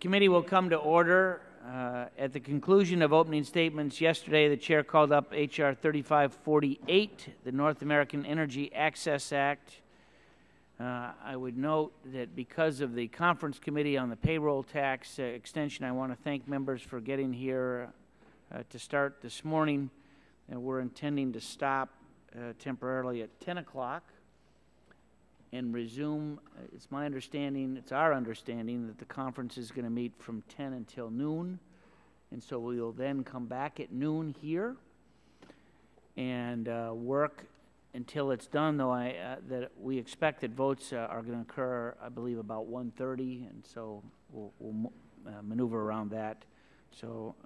committee will come to order. At the conclusion of opening statements yesterday, the chair called up H.R. 3548, the North American Energy Access Act. I would note that because of the conference committee on the payroll tax extension, I want to thank members for getting here to start this morning. And we're intending to stop temporarily at 10 o'clock and resume. It's my understanding, it's our understanding, that the conference is going to meet from 10 until noon. And so we will then come back at noon here and work until it's done, though that we expect that votes are going to occur, I believe, about 1:30, and so we'll maneuver around that. So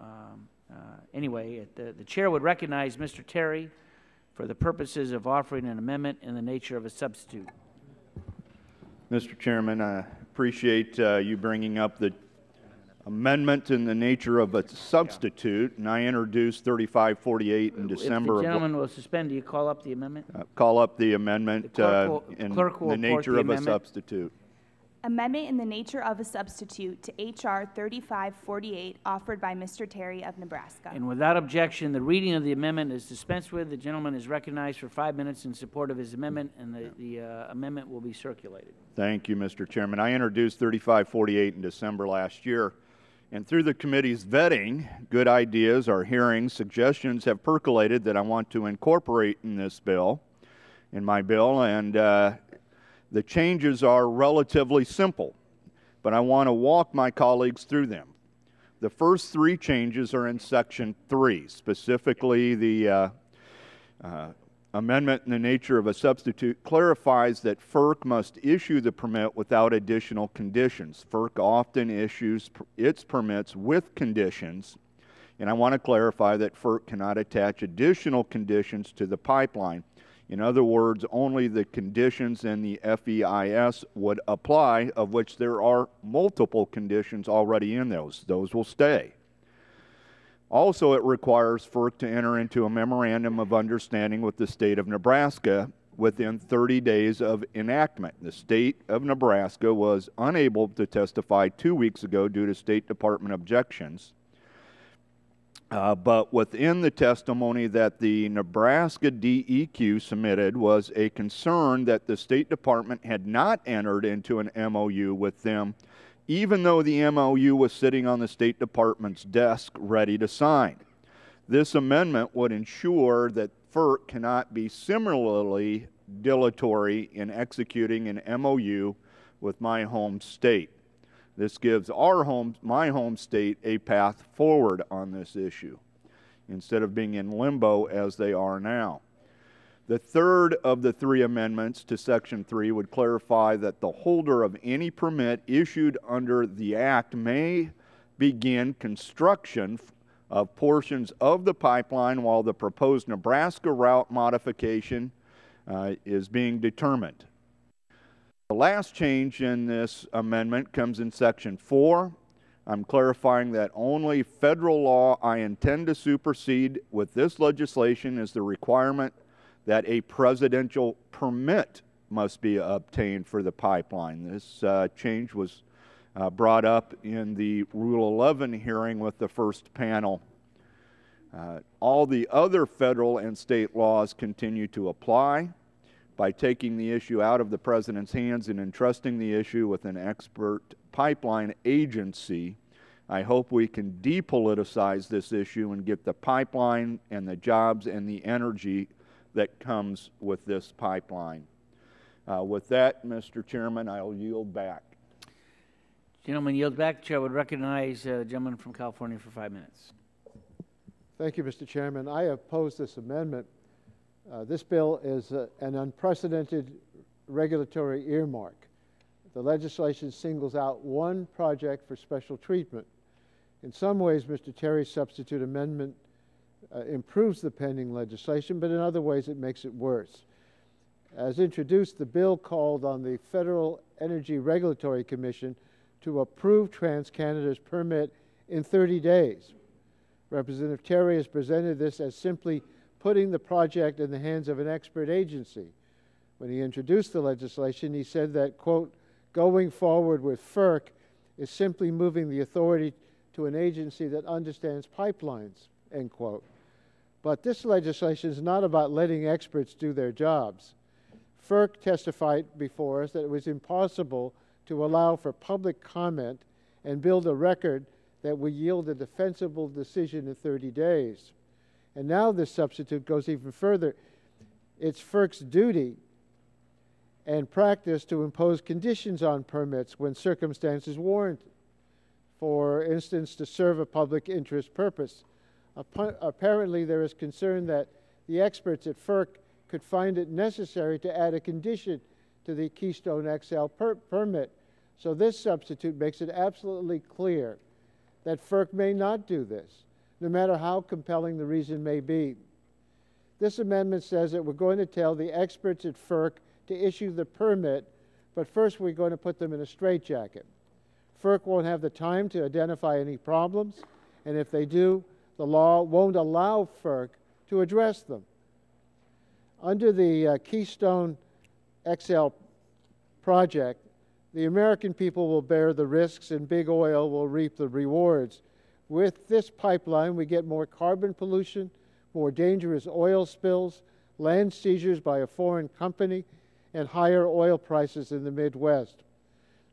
anyway, the chair would recognize Mr. Terry for the purposes of offering an amendment in the nature of a substitute. Mr. Chairman, I appreciate you bringing up the amendment in the nature of a substitute, and I introduced 3548 in December. If the gentleman will suspend, do you call up the amendment? Call up the amendment in the nature of a substitute. Amendment in the nature of a substitute to H.R. 3548, offered by Mr. Terry of Nebraska. And without objection, the reading of the amendment is dispensed with. The gentleman is recognized for 5 minutes in support of his amendment, and the amendment will be circulated. Thank you, Mr. Chairman. I introduced 3548 in December last year, and through the committee's vetting, good ideas, our hearings, suggestions have percolated that I want to incorporate in this bill, in my bill, and the changes are relatively simple, but I want to walk my colleagues through them. The first three changes are in Section 3, specifically the amendment in the nature of a substitute clarifies that FERC must issue the permit without additional conditions. FERC often issues its permits with conditions, and I want to clarify that FERC cannot attach additional conditions to the pipeline. In other words, only the conditions in the FEIS would apply, of which there are multiple conditions already in those. Those will stay. Also, it requires FERC to enter into a memorandum of understanding with the state of Nebraska within 30 days of enactment. The state of Nebraska was unable to testify 2 weeks ago due to State Department objections. But within the testimony that the Nebraska DEQ submitted was a concern that the State Department had not entered into an MOU with them, even though the MOU was sitting on the State Department's desk ready to sign. This amendment would ensure that FERC cannot be similarly dilatory in executing an MOU with my home state. This gives my home state a path forward on this issue, instead of being in limbo as they are now. The third of the three amendments to Section 3 would clarify that the holder of any permit issued under the Act may begin construction of portions of the pipeline while the proposed Nebraska route modification is being determined. The last change in this amendment comes in Section 4. I'm clarifying that only federal law I intend to supersede with this legislation is the requirement that a presidential permit must be obtained for the pipeline. This change was brought up in the Rule 11 hearing with the first panel. All the other federal and state laws continue to apply. By taking the issue out of the President's hands and entrusting the issue with an expert pipeline agency, I hope we can depoliticize this issue and get the pipeline and the jobs and the energy that comes with this pipeline. With that, Mr. Chairman, I'll yield back. Gentleman yields back. The chair would recognize the gentleman from California for 5 minutes. Thank you, Mr. Chairman. I oppose this amendment. This bill is an unprecedented regulatory earmark. The legislation singles out one project for special treatment. In some ways, Mr. Terry's substitute amendment improves the pending legislation, but in other ways it makes it worse. As introduced, the bill called on the Federal Energy Regulatory Commission to approve TransCanada's permit in 30 days. Representative Terry has presented this as simply putting the project in the hands of an expert agency. When he introduced the legislation, he said that, quote, going forward with FERC is simply moving the authority to an agency that understands pipelines, end quote. But this legislation is not about letting experts do their jobs. FERC testified before us that it was impossible to allow for public comment and build a record that would yield a defensible decision in 30 days. And now this substitute goes even further. It's FERC's duty and practice to impose conditions on permits when circumstances warrant, for instance, to serve a public interest purpose. Apparently, there is concern that the experts at FERC could find it necessary to add a condition to the Keystone XL permit. So this substitute makes it absolutely clear that FERC may not do this, no matter how compelling the reason may be. This amendment says that we're going to tell the experts at FERC to issue the permit, but first we're going to put them in a straitjacket. FERC won't have the time to identify any problems, and if they do, the law won't allow FERC to address them. Under the Keystone XL project, the American people will bear the risks and big oil will reap the rewards. With this pipeline, we get more carbon pollution, more dangerous oil spills, land seizures by a foreign company, and higher oil prices in the Midwest.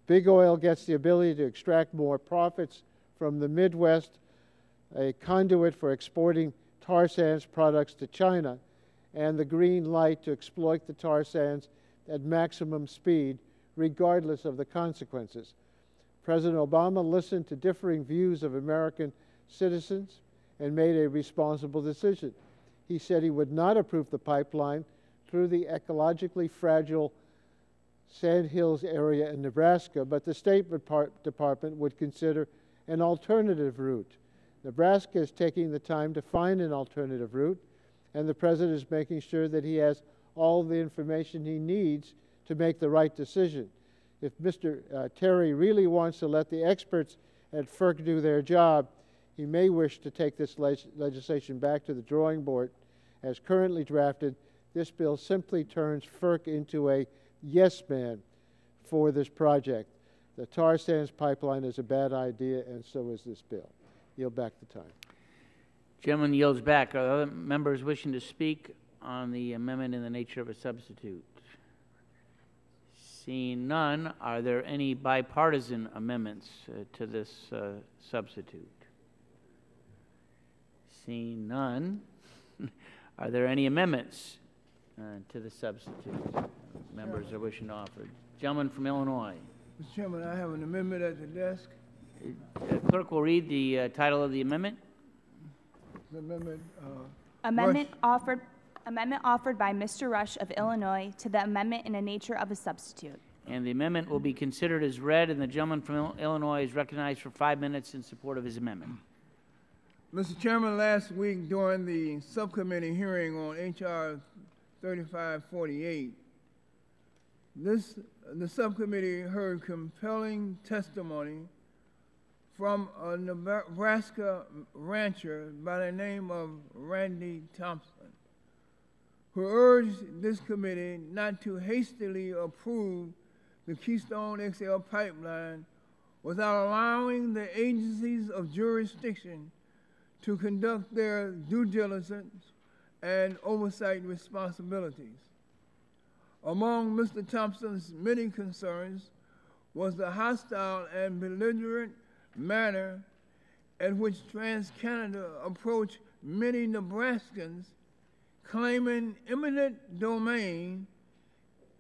Big oil gets the ability to extract more profits from the Midwest, a conduit for exporting tar sands products to China, and the green light to exploit the tar sands at maximum speed, regardless of the consequences. President Obama listened to differing views of American citizens and made a responsible decision. He said he would not approve the pipeline through the ecologically fragile Sand Hills area in Nebraska, but the State Department would consider an alternative route. Nebraska is taking the time to find an alternative route, and the President is making sure that he has all the information he needs to make the right decision. If Mr. Terry really wants to let the experts at FERC do their job, he may wish to take this legislation back to the drawing board. As currently drafted, this bill simply turns FERC into a yes man for this project. The tar sands pipeline is a bad idea, and so is this bill. Yield back the time. Gentleman yields back. Are there other members wishing to speak on the amendment in the nature of a substitute? Seeing none, are there any bipartisan amendments to this substitute? Seeing none, are there any amendments to the substitute members are wishing to offer? Gentleman from Illinois. Mr. Chairman, I have an amendment at the desk. Clerk will read the title of the amendment. The amendment, Amendment offered by Mr. Rush of Illinois to the amendment in the nature of a substitute. And the amendment will be considered as read, and the gentleman from Illinois is recognized for 5 minutes in support of his amendment. Mr. Chairman, last week during the subcommittee hearing on H.R. 3548, the subcommittee heard compelling testimony from a Nebraska rancher by the name of Randy Thompson, who urged this committee not to hastily approve the Keystone XL pipeline without allowing the agencies of jurisdiction to conduct their due diligence and oversight responsibilities. Among Mr. Thompson's many concerns was the hostile and belligerent manner in which TransCanada approached many Nebraskans claiming eminent domain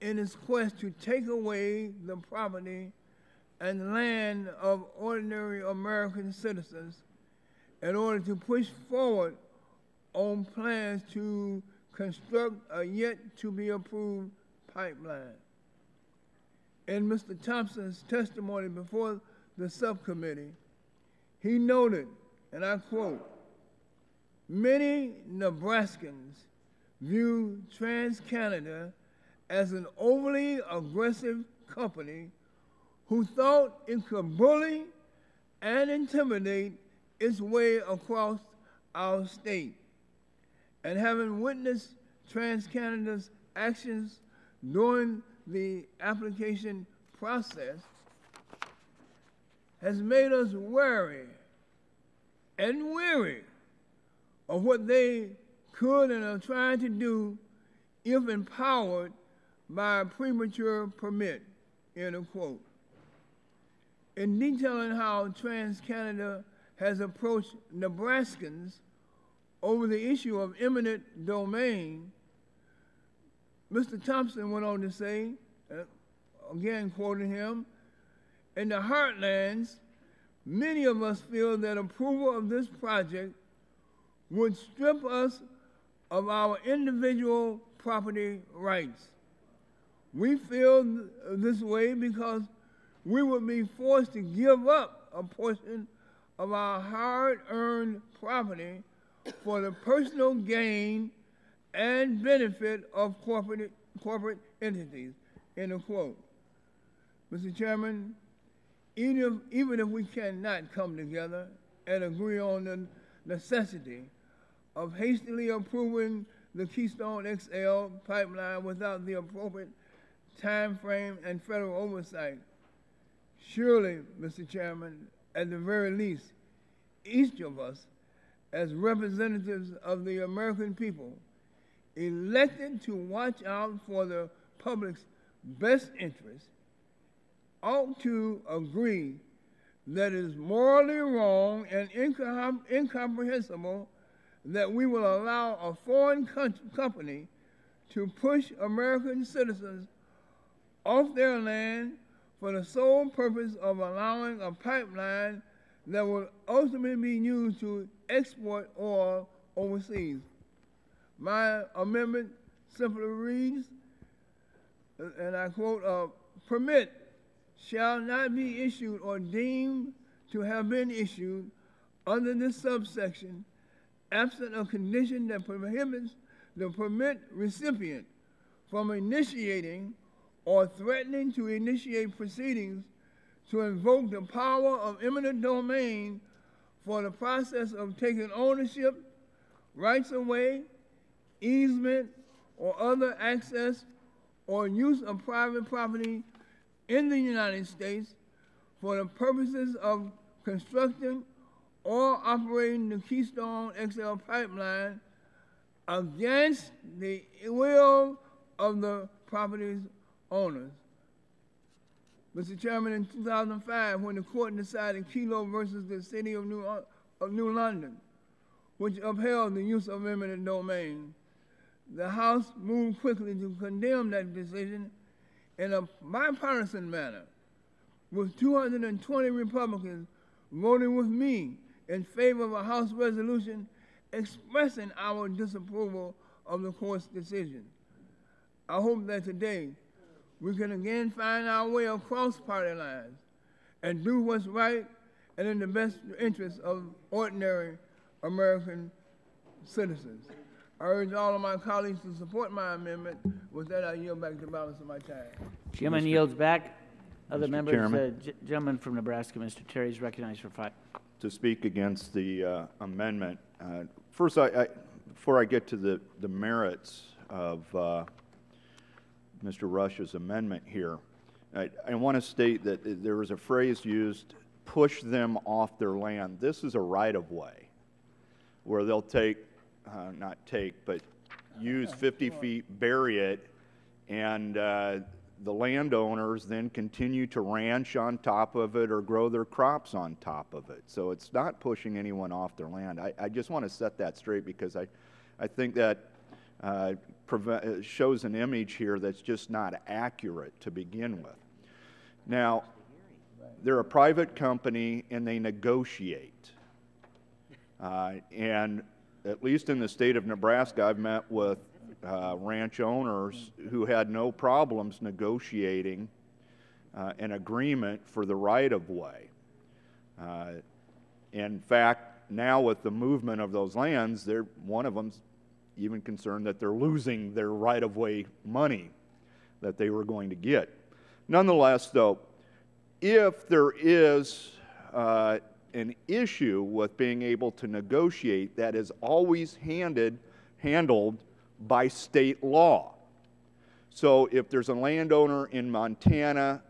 in its quest to take away the property and land of ordinary American citizens in order to push forward on plans to construct a yet-to-be-approved pipeline. In Mr. Thompson's testimony before the subcommittee, he noted, and I quote, "Many Nebraskans view TransCanada as an overly aggressive company who thought it could bully and intimidate its way across our state. And having witnessed TransCanada's actions during the application process, has made us wary and weary of what they could and are trying to do if empowered by a premature permit, end of quote. In detailing how TransCanada has approached Nebraskans over the issue of eminent domain, Mr. Thompson went on to say, again quoting him, in the heartlands, many of us feel that approval of this project would strip us of our individual property rights. We feel this way because we would be forced to give up a portion of our hard-earned property for the personal gain and benefit of corporate entities, end of quote. Mr. Chairman, even if we cannot come together and agree on the necessity of hastily approving the Keystone XL pipeline without the appropriate time frame and federal oversight, surely, Mr. Chairman, at the very least, each of us, as representatives of the American people, elected to watch out for the public's best interest, ought to agree that it is morally wrong and incomprehensible that we will allow a foreign company to push American citizens off their land for the sole purpose of allowing a pipeline that will ultimately be used to export oil overseas. My amendment simply reads, and I quote, a permit shall not be issued or deemed to have been issued under this subsection absent a condition that prohibits the permit recipient from initiating or threatening to initiate proceedings to invoke the power of eminent domain for the process of taking ownership, rights of way, easement, or other access or use of private property in the United States for the purposes of constructing or operating the Keystone XL pipeline against the will of the property's owners. Mr. Chairman, in 2005, when the court decided Kelo versus the City of New London, which upheld the use of eminent domain, the House moved quickly to condemn that decision in a bipartisan manner, with 220 Republicans voting with me in favor of a House resolution expressing our disapproval of the court's decision. I hope that today we can again find our way across party lines and do what's right and in the best interest of ordinary American citizens. I urge all of my colleagues to support my amendment. With that, I yield back the balance of my time. Chairman yields back. Other Mr. members, gentleman from Nebraska, Mr. Terry, is recognized for 5. To speak against the amendment, first, before I get to the merits of Mr. Rush's amendment here, I want to state that there was a phrase used, push them off their land. This is a right-of-way where they'll take, not take, but use 50 feet, bury it, and the landowners then continue to ranch on top of it or grow their crops on top of it. So it's not pushing anyone off their land. I just want to set that straight because I think that shows an image here that's just not accurate to begin with. Now, they're a private company and they negotiate. And at least in the state of Nebraska, I've met with ranch owners who had no problems negotiating an agreement for the right-of-way. In fact, now with the movement of those lands, one of them's even concerned that they're losing their right-of-way money that they were going to get. Nonetheless, though, if there is an issue with being able to negotiate, that is always handled by state law. So if there's a landowner in Montana,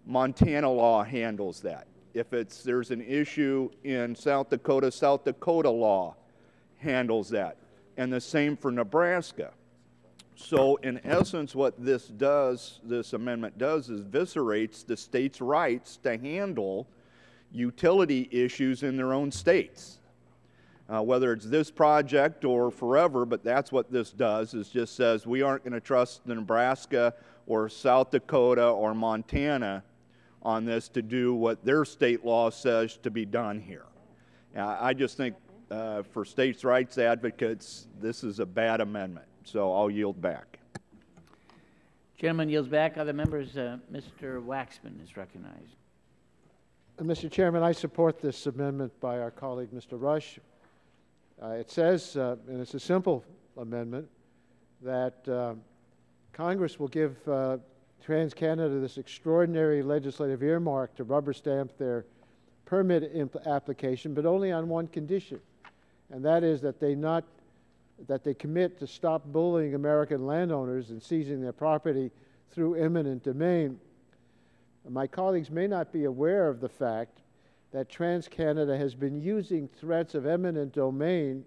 Montana law handles that. If there's an issue in South Dakota law handles that. And the same for Nebraska. So in essence, what this amendment does is eviscerates the states' rights to handle utility issues in their own states. Whether it's this project or forever, but that's what this does, is just says we aren't going to trust the Nebraska or South Dakota or Montana on this to do what their state law says to be done here. I just think for states' rights advocates, this is a bad amendment. So I'll yield back. Gentleman yields back. Other members, Mr. Waxman is recognized. Mr. Chairman, I support this amendment by our colleague, Mr. Rush. It says, and it's a simple amendment, that Congress will give TransCanada this extraordinary legislative earmark to rubber stamp their permit application, but only on one condition, and that is that they commit to stop bullying American landowners and seizing their property through eminent domain. My colleagues may not be aware of the fact that TransCanada has been using threats of eminent domain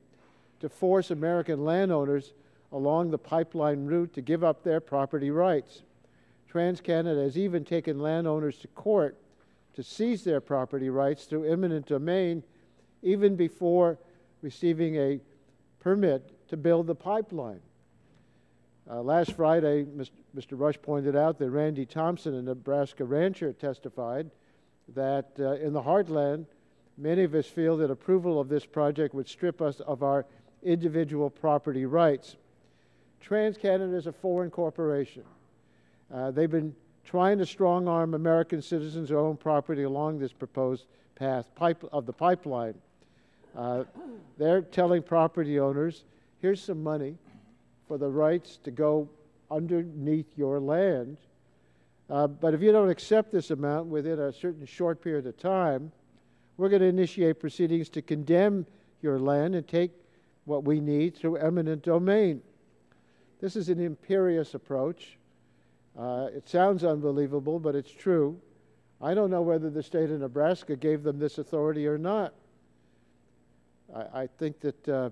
to force American landowners along the pipeline route to give up their property rights. TransCanada has even taken landowners to court to seize their property rights through eminent domain even before receiving a permit to build the pipeline. Last Friday, Mr. Rush pointed out that Randy Thompson, a Nebraska rancher, testified that in the heartland, many of us feel that approval of this project would strip us of our individual property rights. TransCanada is a foreign corporation. They've been trying to strong-arm American citizens who own property along this proposed path of the pipeline. They're telling property owners, here's some money for the rights to go underneath your land. But if you don't accept this amount within a certain short period of time, we're going to initiate proceedings to condemn your land and take what we need through eminent domain. This is an imperious approach. It sounds unbelievable, but it's true. I don't know whether the state of Nebraska gave them this authority or not. I think that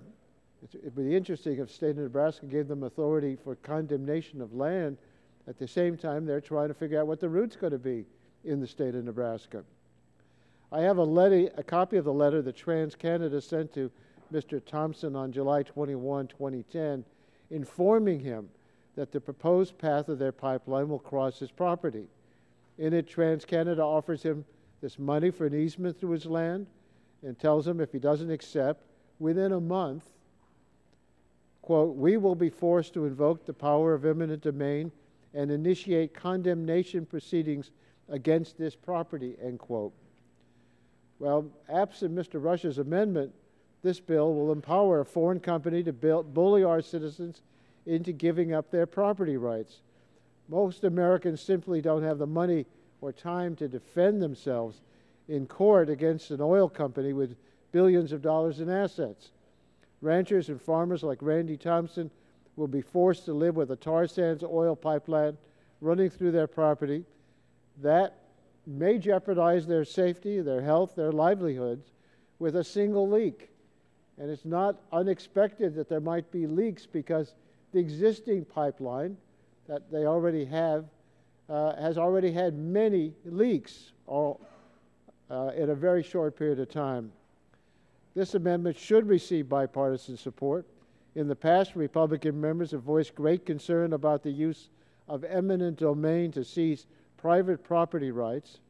it would be interesting if the state of Nebraska gave them authority for condemnation of land. At the same time, they're trying to figure out what the route's going to be in the state of Nebraska. I have a copy of the letter that TransCanada sent to Mr. Thompson on July 21, 2010, informing him that the proposed path of their pipeline will cross his property. In it, TransCanada offers him this money for an easement through his land and tells him if he doesn't accept, within a month, quote, we will be forced to invoke the power of eminent domain and initiate condemnation proceedings against this property, end quote. Well, absent Mr. Rush's amendment, this bill will empower a foreign company to bully our citizens into giving up their property rights. Most Americans simply don't have the money or time to defend themselves in court against an oil company with billions of dollars in assets. Ranchers and farmers like Randy Thompson will be forced to live with a tar sands oil pipeline running through their property. That may jeopardize their safety, their health, their livelihoods with a single leak. And it's not unexpected that there might be leaks because the existing pipeline that they already have has already had many leaks in a very short period of time. This amendment should receive bipartisan support. In the past, Republican members have voiced great concern about the use of eminent domain to seize private property rights.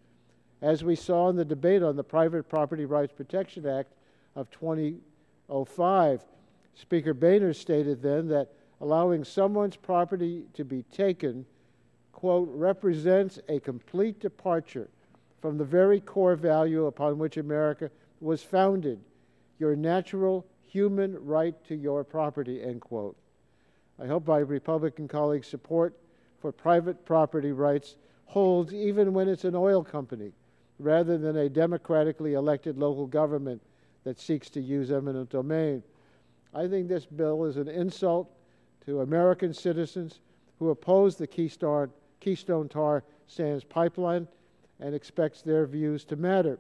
As we saw in the debate on the Private Property Rights Protection Act of 2005, Speaker Boehner stated then that allowing someone's property to be taken, quote, represents a complete departure from the very core value upon which America was founded, your natural human right to your property, end quote. I hope my Republican colleagues' support for private property rights holds even when it's an oil company, rather than a democratically elected local government that seeks to use eminent domain. I think this bill is an insult to American citizens who oppose the Keystone Tar Sands pipeline and expects their views to matter.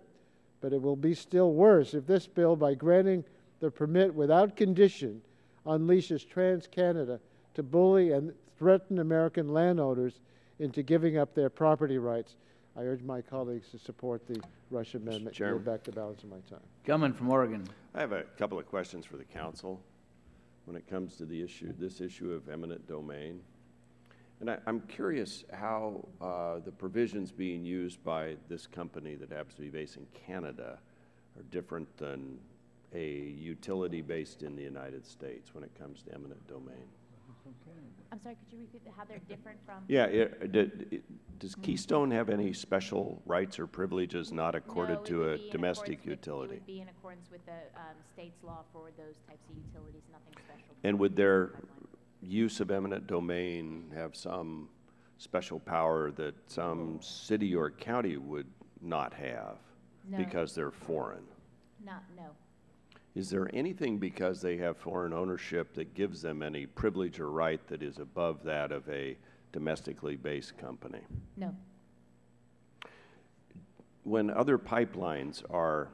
But it will be still worse if this bill, by granting the permit without condition, unleashes TransCanada to bully and threaten American landowners into giving up their property rights. I urge my colleagues to support the Rush amendment. Chairman. Yield back the balance of my time. Gilman from Oregon. I have a couple of questions for the council when it comes to this issue of eminent domain. And I'm curious how the provisions being used by this company that happens to be based in Canada are different than a utility based in the United States when it comes to eminent domain. I'm sorry, could you repeat how they're different from? Yeah, does Keystone have any special rights or privileges not accorded No, to a it would be in domestic accordance with- utility? It would be in accordance with the state's law for those types of utilities, nothing special. And would their use of eminent domain have some special power that some city or county would not have No. because they're foreign? No. Is there anything because they have foreign ownership that gives them any privilege or right that is above that of a domestically based company? No. When other pipelines are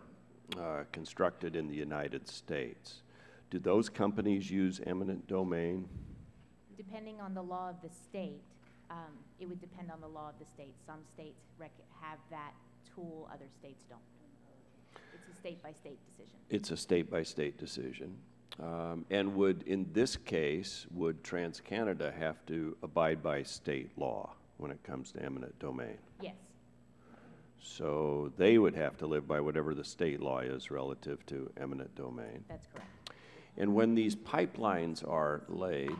constructed in the United States, do those companies use eminent domain? Depending on the law of the state, it would depend on the law of the state. Some states have that tool, other states don't. It's a state-by-state decision. It's a state-by-state decision. And would, in this case, would TransCanada have to abide by state law when it comes to eminent domain? Yes. So they would have to live by whatever the state law is relative to eminent domain. That's correct. And when these pipelines are laid,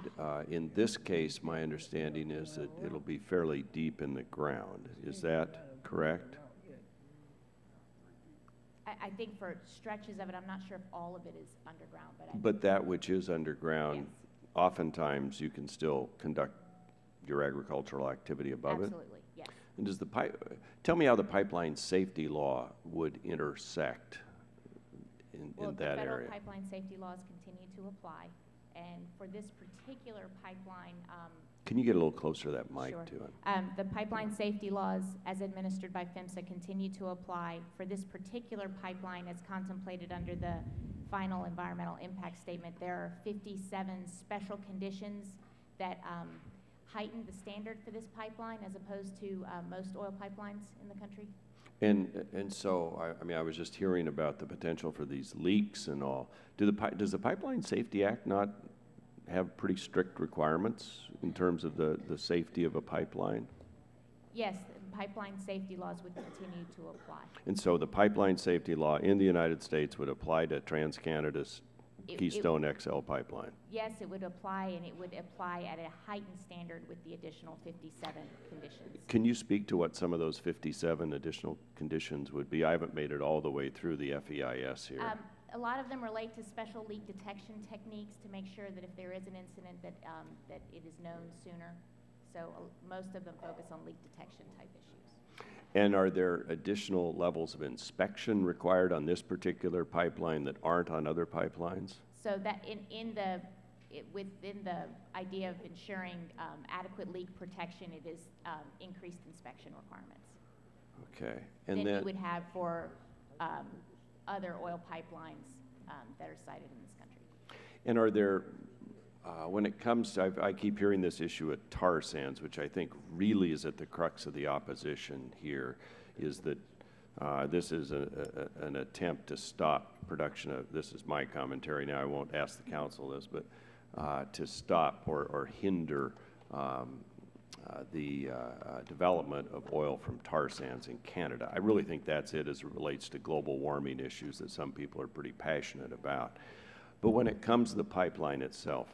in this case, my understanding is that it'll be fairly deep in the ground. Is that correct? I think for stretches of it, I'm not sure if all of it is underground, but But that which is underground, Yes. oftentimes you can still conduct your agricultural activity above it? absolutely, yes. And does the tell me how the pipeline safety law would intersect in Well, the that federal area? pipeline safety laws continue to apply, and for this particular pipeline, Can you get a little closer to that mic Sure. to it? The pipeline safety laws, as administered by PHMSA, continue to apply. For this particular pipeline, as contemplated under the final environmental impact statement, there are 57 special conditions that heighten the standard for this pipeline as opposed to most oil pipelines in the country. And so, I mean, I was just hearing about the potential for these leaks and all. Does the Pipeline Safety Act not have pretty strict requirements in terms of the safety of a pipeline? Yes, the pipeline safety laws would continue to apply. And so the pipeline safety law in the United States would apply to TransCanada's Keystone XL pipeline? Yes, it would apply, and it would apply at a heightened standard with the additional 57 conditions. Can you speak to what some of those 57 additional conditions would be? I haven't made it all the way through the FEIS here. A lot of them relate to special leak detection techniques to make sure that if there is an incident that it is known sooner. So most of them focus on leak detection type issues. And are there additional levels of inspection required on this particular pipeline that aren't on other pipelines? So that within the idea of ensuring adequate leak protection, it is increased inspection requirements. Okay. Than And you then, would have for other oil pipelines that are cited in this country. and are there, when it comes to, I keep hearing this issue at tar sands, which I think really is at the crux of the opposition here, is that this is an attempt to stop production of, this is my commentary now, I won't ask the council this, but to stop or hinder the development of oil from tar sands in Canada. I really think that's it as it relates to global warming issues that some people are pretty passionate about. But when it comes to the pipeline itself,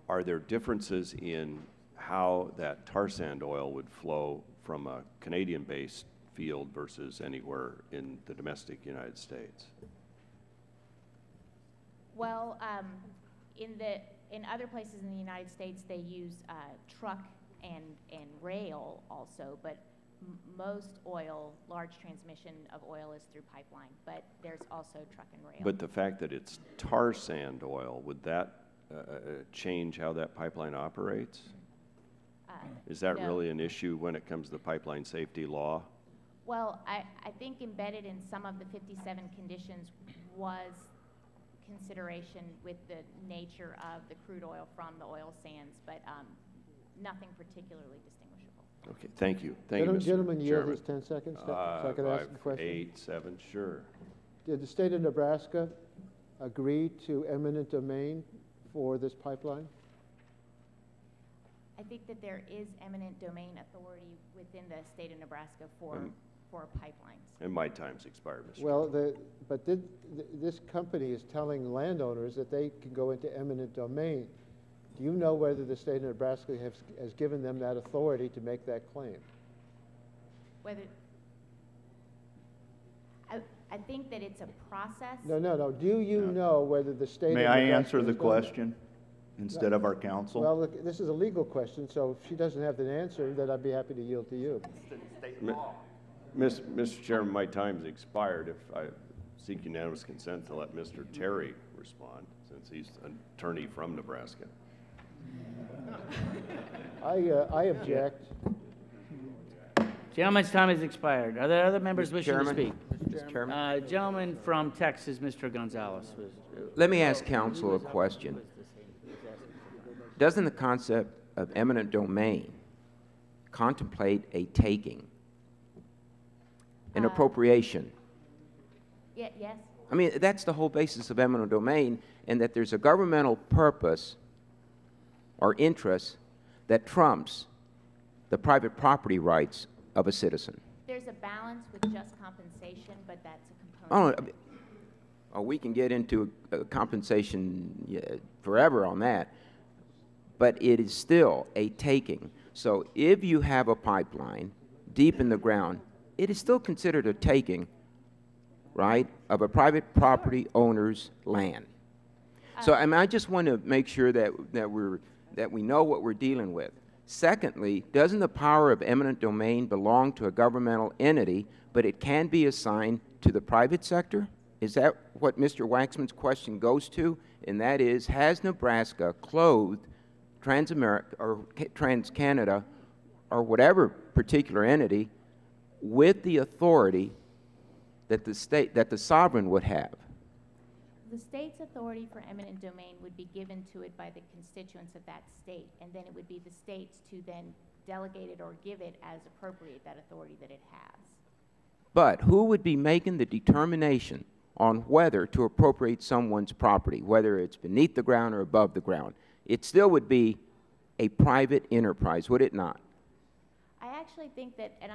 are there differences in how that tar sand oil would flow from a Canadian-based field versus anywhere in the domestic United States? Well, in other places in the United States, they use truck and rail also, but most oil, large transmission of oil is through pipeline, but there's also truck and rail. But the fact that it's tar sand oil, would that change how that pipeline operates? Is that no. really an issue when it comes to the pipeline safety law? Well, I think embedded in some of the 57 conditions was consideration with the nature of the crude oil from the oil sands, but nothing particularly distinguishable. Okay, thank you. Thank you, Mr. Gentleman, yield Chairman. his 10 seconds, so I can ask a 5, question. 8, 7, sure. Did the state of Nebraska agree to eminent domain for this pipeline? I think that there is eminent domain authority within the state of Nebraska for pipelines. And my time's expired, Mr. Well, this company is telling landowners that they can go into eminent domain. Do you know whether the state of Nebraska has given them that authority to make that claim? Whether I think that it's a process. No. Do you know whether the state May of I Nebraska answer the has done that? question instead of our counsel? Well, look, this is a legal question, so if she doesn't have the answer, then I'd be happy to yield to you. Mr. Chairman, my time's expired. If I seek unanimous consent to let Mr. Terry respond, since he's an attorney from Nebraska. I object. Gentleman's time has expired. Are there other members wishing to Chairman? speak? Mr. Chairman? Gentleman from Texas, Mr. Gonzalez. Let me ask counsel a question. Doesn't the concept of eminent domain contemplate a taking, an appropriation? Yes. I mean, that's the whole basis of eminent domain, and that there's a governmental purpose or interest that trumps the private property rights of a citizen. There's a balance with just compensation, but that's a component. We can get into compensation forever on that, but it is still a taking. So if you have a pipeline deep in the ground, it is still considered a taking, right, of a private property owner's land. So I mean, I just want to make sure that we know what we're dealing with. Secondly, doesn't the power of eminent domain belong to a governmental entity, but it can be assigned to the private sector? Is that what Mr. Waxman's question goes to? And that is, has Nebraska clothed Transamerica or TransCanada or whatever particular entity with the authority that the sovereign would have? The state's authority for eminent domain would be given to it by the constituents of that state, and then it would be the state's to then delegate it or give it as appropriate, that authority that it has. But who would be making the determination on whether to appropriate someone's property, whether it's beneath the ground or above the ground? It still would be a private enterprise, would it not? I actually think that, and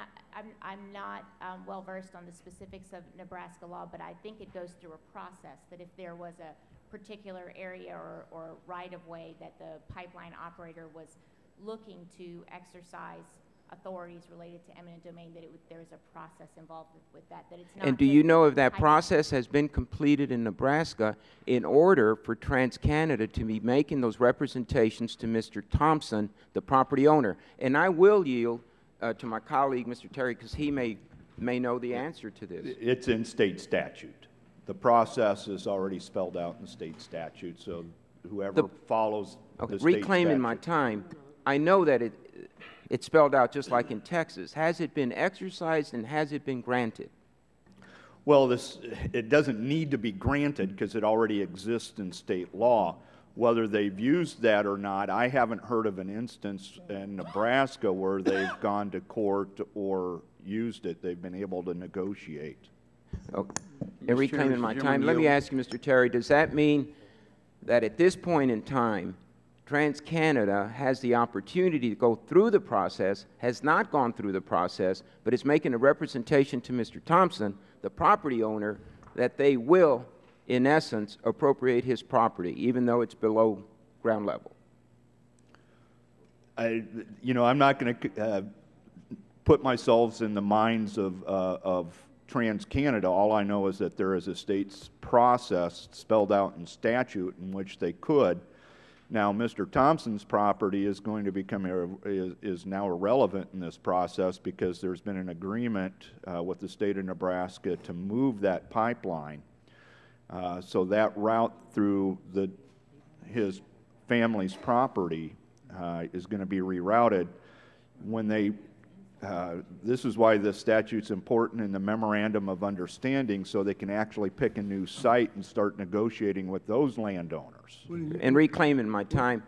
I'm not well versed on the specifics of Nebraska law, but I think it goes through a process that if there was a particular area or right-of-way that the pipeline operator was looking to exercise authorities related to eminent domain, that there's a process involved with that it's not. And do you know if that process has been completed in Nebraska in order for TransCanada to be making those representations to Mr. Thompson, the property owner? And I will yield to my colleague, Mr. Terry, because he may know the answer to this. It's in state statute. The process is already spelled out in state statute, so whoever follows the state reclaiming my statute. time, I know that it's spelled out just like in Texas. Has it been exercised and has it been granted? Well, it doesn't need to be granted because it already exists in state law. Whether they've used that or not, I haven't heard of an instance in Nebraska where they've gone to court or used it. They've been able to negotiate. Okay. And reclaiming my time, let me ask you, Mr. Terry, does that mean that at this point in time, TransCanada has the opportunity to go through the process, has not gone through the process, but is making a representation to Mr. Thompson, the property owner, that they will, in essence, appropriate his property, even though it's below ground level? I'm not going to put myself in the minds of TransCanada. All I know is that there is a state's process spelled out in statute in which they could. Now, Mr. Thompson's property is going to become is now irrelevant in this process because there's been an agreement with the state of Nebraska to move that pipeline. So that route through his family's property is going to be rerouted. When they this is why this statute's important in the memorandum of understanding, so they can actually pick a new site and start negotiating with those landowners. And reclaiming my time,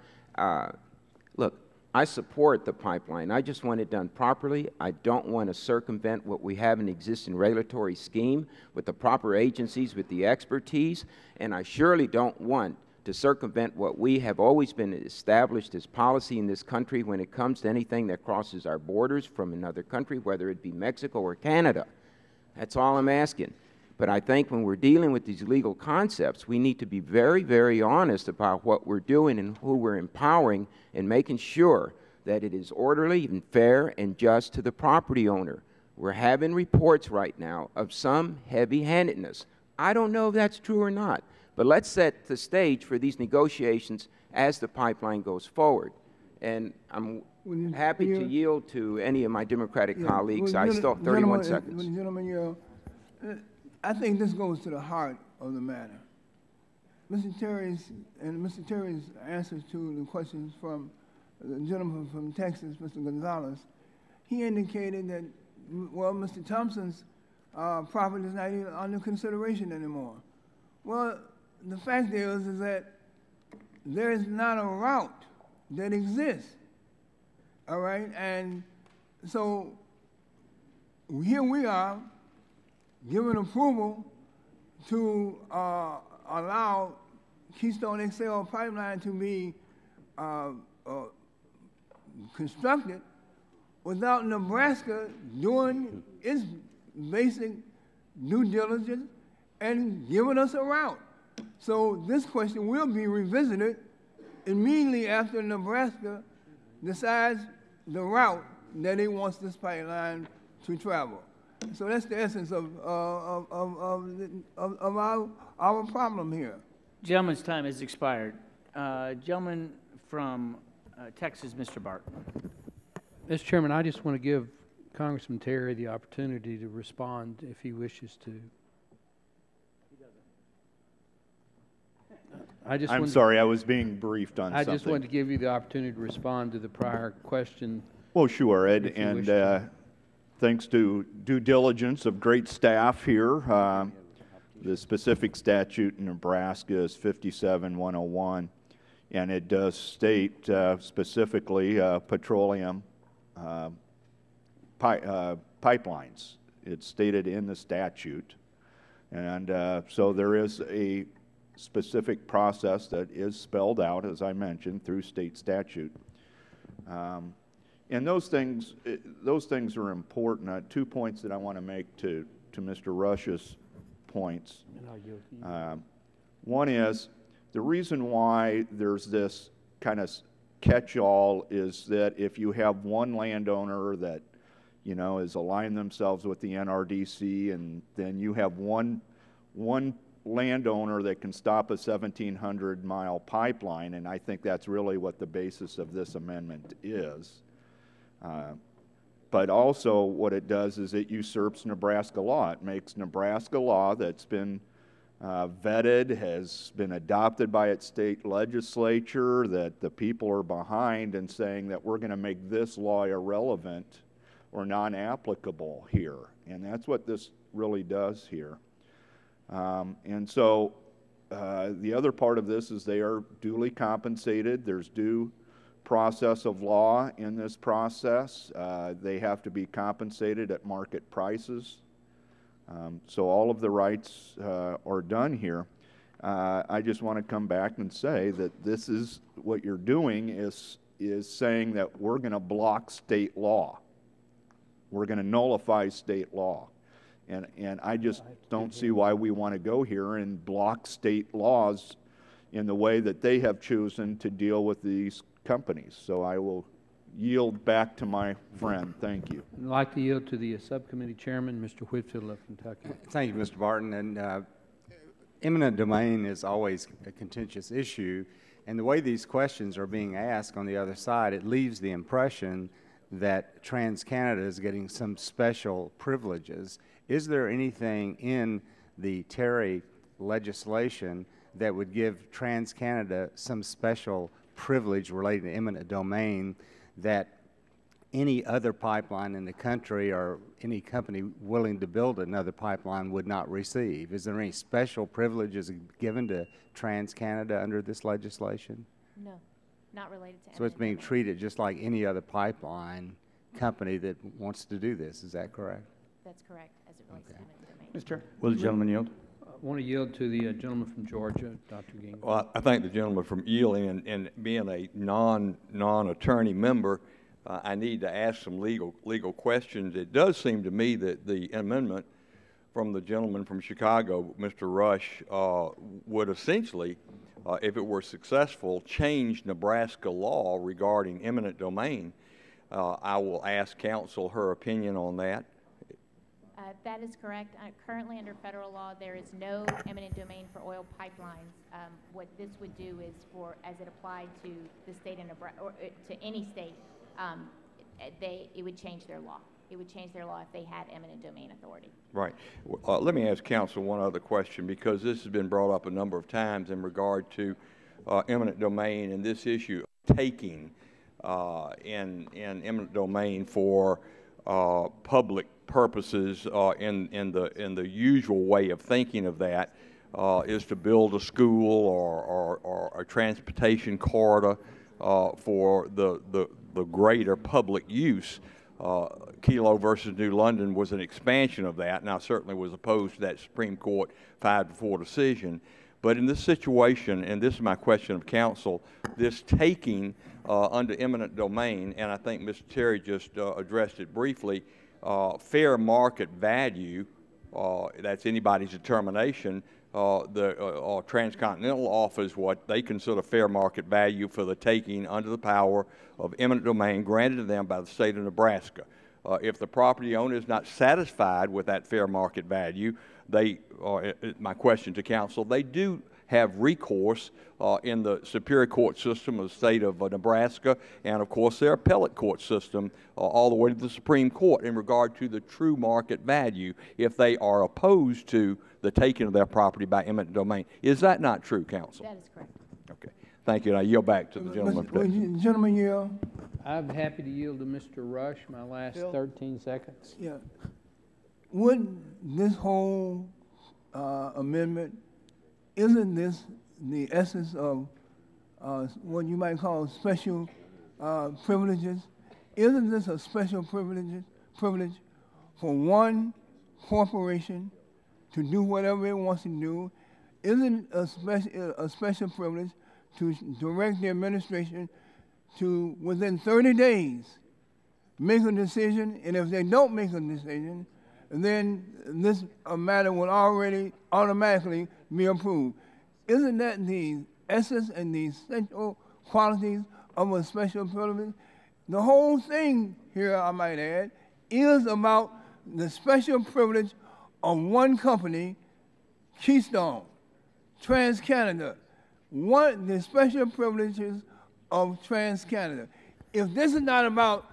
look, I support the pipeline. I just want it done properly. I don't want to circumvent what we have in the existing regulatory scheme with the proper agencies, with the expertise, and I surely don't want to circumvent what we have always been established as policy in this country when it comes to anything that crosses our borders from another country, whether it be Mexico or Canada. That's all I'm asking. But I think when we're dealing with these legal concepts, we need to be very, very honest about what we're doing and who we're empowering, and making sure that it is orderly and fair and just to the property owner. We're having reports right now of some heavy-handedness. I don't know if that's true or not, but let's set the stage for these negotiations as the pipeline goes forward. And I'm happy to yield to any of my Democratic colleagues. I still have 31 seconds. Gentlemen, I think this goes to the heart of the matter. Mr. Terry's answers to the questions from the gentleman from Texas, Mr. Gonzalez, he indicated that, well, Mr. Thompson's property is not even under consideration anymore. Well, the fact is that there is not a route that exists, all right? And so here we are, given approval to allow Keystone XL pipeline to be constructed without Nebraska doing its basic due diligence and giving us a route. So this question will be revisited immediately after Nebraska decides the route that it wants this pipeline to travel. So that's the essence of our problem here. Gentleman's time has expired. Gentleman from Texas, Mr. Barton. Mr. Chairman, I just want to give Congressman Terry the opportunity to respond if he wishes to. I'm sorry, I was being briefed on something. I just wanted to give you the opportunity to respond to the prior question. Well, sure, Ed, and thanks to due diligence of great staff here, the specific statute in Nebraska is 57101, and it does state specifically petroleum pipelines. It's stated in the statute, and so there is a specific process that is spelled out, as I mentioned, through state statute. And those things are important. 2 points that I want to make to Mr. Rush's points. One is the reason why there's this kind of catch-all is that if you have one landowner that, you know, is aligned themselves with the NRDC, and then you have one landowner that can stop a 1,700-mile pipeline, and I think that's really what the basis of this amendment is. But also what it does is it usurps Nebraska law. It makes Nebraska law that's been vetted, has been adopted by its state legislature, that the people are behind, and saying that we're going to make this law irrelevant or non-applicable here. And that's what this really does here. And so the other part of this is they are duly compensated. There's due process of law in this process. They have to be compensated at market prices. So all of the rights are done here. I just want to come back and say that this is what you're doing is saying that we're going to block state law. We're going to nullify state law. And I just don't see why we want to go here and block state laws in the way that they have chosen to deal with these companies. So I will yield back to my friend. Thank you. I'd like to yield to the subcommittee chairman, Mr. Whitfield of Kentucky. Thank you, Mr. Barton. And eminent domain is always a contentious issue. And the way these questions are being asked on the other side, it leaves the impression that TransCanada is getting some special privileges. Is there anything in the Terry legislation that would give TransCanada some special privilege relating to eminent domain that any other pipeline in the country or any company willing to build another pipeline would not receive? Is there any special privileges given to TransCanada under this legislation? No, not related to So it's eminent being domain. treated just like any other pipeline company that wants to do this. Is that correct? That's correct, as it relates to eminent domain. Mr. Will the gentleman yield? I want to yield to the gentleman from Georgia, Dr. Gingrich. Well, I thank the gentleman from yielding, and being a non-attorney member, I need to ask some legal questions. It does seem to me that the amendment from the gentleman from Chicago, Mr. Rush, would essentially, if it were successful, change Nebraska law regarding eminent domain. I will ask counsel her opinion on that. That is correct. Currently, under federal law, there is no eminent domain for oil pipelines. What this would do is, for as it applied to the state of Nebraska, or to any state, it would change their law. It would change their law if they had eminent domain authority. Right. Let me ask counsel one other question, because this has been brought up a number of times in regard to eminent domain and this issue of taking in eminent domain for public purposes. In the usual way of thinking of that is to build a school or a transportation corridor for the greater public use. Kelo versus New London was an expansion of that, and I certainly was opposed to that Supreme Court 5-4 decision. But in this situation, and this is my question of counsel, this taking under eminent domain, and I think Mr. Terry just addressed it briefly, fair market value, that's anybody's determination. The Transcontinental offers what they consider fair market value for the taking under the power of eminent domain granted to them by the state of Nebraska. If the property owner is not satisfied with that fair market value, my question to counsel, they do have recourse in the Superior Court system of the state of Nebraska, and of course their appellate court system all the way to the Supreme Court in regard to the true market value if they are opposed to the taking of their property by eminent domain. Is that not true, counsel? That is correct. Okay. Thank you. And I yield back to the gentleman. Will the gentleman yield? I'm happy to yield to Mr. Rush, my last 13 seconds. Yeah. Would this whole amendment, isn't this the essence of what you might call special privileges? Isn't this a special privilege for one corporation to do whatever it wants to do? Isn't it a special privilege to direct the administration to, within 30 days, make a decision, and if they don't make a decision, then this matter will already automatically be approved? Isn't that the essence and the essential qualities of a special privilege? The whole thing here, I might add, is about the special privilege of one company, Keystone, TransCanada, the special privileges of TransCanada. If this is not about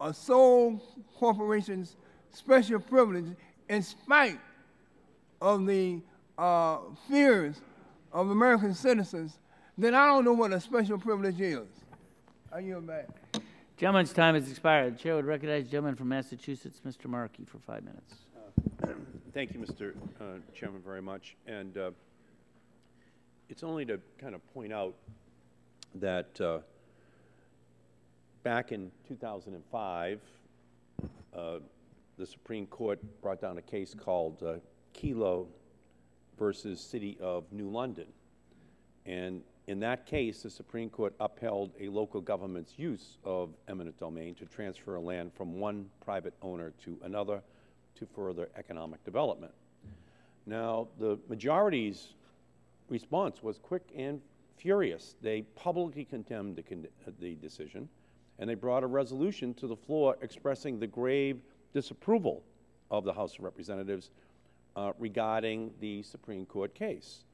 a sole corporation's special privilege, in spite of the fears of American citizens, then I don't know what a special privilege is. I yield back. Gentleman's time has expired. The chair would recognize the gentleman from Massachusetts, Mr. Markey, for 5 minutes. Thank you, Mr. Chairman, very much. And it's only to kind of point out that back in 2005, the Supreme Court brought down a case called Kelo versus City of New London. And in that case, the Supreme Court upheld a local government's use of eminent domain to transfer land from one private owner to another to further economic development. Now, the majority's response was quick and furious. They publicly condemned the decision, and they brought a resolution to the floor expressing the grave disapproval of the House of Representatives regarding the Supreme Court case.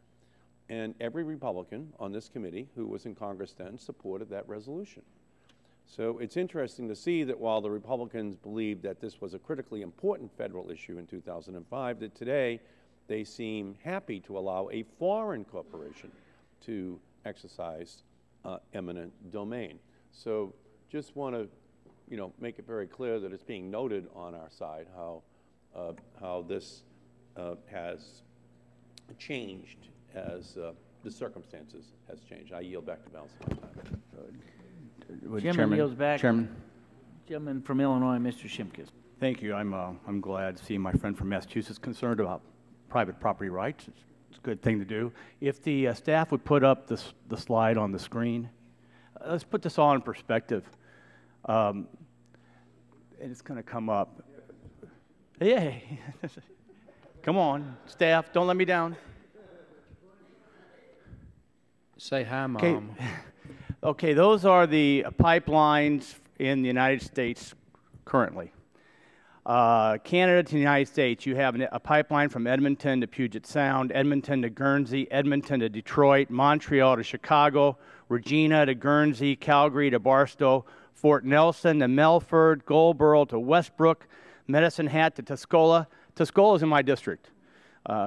And every Republican on this committee who was in Congress then supported that resolution. So it's interesting to see that while the Republicans believed that this was a critically important federal issue in 2005, that today they seem happy to allow a foreign corporation to exercise eminent domain. So just want to, you know, make it very clear that it's being noted on our side how this has changed as the circumstances has changed. I yield back to balance of my time. Chairman yields back. Chairman. Gentleman from Illinois, Mr. Shimkus. Thank you. I'm glad to see my friend from Massachusetts concerned about private property rights. It's a good thing to do. If the staff would put up the slide on the screen, let's put this all in perspective. And it's going to come up. Hey, come on, staff, don't let me down. Say hi, Mom. Okay. Okay, those are the pipelines in the United States currently. Canada to the United States, you have a pipeline from Edmonton to Puget Sound, Edmonton to Guernsey, Edmonton to Detroit, Montreal to Chicago, Regina to Guernsey, Calgary to Barstow, Fort Nelson to Melford, Gouldsboro to Westbrook, Medicine Hat to Tuscola. Tuscola is in my district,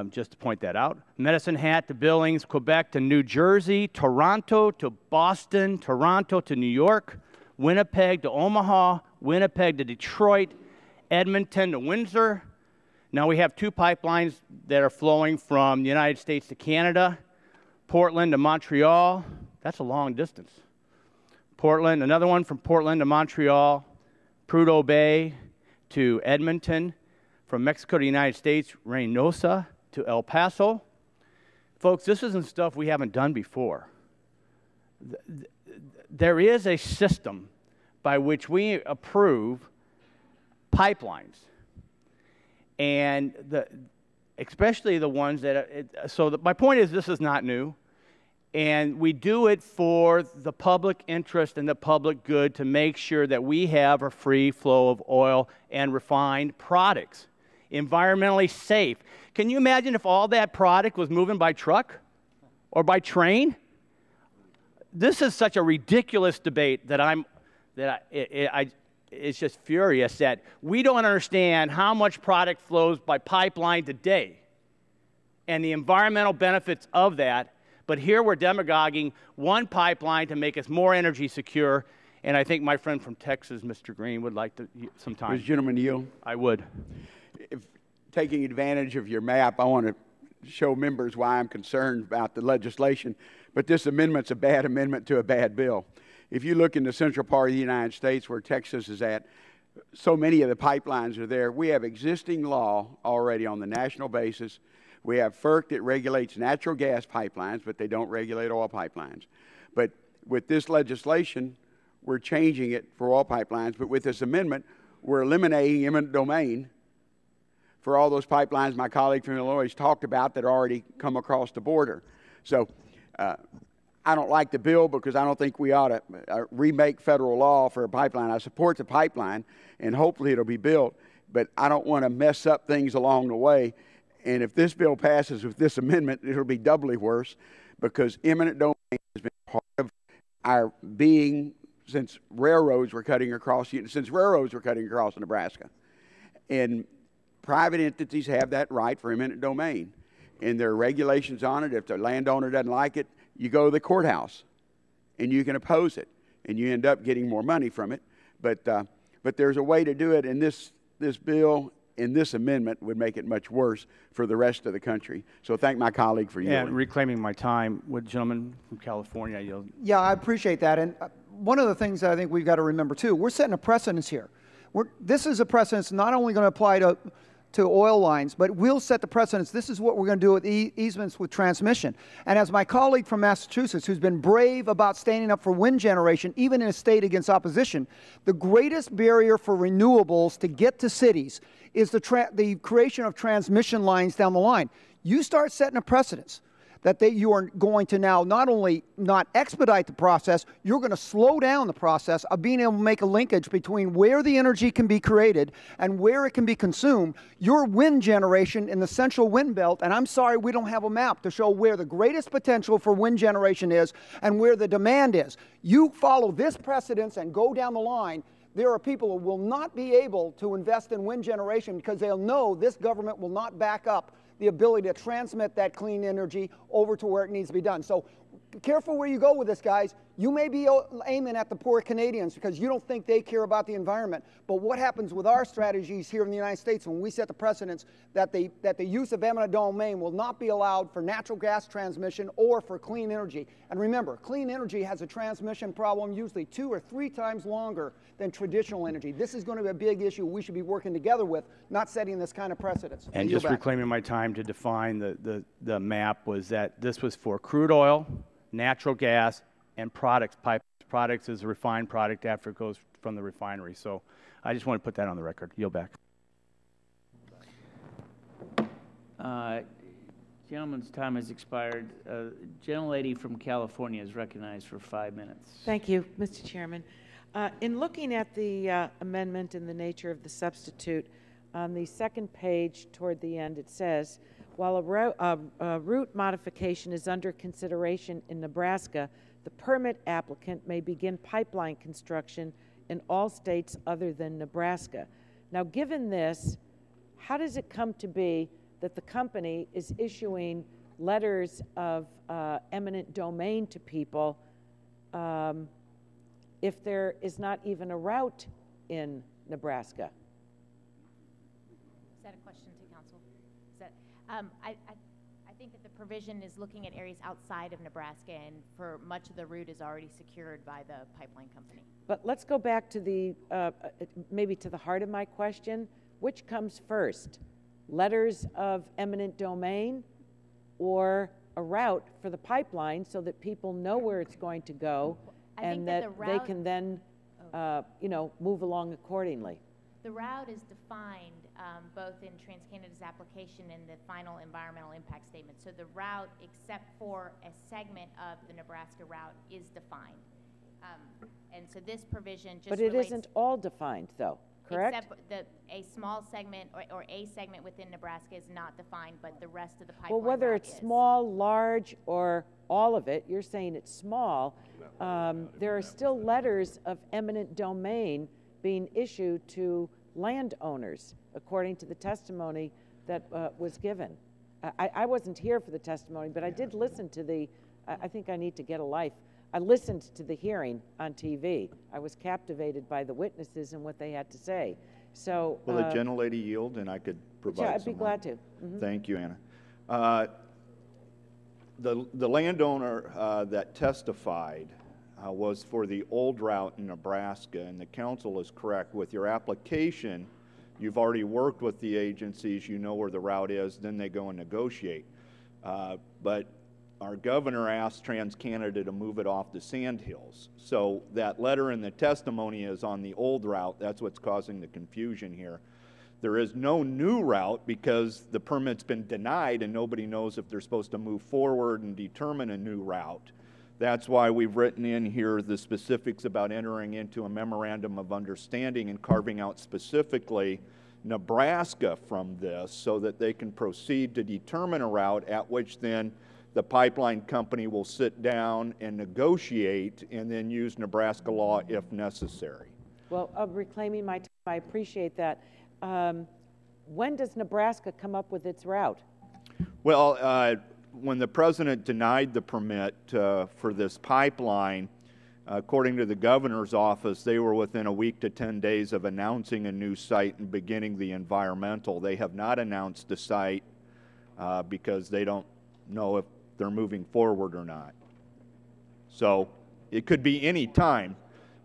just to point that out. Medicine Hat to Billings, Quebec to New Jersey, Toronto to Boston, Toronto to New York, Winnipeg to Omaha, Winnipeg to Detroit, Edmonton to Windsor. Now we have two pipelines that are flowing from the United States to Canada, Portland to Montreal. That's a long distance. Portland, another one from Portland to Montreal, Prudhoe Bay to Edmonton, from Mexico to the United States, Reynosa to El Paso. Folks, this isn't stuff we haven't done before. There is a system by which we approve pipelines, and especially the ones that, my point is this is not new, and we do it for the public interest and the public good to make sure that we have a free flow of oil and refined products, environmentally safe. Can you imagine if all that product was moving by truck or by train? This is such a ridiculous debate that it's just furious that we don't understand how much product flows by pipeline today and the environmental benefits of that. But here we're demagoguing one pipeline to make us more energy secure, and I think my friend from Texas, Mr. Green, would like to some time. Does the gentleman yield? I would. If taking advantage of your map, I want to show members why I'm concerned about the legislation, but this amendment's a bad amendment to a bad bill. If you look in the central part of the United States where Texas is at, so many of the pipelines are there. We have existing law already on the national basis. We have FERC that regulates natural gas pipelines, but they don't regulate oil pipelines. But with this legislation, we're changing it for oil pipelines, but with this amendment, we're eliminating eminent domain for all those pipelines my colleague from Illinois talked about that already come across the border. So I don't like the bill because I don't think we ought to remake federal law for a pipeline. I support the pipeline, and hopefully it'll be built, but I don't want to mess up things along the way. And if this bill passes with this amendment, it'll be doubly worse because eminent domain has been part of our being since railroads were cutting across Nebraska. And private entities have that right for eminent domain. And there are regulations on it. If the landowner doesn't like it, you go to the courthouse and you can oppose it. And you end up getting more money from it. But there's a way to do it, and this bill and this amendment would make it much worse for the rest of the country. So thank my colleague for yielding. And reclaiming my time, would gentleman from California yield? Yeah, I appreciate that. And one of the things that I think we've got to remember, too, we're setting a precedence here. This is a precedence not only going to apply to oil lines, but we'll set the precedence. This is what we're going to do with easements with transmission. And as my colleague from Massachusetts, who's been brave about standing up for wind generation, even in a state against opposition, the greatest barrier for renewables to get to cities is the creation of transmission lines down the line. You start setting a precedence that you are going to now not only not expedite the process, you're going to slow down the process of being able to make a linkage between where the energy can be created and where it can be consumed. Your wind generation in the central wind belt, and I'm sorry we don't have a map to show where the greatest potential for wind generation is and where the demand is. You follow this precedence and go down the line, there are people who will not be able to invest in wind generation because they'll know this government will not back up the ability to transmit that clean energy over to where it needs to be done. So careful where you go with this, guys. You may be aiming at the poor Canadians because you don't think they care about the environment. But what happens with our strategies here in the United States when we set the precedents that the use of eminent domain will not be allowed for natural gas transmission or for clean energy? And remember, clean energy has a transmission problem usually 2 or 3 times longer than traditional energy. This is going to be a big issue we should be working together with, not setting this kind of precedence. And just reclaiming my time to define the map was that this was for crude oil, natural gas, and products. Products is a refined product after it goes from the refinery. So I just want to put that on the record. Yield back. Gentleman's time has expired. Gentlelady from California is recognized for 5 minutes. Thank you, Mr. Chairman. In looking at the amendment and the nature of the substitute, on the second page toward the end it says, while a route modification is under consideration in Nebraska, the permit applicant may begin pipeline construction in all states other than Nebraska. Now, given this, how does it come to be that the company is issuing letters of eminent domain to people if there is not even a route in Nebraska? Is that a question to council? Is that, I think that the provision is looking at areas outside of Nebraska, and for much of the route is already secured by the pipeline company. But let's go back to the, maybe to the heart of my question. Which comes first, letters of eminent domain or a route for the pipeline so that people know where it's going to go and that they can then, you know, move along accordingly? The route is defined both in TransCanada's application and the final environmental impact statement. So the route, except for a segment of the Nebraska route, is defined. And so this provision just But it isn't all defined, though, correct? Except a small segment or a segment within Nebraska is not defined, but the rest of the pipeline Well, whether route it's is. small, large, or all of it, you're saying it's small, there are still letters of eminent domain being issued to landowners, according to the testimony that was given. I wasn't here for the testimony, but I did listen to the, I think I need to get a life. I listened to the hearing on TV. I was captivated by the witnesses and what they had to say. So, will the gentlelady yield, and I could provide yeah, I'd be some glad to. Mm-hmm. Thank you, Anna. The landowner that testified was for the old route in Nebraska, and the council is correct. With your application, you've already worked with the agencies, you know where the route is, then they go and negotiate. But our governor asked TransCanada to move it off the Sandhills. So that letter in the testimony is on the old route. That's what's causing the confusion here. There is no new route because the permit's been denied and nobody knows if they're supposed to move forward and determine a new route. That's why we've written in here the specifics about entering into a memorandum of understanding and carving out specifically Nebraska from this so that they can proceed to determine a route at which then the pipeline company will sit down and negotiate and then use Nebraska law if necessary. Well, reclaiming my time, I appreciate that. When does Nebraska come up with its route? Well, when the president denied the permit for this pipeline, according to the governor's office, they were within a week to 10 days of announcing a new site and beginning the environmental. They have not announced the site because they don't know if they're moving forward or not. So it could be any time,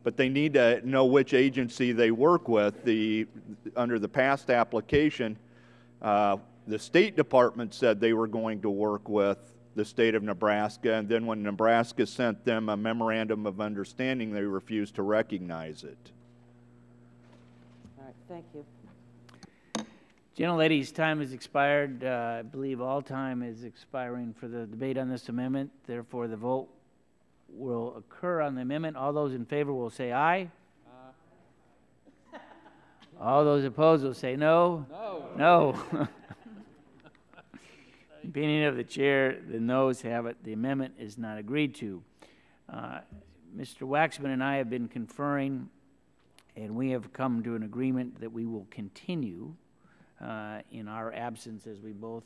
but they need to know which agency they work with. Under the past application, the State Department said they were going to work with the state of Nebraska, and then when Nebraska sent them a memorandum of understanding, they refused to recognize it. All right, thank you. Gentlelady's time has expired. I believe all time is expiring for the debate on this amendment. Therefore, the vote will occur on the amendment. All those in favor will say aye. All those opposed will say no. No. No. Opinion of the chair, the noes have it. The amendment is not agreed to. Mr. Waxman and I have been conferring, and we have come to an agreement that we will continue in our absence as we both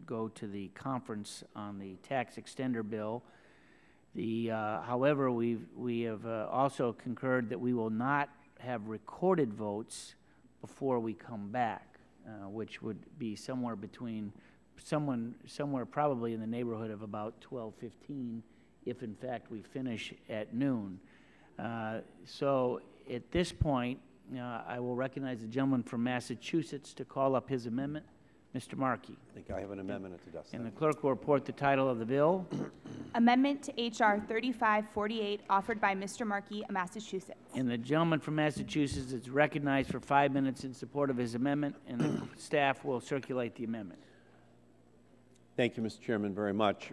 go to the conference on the tax extender bill. However, we have also concurred that we will not have recorded votes before we come back, which would be somewhere between somewhere probably in the neighborhood of about 12:15, if in fact we finish at noon. So at this point, I will recognize the gentleman from Massachusetts to call up his amendment. Mr. Markey. I think I have an amendment at the desk. And the clerk will report the title of the bill. Amendment to H.R. 3548, offered by Mr. Markey of Massachusetts. And the gentleman from Massachusetts is recognized for 5 minutes in support of his amendment, and the staff will circulate the amendment. Thank you, Mr. Chairman, very much.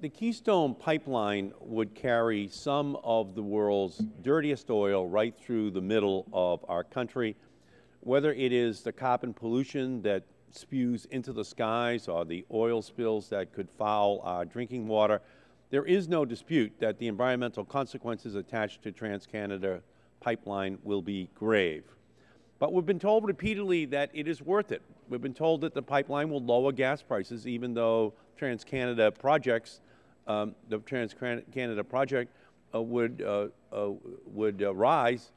The Keystone Pipeline would carry some of the world's dirtiest oil right through the middle of our country, whether it is the carbon pollution that spews into the skies or the oil spills that could foul our drinking water. There is no dispute that the environmental consequences attached to TransCanada Pipeline will be grave. But we've been told repeatedly that it is worth it. We've been told that the pipeline will lower gas prices, even though TransCanada projects, the TransCanada project would rise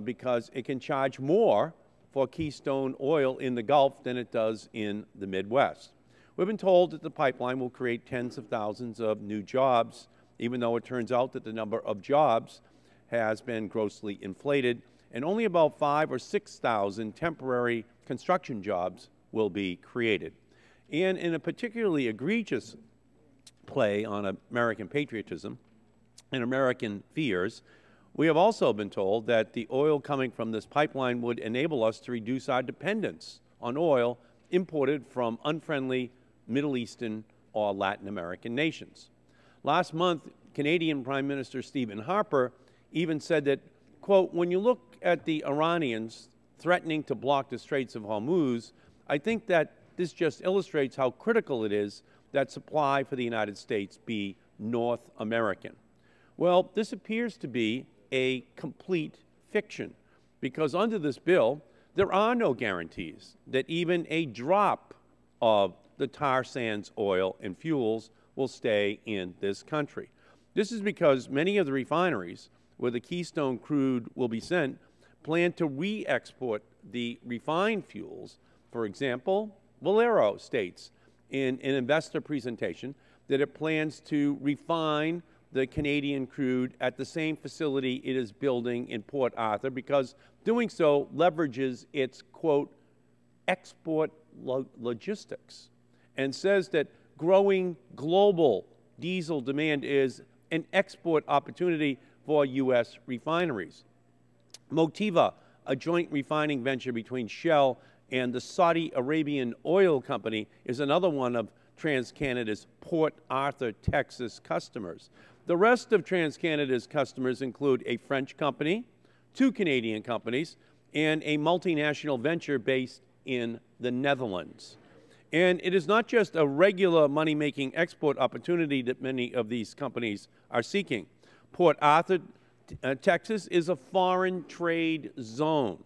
because it can charge more for Keystone oil in the Gulf than it does in the Midwest. We've been told that the pipeline will create tens of thousands of new jobs, even though it turns out that the number of jobs has been grossly inflated, and only about 5,000 or 6,000 temporary construction jobs will be created. And in a particularly egregious play on American patriotism and American fears, we have also been told that the oil coming from this pipeline would enable us to reduce our dependence on oil imported from unfriendly Middle Eastern or Latin American nations. Last month, Canadian Prime Minister Stephen Harper even said that, quote, "When you look at the Iranians threatening to block the Straits of Hormuz, I think that this just illustrates how critical it is that supply for the United States be North American." Well, this appears to be a complete fiction, because under this bill, there are no guarantees that even a drop of the tar sands oil and fuels will stay in this country. This is because many of the refineries where the Keystone crude will be sent plan to re-export the refined fuels. For example, Valero states in an investor presentation that it plans to refine the Canadian crude at the same facility it is building in Port Arthur, because doing so leverages its, quote, export logistics, and says that growing global diesel demand is an export opportunity for U.S. refineries. Motiva, a joint refining venture between Shell and the Saudi Arabian Oil Company, is another one of TransCanada's Port Arthur, Texas customers. The rest of TransCanada's customers include a French company, 2 Canadian companies, and a multinational venture based in the Netherlands. And it is not just a regular money-making export opportunity that many of these companies are seeking. Port Arthur, Texas is a foreign trade zone.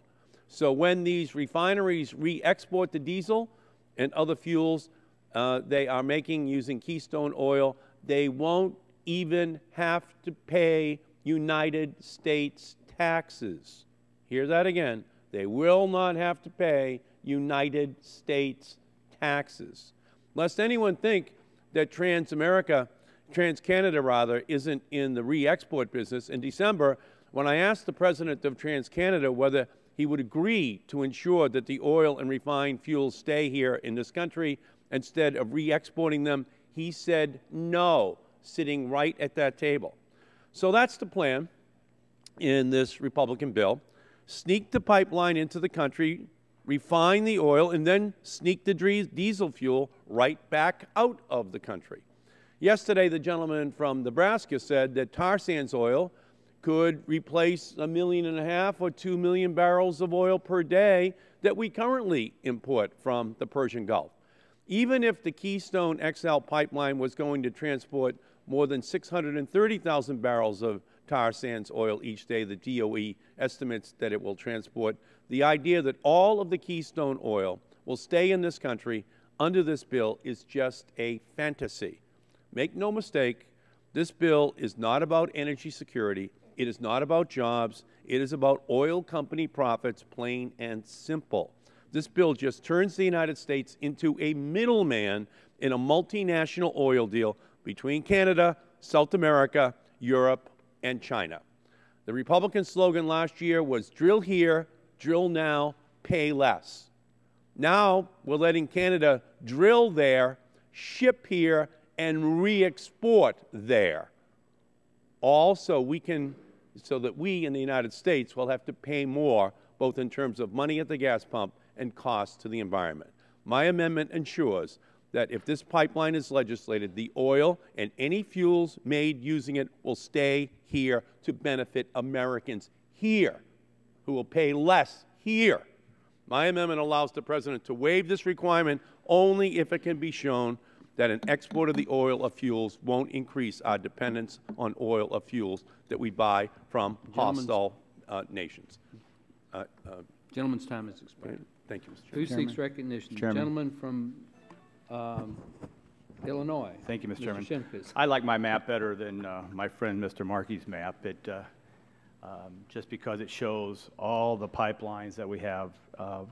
So when these refineries re-export the diesel and other fuels they are making using Keystone oil, they won't even have to pay United States taxes. Hear that again. They will not have to pay United States taxes. Lest anyone think that TransCanada isn't in the re-export business, in December, when I asked the president of TransCanada whether he would agree to ensure that the oil and refined fuels stay here in this country instead of re-exporting them, he said no, sitting right at that table. So that's the plan in this Republican bill. Sneak the pipeline into the country, refine the oil, and then sneak the diesel fuel right back out of the country. Yesterday, the gentleman from Nebraska said that tar sands oil could replace 1.5 million or 2 million barrels of oil per day that we currently import from the Persian Gulf. Even if the Keystone XL pipeline was going to transport more than 630,000 barrels of tar sands oil each day, the DOE estimates that it will transport, the idea that all of the Keystone oil will stay in this country under this bill is just a fantasy. Make no mistake, This bill is not about energy security. It is not about jobs. It is about oil company profits, plain and simple. This bill just turns the United States into a middleman in a multinational oil deal between Canada, South America, Europe, and China. The Republican slogan last year was drill here, drill now, pay less. Now we're letting Canada drill there, ship here, and re-export there. All so that we in the United States will have to pay more, both in terms of money at the gas pump and costs to the environment. My amendment ensures that if this pipeline is legislated, the oil and any fuels made using it will stay here to benefit Americans here, who will pay less here. My amendment allows the President to waive this requirement only if it can be shown that an export of the oil of fuels won't increase our dependence on oil of fuels that we buy from hostile nations. Gentleman's time has expired. Thank you, Mr. Who Chairman. seeks recognition? Chairman. Gentleman from Illinois. Thank you, Mr. Chairman. Shimkus. I like my map better than my friend Mr. Markey's map, just because it shows all the pipelines that we have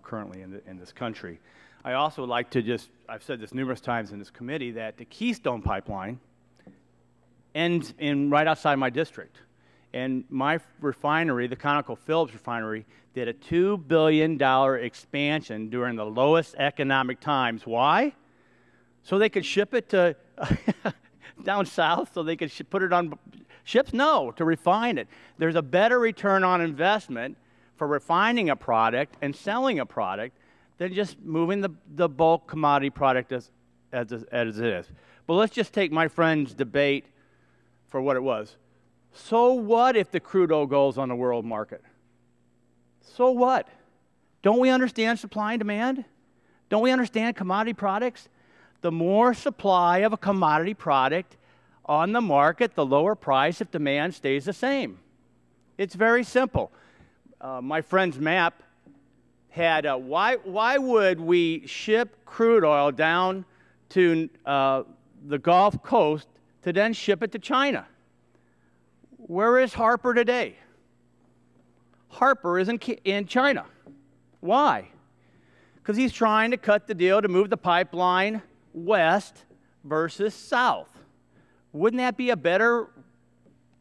currently in this country. I also would like to I've said this numerous times in this committee, that the Keystone Pipeline ends right outside my district. And my refinery, the ConocoPhillips refinery, did a $2 billion expansion during the lowest economic times. Why? So they could ship it to down south, so they could put it on ships? No, to refine it. There's a better return on investment for refining a product and selling a product than just moving the bulk commodity product as it is. But let's just take my friend's debate for what it was. So what if the crude oil goes on the world market? So what? Don't we understand supply and demand? Don't we understand commodity products? The more supply of a commodity product on the market, the lower price if demand stays the same. It's very simple. My friend's map had why would we ship crude oil down to the Gulf Coast to then ship it to China? Where is Harper today? Harper is in China. Why? Because he's trying to cut the deal to move the pipeline west versus south. Wouldn't that be a better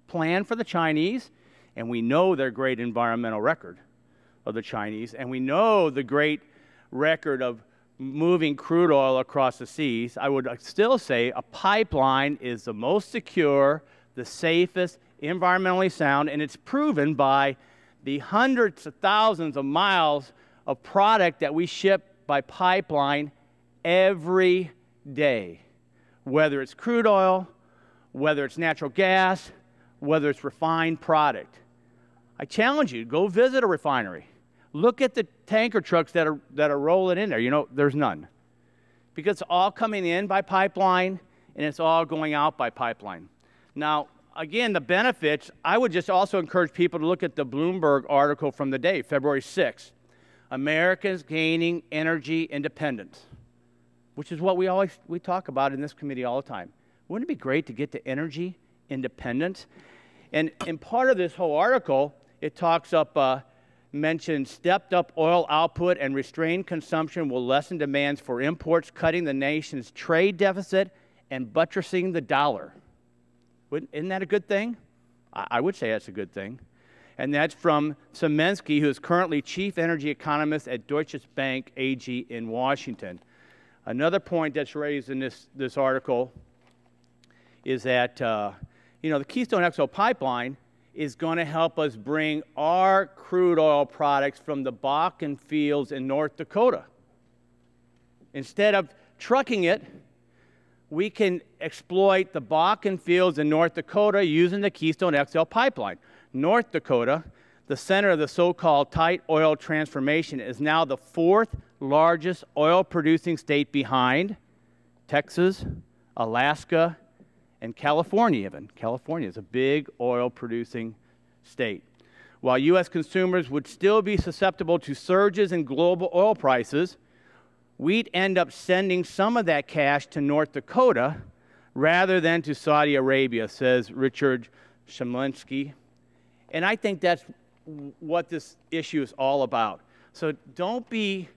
plan for the Chinese? And we know their great environmental record of the Chinese, and we know the great record of moving crude oil across the seas. I would still say a pipeline is the most secure, the safest, environmentally sound, and it's proven by the hundreds of thousands of miles of product that we ship by pipeline every day, whether it's crude oil, whether it's natural gas, whether it's refined product. I challenge you, go visit a refinery. Look at the tanker trucks that are rolling in there. You know, there's none. Because it's all coming in by pipeline, and it's all going out by pipeline. Now, again, the benefits, I would just also encourage people to look at the Bloomberg article from the day, February 6th. Americans gaining energy independence, which is what we talk about in this committee all the time. Wouldn't it be great to get to energy independence? And in part of this whole article, it talks up, mentions stepped up oil output and restrained consumption will lessen demands for imports, cutting the nation's trade deficit and buttressing the dollar. Isn't that a good thing? I would say that's a good thing. And that's from Semensky, who is currently chief energy economist at Deutsche Bank AG in Washington. Another point that's raised in this article is that the Keystone XL pipeline is going to help us bring our crude oil products from the Bakken fields in North Dakota. Instead of trucking it, we can exploit the Bakken fields in North Dakota using the Keystone XL pipeline. North Dakota, the center of the so-called tight oil transformation, is now the fourth largest oil-producing state behind Texas, Alaska, and California even. California is a big oil-producing state. While U.S. consumers would still be susceptible to surges in global oil prices, we'd end up sending some of that cash to North Dakota rather than to Saudi Arabia, says Richard Shemlinsky. And I think that's what this issue is all about. So don't be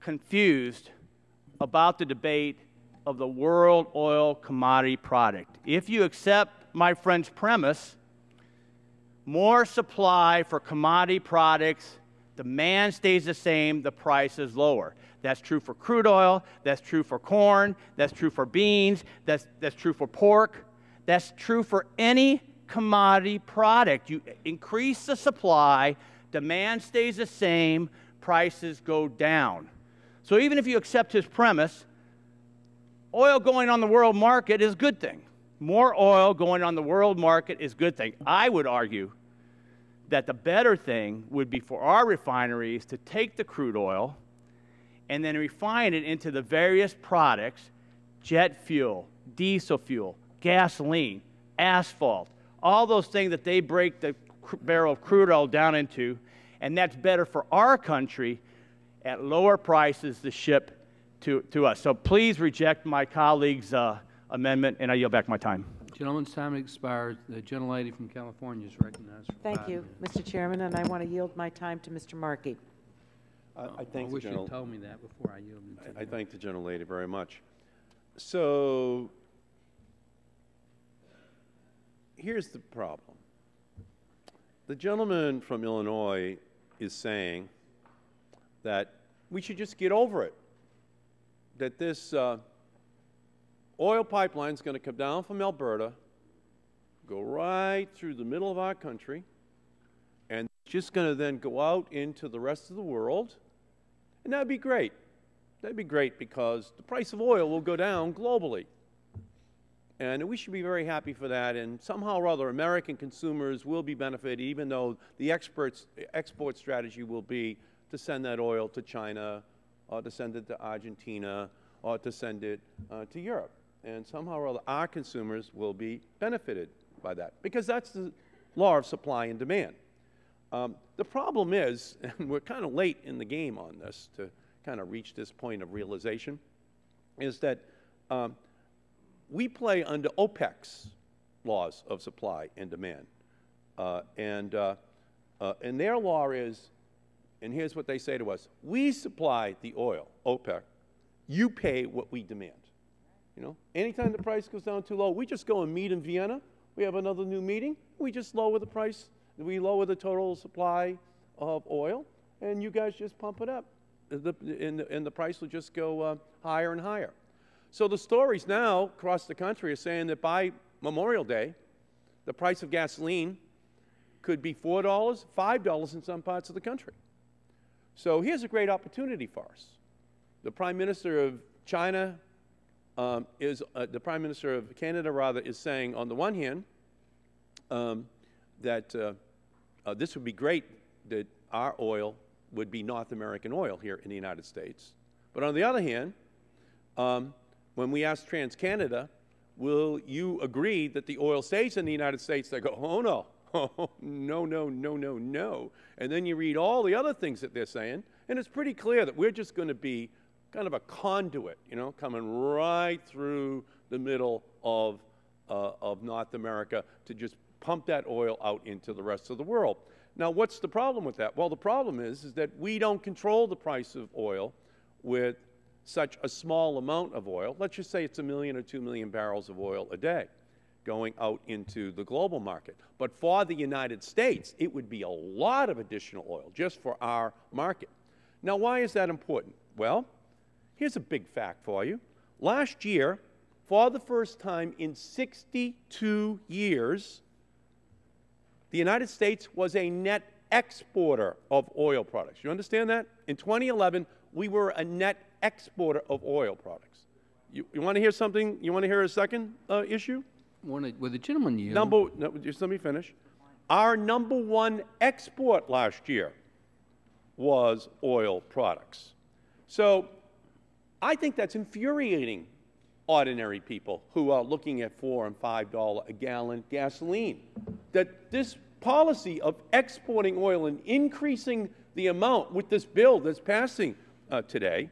confused about the debate of the world oil commodity product. If you accept my friend's premise, more supply for commodity products, demand stays the same, the price is lower. That's true for crude oil, that's true for corn, that's true for beans, that's true for pork, that's true for any commodity product. You increase the supply, demand stays the same, prices go down. So even if you accept his premise, oil going on the world market is a good thing. More oil going on the world market is a good thing. I would argue that the better thing would be for our refineries to take the crude oil and then refine it into the various products, jet fuel, diesel fuel, gasoline, asphalt, all those things that they break the barrel of crude oil down into, and that's better for our country at lower prices to ship to us. So please reject my colleague's amendment, and I yield back my time. Gentleman's time expires. The gentlelady from California is recognized for Thank 5 you, minutes. Mr. Chairman, and I want to yield my time to Mr. Markey. I thank I the wish you general. told me that before I yielded to I thank the gentlelady very much. So here's the problem. The gentleman from Illinois is saying that we should just get over it, that this oil pipeline is going to come down from Alberta, go right through the middle of our country, and just going to then go out into the rest of the world, and that'd be great. That'd be great because the price of oil will go down globally. And we should be very happy for that, and somehow or other American consumers will be benefited, even though the export strategy will be to send that oil to China, or to send it to Argentina, or to send it to Europe. And somehow or other our consumers will be benefited by that, because that's the law of supply and demand. The problem is, and we're kind of late in the game on this to kind of reach this point of realization, is that we play under OPEC's laws of supply and demand. And their law is, and here's what they say to us: we supply the oil, OPEC, you pay what we demand. You know, anytime the price goes down too low, we just go and meet in Vienna. We have another new meeting. We just lower the price. We lower the total supply of oil, and you guys just pump it up. And the price will just go higher and higher. So the stories now across the country are saying that by Memorial Day, the price of gasoline could be $4, $5 in some parts of the country. So here's a great opportunity for us. The Prime Minister of China the Prime Minister of Canada, rather, is saying, on the one hand, that this would be great, that our oil would be North American oil here in the United States. But on the other hand, when we ask TransCanada, will you agree that the oil stays in the United States, they go, oh, no. Oh, no, no, no, no, no. And then you read all the other things that they're saying, and it's pretty clear that we're just going to be kind of a conduit, you know, coming right through the middle of North America to just pump that oil out into the rest of the world. Now, what's the problem with that? Well, the problem is that we don't control the price of oil with such a small amount of oil. Let's just say it's 1 million or 2 million barrels of oil a day going out into the global market. But for the United States, it would be a lot of additional oil just for our market. Now, why is that important? Well, here's a big fact for you. Last year, for the first time in 62 years, the United States was a net exporter of oil products. You understand that? In 2011, we were a net exporter of oil products. You want to hear something? You want to hear a second issue? With the gentleman yield. No, just let me finish. Our #1 export last year was oil products. So I think that's infuriating ordinary people who are looking at $4 and $5 a gallon gasoline. That this policy of exporting oil and increasing the amount with this bill that's passing today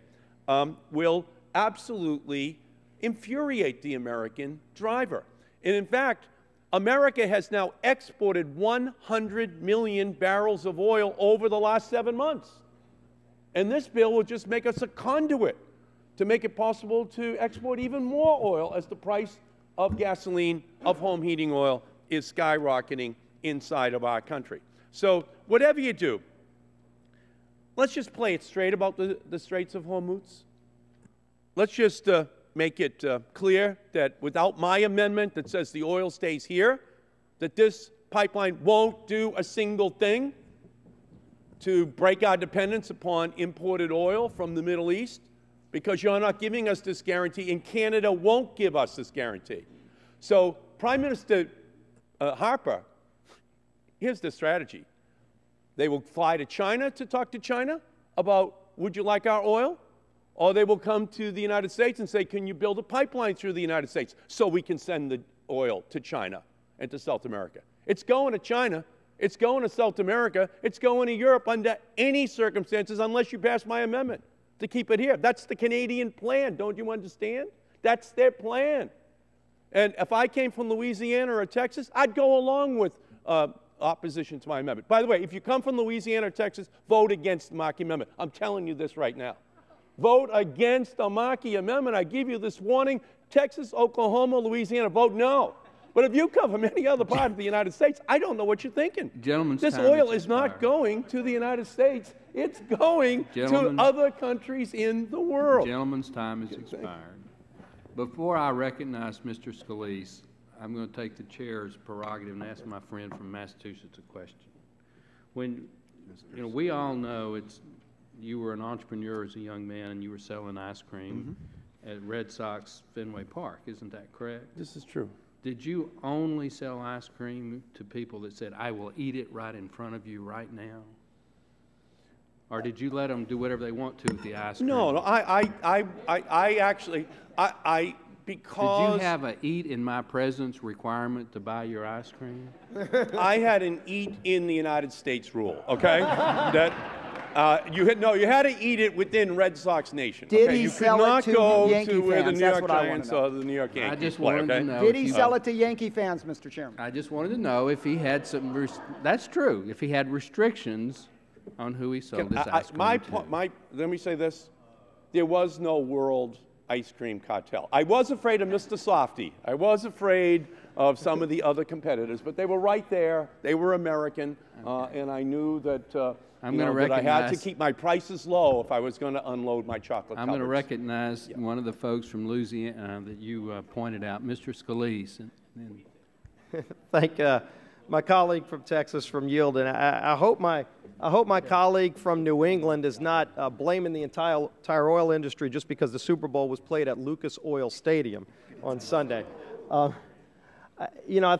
will absolutely infuriate the American driver. And in fact, America has now exported 100 million barrels of oil over the last 7 months. And this bill will just make us a conduit to make it possible to export even more oil as the price of gasoline, of home heating oil, is skyrocketing inside of our country. So whatever you do, let's just play it straight about the Straits of Hormuz. Let's just make it clear that without my amendment that says the oil stays here, that this pipeline won't do a single thing to break our dependence upon imported oil from the Middle East, because you're not giving us this guarantee, and Canada won't give us this guarantee. So Prime Minister Harper, here's the strategy. They will fly to China to talk to China about, would you like our oil? Or they will come to the United States and say, can you build a pipeline through the United States so we can send the oil to China and to South America? It's going to China. It's going to South America. It's going to Europe under any circumstances unless you pass my amendment to keep it here. That's the Canadian plan. Don't you understand? That's their plan. And if I came from Louisiana or Texas, I'd go along with opposition to my amendment. By the way, if you come from Louisiana or Texas, vote against the Markey Amendment. I'm telling you this right now. Vote against the Markey Amendment. I give you this warning. Texas, Oklahoma, Louisiana, vote no. But if you come from any other part of the United States, I don't know what you're thinking. Gentleman's this time oil is is not going to the United States. It's going to other countries in the world. Gentleman's time has expired. Before I recognize Mr. Scalise, I'm going to take the chair's prerogative and ask my friend from Massachusetts a question. When, you know, we all know you were an entrepreneur as a young man and you were selling ice cream at Red Sox Fenway Park. Isn't that correct? This is true. Did you only sell ice cream to people that said, I will eat it right in front of you right now? Or did you let them do whatever they want to with the ice cream? No, I actually, because... Did you have a eat in my presence requirement to buy your ice cream? I had an eat in the United States rule, okay? That... you had to eat it within Red Sox Nation. Did okay? he you sell could it not to go Yankee to where the fans? New That's York what I wanna Giants know. or the New York Yankees I just play, wanted okay? to know. Did he sell it to Yankee fans, Mr. Chairman? I just wanted to know if he had some, that's true, if he had restrictions on who he sold his ice cream to. Let me say this. There was no world ice cream cartel. I was afraid of Mr. Softy. I was afraid of some of the other competitors, but they were right there. They were American, and I knew that, that I had to keep my prices low if I was going to unload my chocolate I'm going to recognize one of the folks from Louisiana that you pointed out, Mr. Scalise. Thank my colleague from Texas from Yield, and I hope my colleague from New England is not blaming the entire oil industry just because the Super Bowl was played at Lucas Oil Stadium on Sunday. You know, I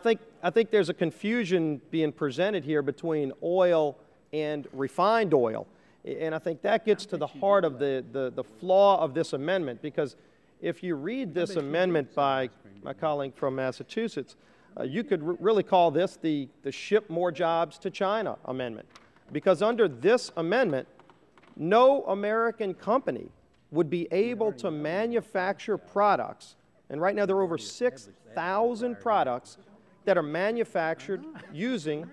think there's a confusion being presented here between oil and refined oil, and I think that gets to the heart of the flaw of this amendment, because if you read this amendment by my colleague from Massachusetts, you could really call this the ship more jobs to China amendment, because under this amendment, no American company would be able to manufacture products, and right now there are over 6,000 products that are manufactured using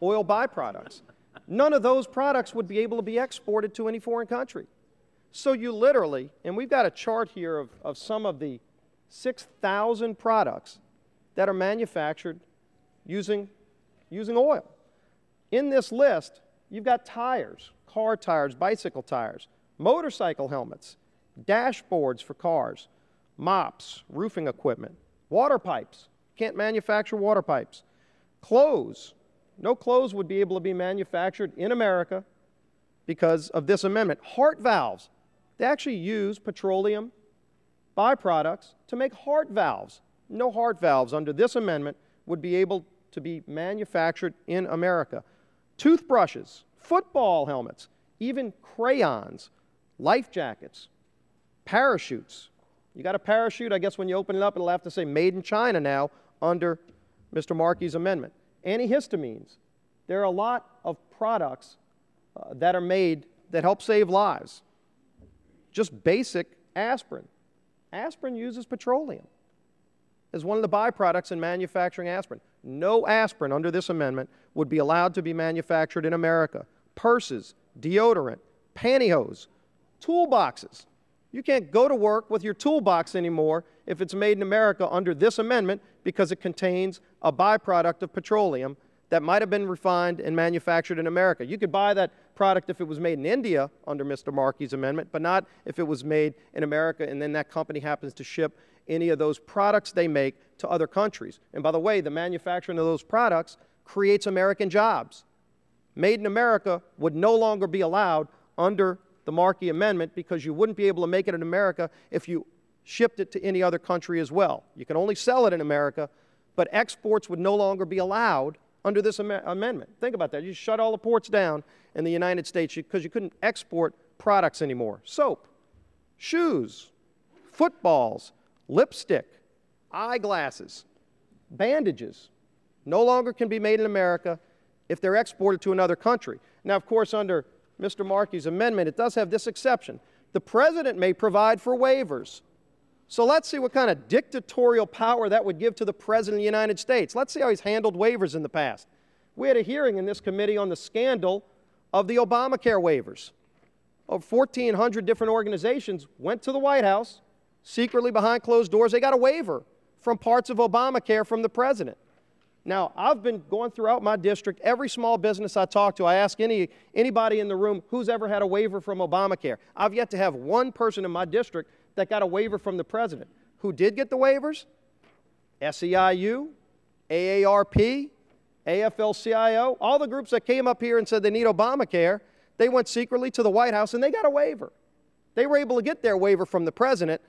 oil byproducts. None of those products would be able to be exported to any foreign country. So you literally, and we've got a chart here of some of the 6,000 products that are manufactured using oil. In this list, you've got tires, car tires, bicycle tires, motorcycle helmets, dashboards for cars, mops, roofing equipment, water pipes. Can't manufacture water pipes. Clothes. No clothes would be able to be manufactured in America because of this amendment. Heart valves. They actually use petroleum byproducts to make heart valves. No heart valves under this amendment would be able to be manufactured in America. Toothbrushes, football helmets, even crayons, life jackets, parachutes. You got a parachute, I guess when you open it up, it'll have to say made in China now under Mr. Markey's amendment. Antihistamines. There are a lot of products that are made that help save lives. Just basic aspirin. Aspirin uses petroleum as one of the byproducts in manufacturing aspirin. No aspirin under this amendment would be allowed to be manufactured in America. Purses, deodorant, pantyhose, toolboxes. You can't go to work with your toolbox anymore if it's made in America under this amendment because it contains a byproduct of petroleum that might have been refined and manufactured in America. You could buy that product if it was made in India under Mr. Markey's amendment, but not if it was made in America and then that company happens to ship any of those products they make to other countries. And by the way, the manufacturing of those products creates American jobs. Made in America would no longer be allowed under the Markey Amendment because you wouldn't be able to make it in America if you shipped it to any other country as well. You can only sell it in America, but exports would no longer be allowed under this amendment. Think about that. You shut all the ports down in the United States because you couldn't export products anymore. Soap, shoes, footballs, lipstick, eyeglasses, bandages no longer can be made in America if they're exported to another country. Now, of course, under Mr. Markey's amendment, it does have this exception. The President may provide for waivers. So let's see what kind of dictatorial power that would give to the President of the United States. Let's see how he's handled waivers in the past. We had a hearing in this committee on the scandal of the Obamacare waivers. Over 1,400 different organizations went to the White House, secretly behind closed doors. They got a waiver from parts of Obamacare from the President. Now, I've been going throughout my district, every small business I talk to, I ask anybody in the room who's ever had a waiver from Obamacare. I've yet to have one person in my district that got a waiver from the President. Who did get the waivers? SEIU, AARP, AFL-CIO, all the groups that came up here and said they need Obamacare, they went secretly to the White House and they got a waiver. They were able to get their waiver from the President.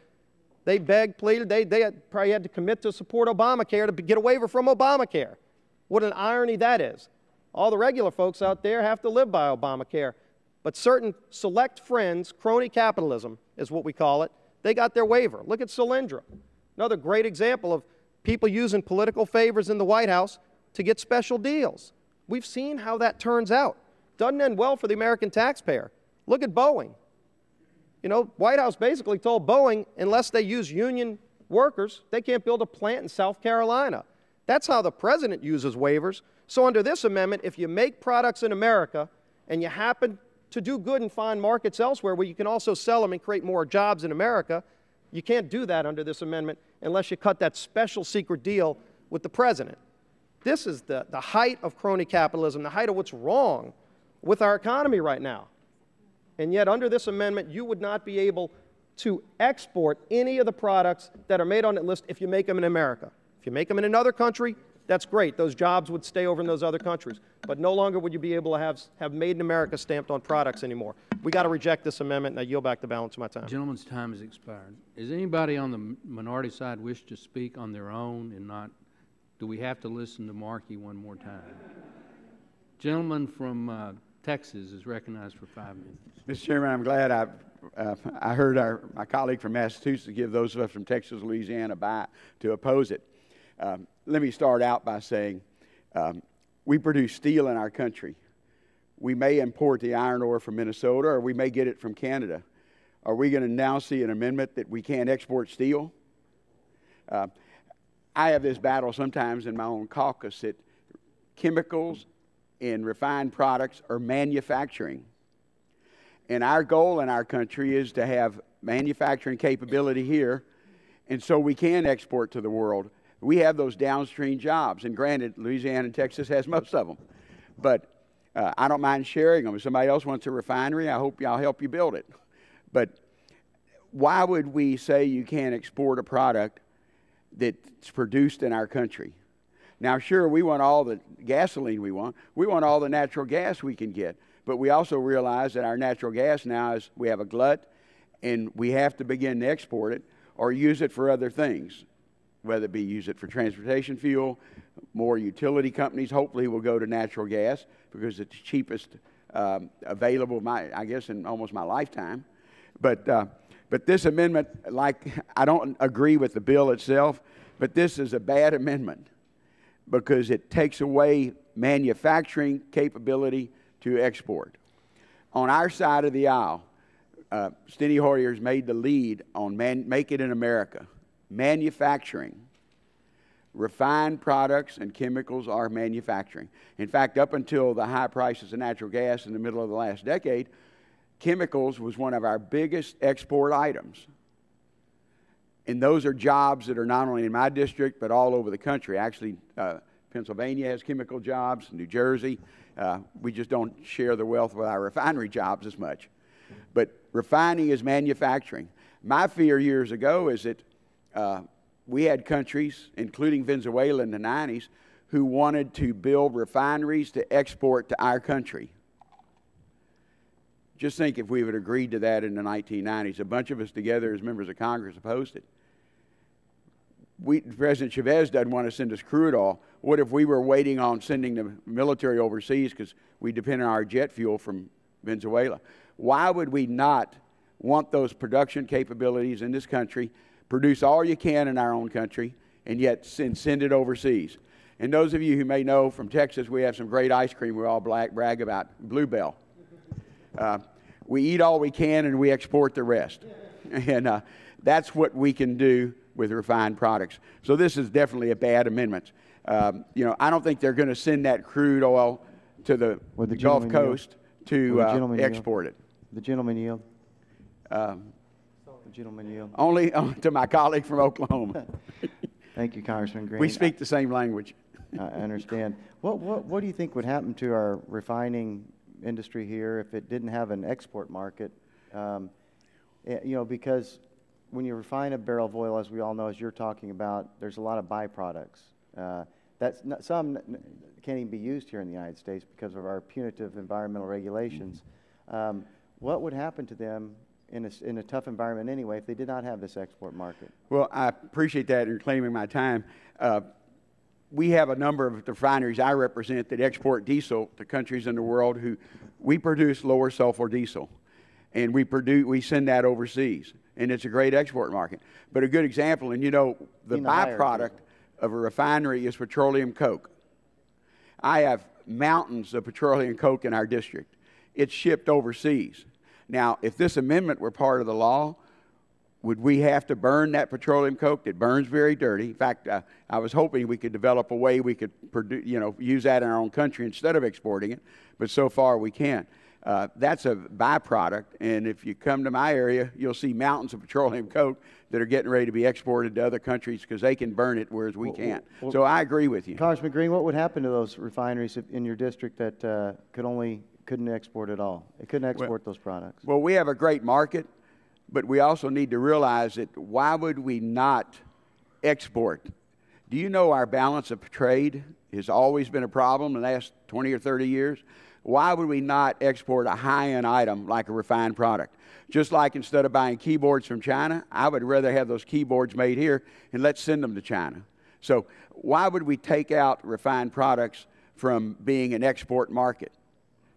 They begged, pleaded, they probably had to commit to support Obamacare to get a waiver from Obamacare. What an irony that is. All the regular folks out there have to live by Obamacare. But certain select friends, crony capitalism is what we call it, they got their waiver. Look at Solyndra, another great example of people using political favors in the White House to get special deals. We've seen how that turns out. Doesn't end well for the American taxpayer. Look at Boeing. You know, White House basically told Boeing, unless they use union workers, they can't build a plant in South Carolina. That's how the President uses waivers. So under this amendment, if you make products in America and you happen to do good and find markets elsewhere where you can also sell them and create more jobs in America, you can't do that under this amendment unless you cut that special secret deal with the President. This is the height of crony capitalism, the height of what's wrong with our economy right now. And yet, under this amendment, you would not be able to export any of the products that are made on that list if you make them in America. If you make them in another country, that's great. Those jobs would stay over in those other countries. But no longer would you be able to have Made in America stamped on products anymore. We got to reject this amendment, and I yield back the balance of my time. Gentleman's time has expired. Is anybody on the minority side wish to speak on their own and not? Do we have to listen to Markey one more time? Gentleman from Texas is recognized for 5 minutes. Mr. Chairman, I'm glad I heard my colleague from Massachusetts give those of us from Texas, Louisiana by to oppose it. Let me start out by saying we produce steel in our country. We may import the iron ore from Minnesota, or we may get it from Canada. Are we going to now see an amendment that we can't export steel? I have this battle sometimes in my own caucus that chemicals and refined products are manufacturing. And our goal in our country is to have manufacturing capability here, and so we can export to the world. We have those downstream jobs, and granted, Louisiana and Texas has most of them. But I don't mind sharing them. If somebody else wants a refinery, I hope y'all help you build it. But why would we say you can't export a product that's produced in our country? Now, sure, we want all the gasoline we want. We want all the natural gas we can get. But we also realize that our natural gas now is, we have a glut, and we have to begin to export it or use it for other things, whether it be use it for transportation fuel. More utility companies hopefully will go to natural gas because it's the cheapest available, I guess, in almost my lifetime. But this amendment, I don't agree with the bill itself, but this is a bad amendment because it takes away manufacturing capability to export. On our side of the aisle, Steny Hoyer's made the lead on Make It in America. Manufacturing. Refined products and chemicals are manufacturing. In fact, up until the high prices of natural gas in the middle of the last decade, chemicals was one of our biggest export items. And those are jobs that are not only in my district, but all over the country. Actually, Pennsylvania has chemical jobs, New Jersey. We just don't share the wealth with our refinery jobs as much. But refining is manufacturing. My fear years ago is that we had countries, including Venezuela in the 90s, who wanted to build refineries to export to our country. Just think if we would have agreed to that in the 1990s. A bunch of us together as members of Congress opposed it. President Chavez doesn't want to send us crude oil. What if we were waiting on sending the military overseas because we depend on our jet fuel from Venezuela? Why would we not want those production capabilities in this country, produce all you can in our own country, and yet send it overseas? And those of you who may know from Texas, we have some great ice cream we all brag about, Bluebell. We eat all we can and we export the rest. And that's what we can do with refined products. So this is definitely a bad amendment. You know, I don't think they're going to send that crude oil to the Gulf Coast to export it. The gentleman yield. The gentleman yield. Only to my colleague from Oklahoma. Thank you, Congressman Green. We speak the same language. I understand. What do you think would happen to our refining industry here if it didn't have an export market? You know, because when you refine a barrel of oil, as we all know, as you're talking about, there's a lot of byproducts. Some can't even be used here in the United States because of our punitive environmental regulations. What would happen to them in a tough environment anyway if they did not have this export market? Well, I appreciate that and claiming my time. We have a number of refineries I represent that export diesel to countries in the world who we produce lower sulfur diesel, and we send that overseas, and it's a great export market. But a good example, and you know, the byproduct of a refinery is petroleum coke. I have mountains of petroleum coke in our district. It's shipped overseas. Now, if this amendment were part of the law, would we have to burn that petroleum coke? It burns very dirty. In fact, I was hoping we could develop a way we could use that in our own country instead of exporting it, but so far we can't. That's a byproduct, and if you come to my area, you'll see mountains of petroleum coke that are getting ready to be exported to other countries because they can burn it, whereas we can't. So I agree with you. Congressman Green, what would happen to those refineries in your district that couldn't export at all? It couldn't export those products. Well, we have a great market, but we also need to realize that why would we not export? Do you know our balance of trade has always been a problem in the last 20 or 30 years? Why would we not export a high-end item like a refined product? Just like instead of buying keyboards from China, I would rather have those keyboards made here and let's send them to China. So why would we take out refined products from being an export market?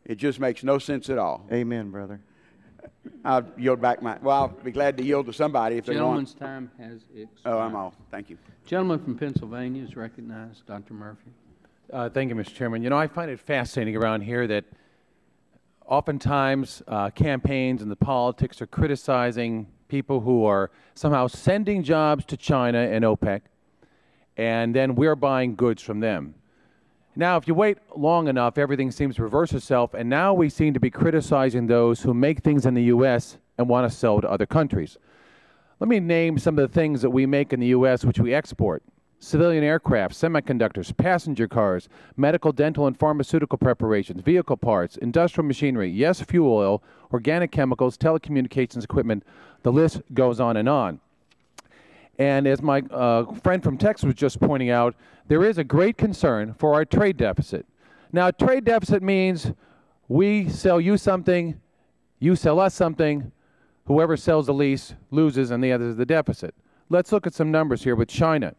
It just makes no sense at all. Amen, brother. I'll yield back I'll be glad to yield to somebody if they want. Gentleman's time has expired. Oh, I'm off. Thank you. Gentleman from Pennsylvania is recognized. Dr. Murphy. Thank you, Mr. Chairman. You know, I find it fascinating around here that oftentimes campaigns and the politics are criticizing people who are somehow sending jobs to China and OPEC, and then we're buying goods from them. Now, if you wait long enough, everything seems to reverse itself, and now we seem to be criticizing those who make things in the U.S. and want to sell to other countries. Let me name some of the things that we make in the U.S. which we export. Civilian aircraft, semiconductors, passenger cars, medical, dental, and pharmaceutical preparations, vehicle parts, industrial machinery, yes, fuel oil, organic chemicals, telecommunications equipment, the list goes on and on. And as my friend from Texas was just pointing out, there is a great concern for our trade deficit. Now, trade deficit means we sell you something, you sell us something, whoever sells the least loses and the other is the deficit. Let's look at some numbers here with China.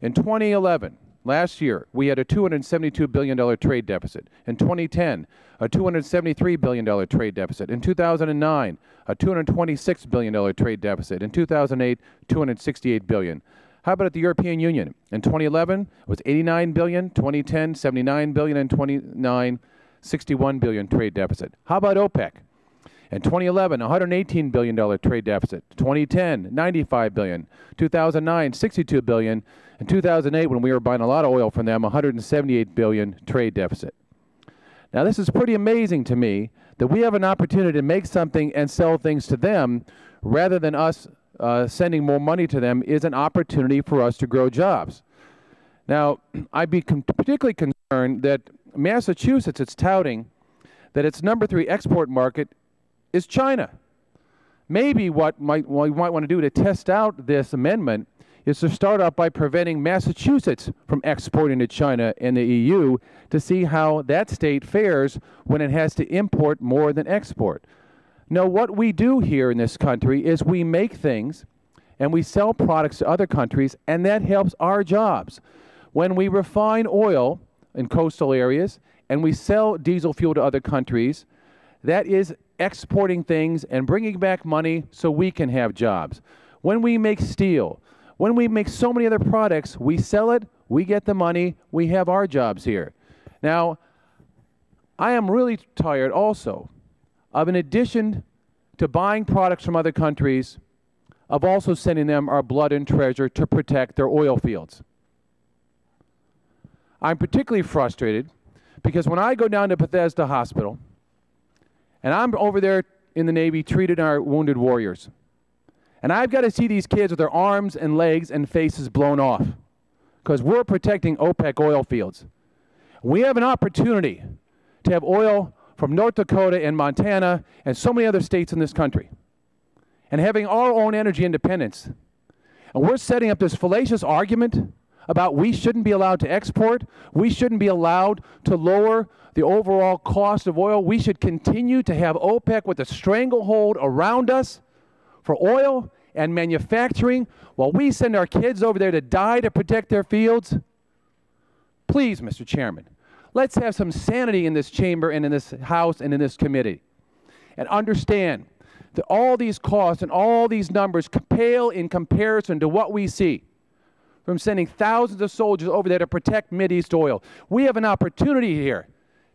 In 2011, last year, we had a $272 billion trade deficit. In 2010, a $273 billion trade deficit. In 2009, a $226 billion trade deficit. In 2008, $268 billion. How about at the European Union? In 2011, it was $89 billion, 2010, $79 billion, and 2009, $61 billion trade deficit. How about OPEC? In 2011, $118 billion trade deficit. 2010, $95 billion. 2009, $62 billion. In 2008, when we were buying a lot of oil from them, $178 billion trade deficit. Now, this is pretty amazing to me that we have an opportunity to make something and sell things to them rather than us sending more money to them is an opportunity for us to grow jobs. Now, I'd be particularly concerned that Massachusetts is touting that its #3 export market is China. Maybe what we might want to do to test out this amendment is to start out by preventing Massachusetts from exporting to China and the EU to see how that state fares when it has to import more than export. No, what we do here in this country is we make things and we sell products to other countries, and that helps our jobs. When we refine oil in coastal areas and we sell diesel fuel to other countries, that is exporting things and bringing back money so we can have jobs. When we make steel, when we make so many other products, we sell it, we get the money, we have our jobs here. Now, I am really tired also of, in addition to buying products from other countries, of also sending them our blood and treasure to protect their oil fields. I'm particularly frustrated because when I go down to Bethesda Hospital, and I'm over there in the Navy treating our wounded warriors, and I've got to see these kids with their arms and legs and faces blown off because we're protecting OPEC oil fields. We have an opportunity to have oil from North Dakota and Montana and so many other states in this country, and having our own energy independence. And we're setting up this fallacious argument about we shouldn't be allowed to export, we shouldn't be allowed to lower the overall cost of oil. We should continue to have OPEC with a stranglehold around us for oil and manufacturing while we send our kids over there to die to protect their fields. Please, Mr. Chairman, let's have some sanity in this chamber and in this House and in this committee and understand that all these costs and all these numbers pale in comparison to what we see from sending thousands of soldiers over there to protect Mideast oil. We have an opportunity here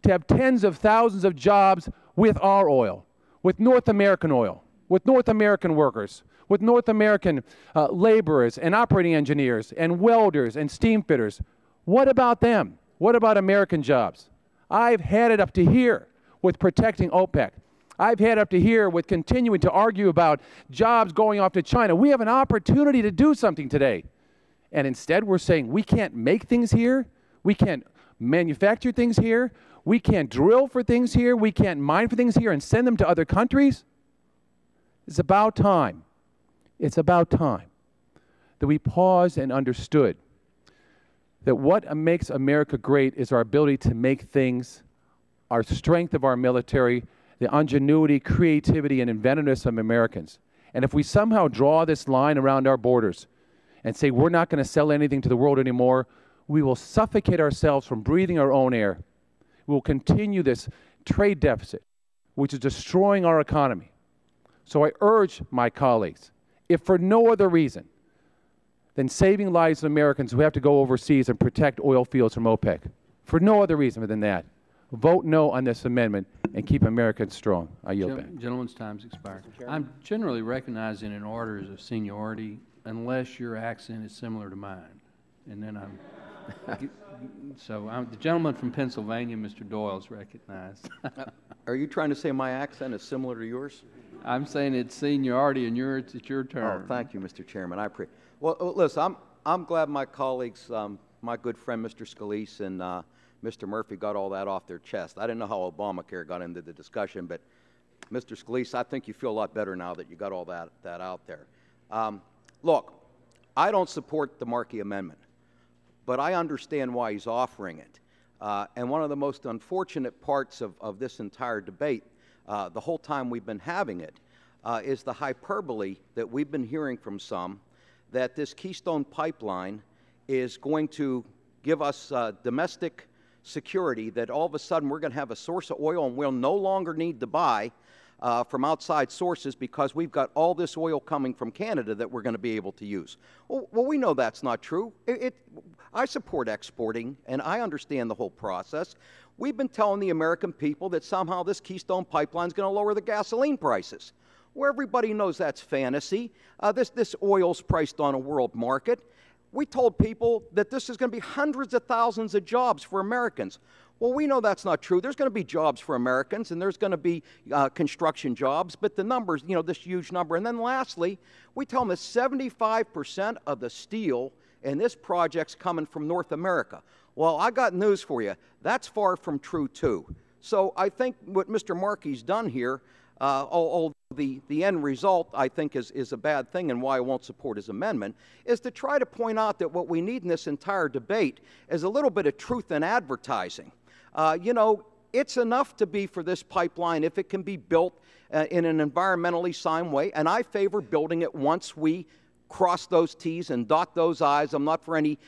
to have tens of thousands of jobs with our oil, with North American oil, with North American workers, with North American laborers and operating engineers and welders and steam fitters. What about them? What about American jobs? I've had it up to here with protecting OPEC. I've had up to here with continuing to argue about jobs going off to China. We have an opportunity to do something today. And instead we're saying we can't make things here, we can't manufacture things here, we can't drill for things here, we can't mine for things here and send them to other countries. It's about time. It's about time that we paused and understood that what makes America great is our ability to make things, our strength of our military, the ingenuity, creativity, and inventiveness of Americans. And if we somehow draw this line around our borders and say we're not going to sell anything to the world anymore, we will suffocate ourselves from breathing our own air. We will continue this trade deficit, which is destroying our economy. So I urge my colleagues, if for no other reason than saving lives of Americans who have to go overseas and protect oil fields from OPEC, for no other reason than that, vote no on this amendment and keep Americans strong. I yield back. Gentleman's time's expired. I'm generally recognizing in orders of seniority unless your accent is similar to mine. And then the gentleman from Pennsylvania, Mr. Doyle, is recognized. Are you trying to say my accent is similar to yours? I'm saying it's seniority, and it's your turn. Oh, thank you, Mr. Chairman. I appreciate. Well, listen, I'm glad my colleagues, my good friend Mr. Scalise and Mr. Murphy got all that off their chest. I didn't know how Obamacare got into the discussion, but Mr. Scalise, I think you feel a lot better now that you got all that out there. Look, I don't support the Markey Amendment, but I understand why he's offering it. And one of the most unfortunate parts of this entire debate, the whole time we've been having it, is the hyperbole that we've been hearing from some that this Keystone Pipeline is going to give us domestic security, that all of a sudden we're going to have a source of oil and we'll no longer need to buy from outside sources because we've got all this oil coming from Canada that we're going to be able to use. Well, we know that's not true. I support exporting, and I understand the whole process. We've been telling the American people that somehow this Keystone Pipeline is going to lower the gasoline prices. Well, everybody knows that's fantasy. This oil's priced on a world market. We told people that this is going to be hundreds of thousands of jobs for Americans. Well, we know that's not true. There's going to be jobs for Americans, and there's going to be construction jobs, but the numbers, you know, this huge number. And then lastly, we tell them that 75% of the steel in this project's coming from North America. Well, I got news for you. That's far from true, too. So I think what Mr. Markey's done here, although the end result, I think, is a bad thing and why I won't support his amendment, is to try to point out that what we need in this entire debate is a little bit of truth in advertising. You know, it's enough to be for this pipeline if it can be built in an environmentally sound way, and I favor building it once we cross those T's and dot those I's. I'm not for any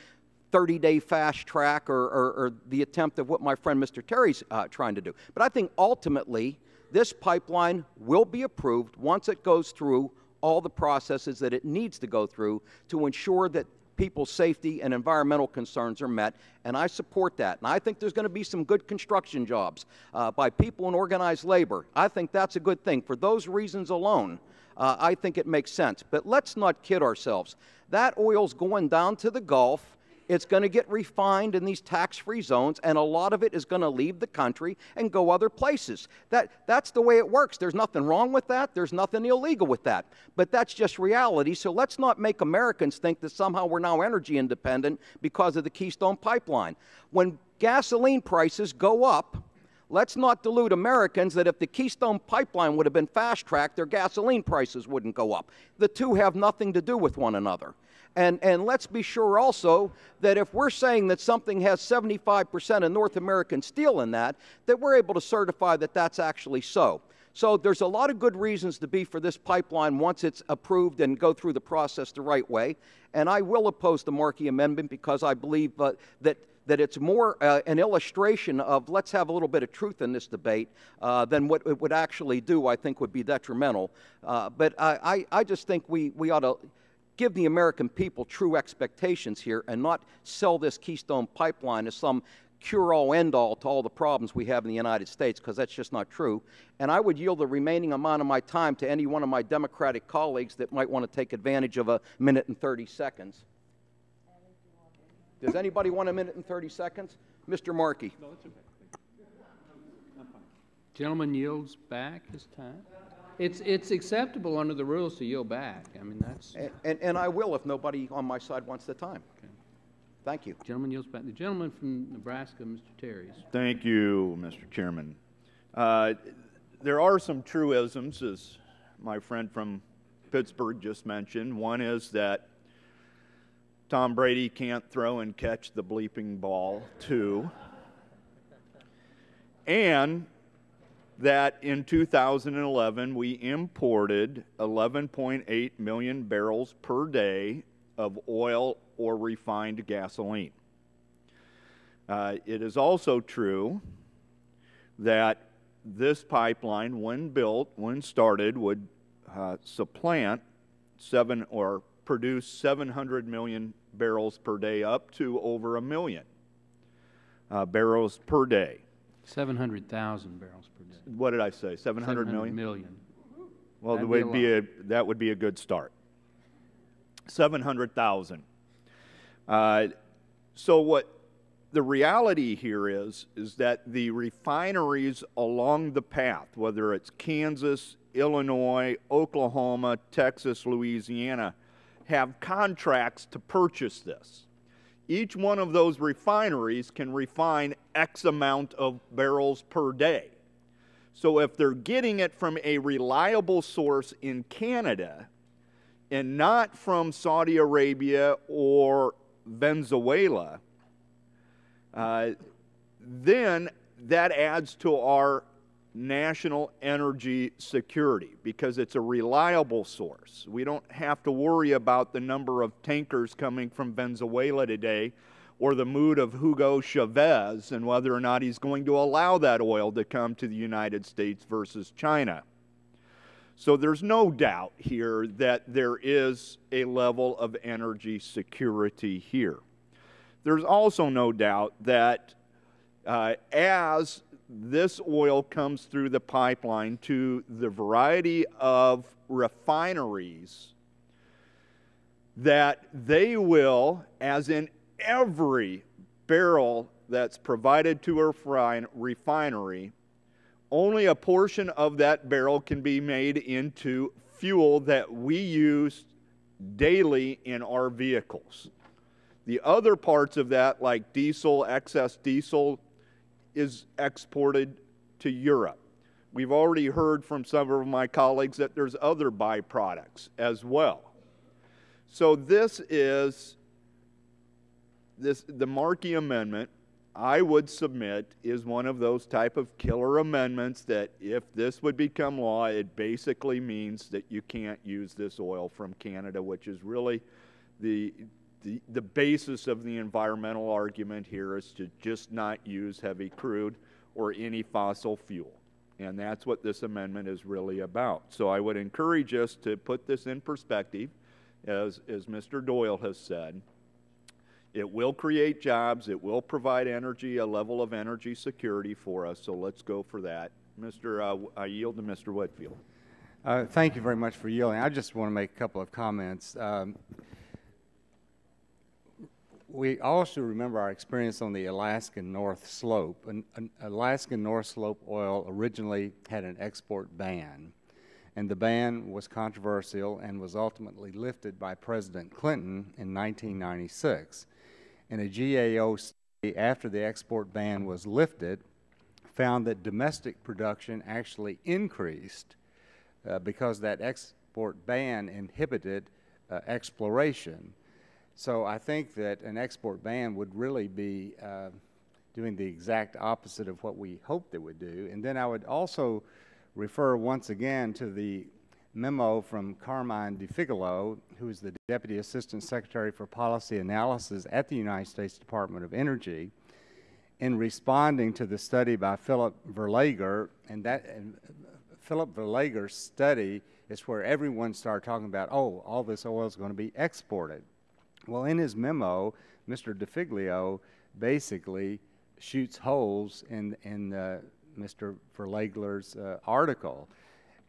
30-day fast track or the attempt of what my friend Mr. Terry's trying to do. But I think ultimately this pipeline will be approved once it goes through all the processes that it needs to go through to ensure that people's safety and environmental concerns are met, and I support that. And I think there's going to be some good construction jobs by people in organized labor. I think that's a good thing. For those reasons alone, I think it makes sense. But let's not kid ourselves. That oil's going down to the Gulf. It's going to get refined in these tax-free zones, and a lot of it is going to leave the country and go other places. That's the way it works. There's nothing wrong with that. There's nothing illegal with that. But that's just reality, so let's not make Americans think that somehow we're now energy independent because of the Keystone Pipeline. When gasoline prices go up, let's not delude Americans that if the Keystone Pipeline would have been fast-tracked, their gasoline prices wouldn't go up. The two have nothing to do with one another. And let's be sure also that if we're saying that something has 75% of North American steel in that we're able to certify that that's actually so. So there's a lot of good reasons to be for this pipeline once it's approved and go through the process the right way. And I will oppose the Markey Amendment because I believe that it's more an illustration of let's have a little bit of truth in this debate than what it would actually do, I think, would be detrimental. But I just think we ought to give the American people true expectations here and not sell this Keystone Pipeline as some cure-all, end-all to all the problems we have in the United States, because that's just not true. And I would yield the remaining amount of my time to any one of my Democratic colleagues that might want to take advantage of a minute and 30 seconds. Does anybody want a minute and 30 seconds? Mr. Markey. No, that's okay. I'm fine. Gentleman yields back his time. It's acceptable under the rules to yield back. I mean, that's... And I will if nobody on my side wants the time. Okay. Thank you. Gentleman yields back. The gentleman from Nebraska, Mr. Terry. Thank you, Mr. Chairman. There are some truisms, as my friend from Pittsburgh just mentioned. One is that Tom Brady can't throw and catch the bleeping ball, too. And that in 2011 we imported 11.8 million barrels per day of oil or refined gasoline. It is also true that this pipeline, when built, when started, would supplant produce 700 million barrels per day up to over 1 million barrels per day. 700,000 barrels per day. What did I say? 700 million? Million. Well, that would be a good start. 700,000. So what the reality here is that the refineries along the path, whether it's Kansas, Illinois, Oklahoma, Texas, Louisiana, have contracts to purchase this. Each one of those refineries can refine X amount of barrels per day. So if they're getting it from a reliable source in Canada and not from Saudi Arabia or Venezuela, then that adds to our national energy security because it's a reliable source. We don't have to worry about the number of tankers coming from Venezuela today or the mood of Hugo Chavez and whether or not he's going to allow that oil to come to the United States versus China. So there's no doubt here that there is a level of energy security here. There's also no doubt that as this oil comes through the pipeline to the variety of refineries, that they will, as in every barrel that's provided to a refinery, only a portion of that barrel can be made into fuel that we use daily in our vehicles. The other parts of that, like diesel, excess diesel, is exported to Europe. We've already heard from some of my colleagues that there's other byproducts as well. So this is the Markey Amendment, I would submit, is one of those type of killer amendments that if this would become law, it basically means that you can't use this oil from Canada, which is really the basis of the environmental argument here, is to just not use heavy crude or any fossil fuel. And that's what this amendment is really about. So I would encourage us to put this in perspective, as Mr. Doyle has said. It will create jobs. It will provide energy, a level of energy security for us. So let's go for that. I yield to Mr. Whitfield. Thank you very much for yielding. I just want to make a couple of comments. We also remember our experience on the Alaskan North Slope. Alaskan North Slope oil originally had an export ban, and the ban was controversial and was ultimately lifted by President Clinton in 1996. And a GAO study after the export ban was lifted found that domestic production actually increased because that export ban inhibited exploration. So I think that an export ban would really be doing the exact opposite of what we hoped it would do. And then I would also refer once again to the memo from Carmine DeFigolo, who is the Deputy Assistant Secretary for Policy Analysis at the United States Department of Energy, in responding to the study by Philip Verlager. And Philip Verlager's study is where everyone started talking about, oh, all this oil is going to be exported. Well, in his memo, Mr. DeFiglio basically shoots holes in Mr. Verlager's article.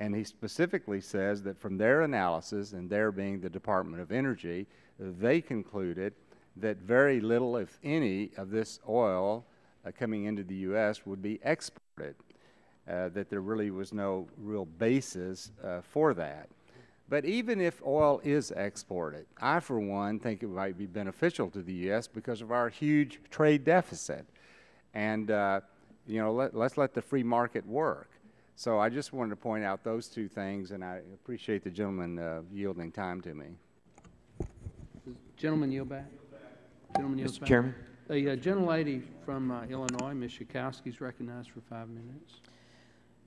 And he specifically says that from their analysis, and their being the Department of Energy, they concluded that very little, if any, of this oil coming into the U.S. would be exported, that there really was no real basis for that. But even if oil is exported, I, for one, think it might be beneficial to the U.S. because of our huge trade deficit. And, you know, let's let the free market work. So I just wanted to point out those two things, and I appreciate the gentleman yielding time to me. Gentleman yield back. Gentleman yield Mr. back. Chairman. The gentlelady from Illinois, Ms. Schakowsky, is recognized for 5 minutes.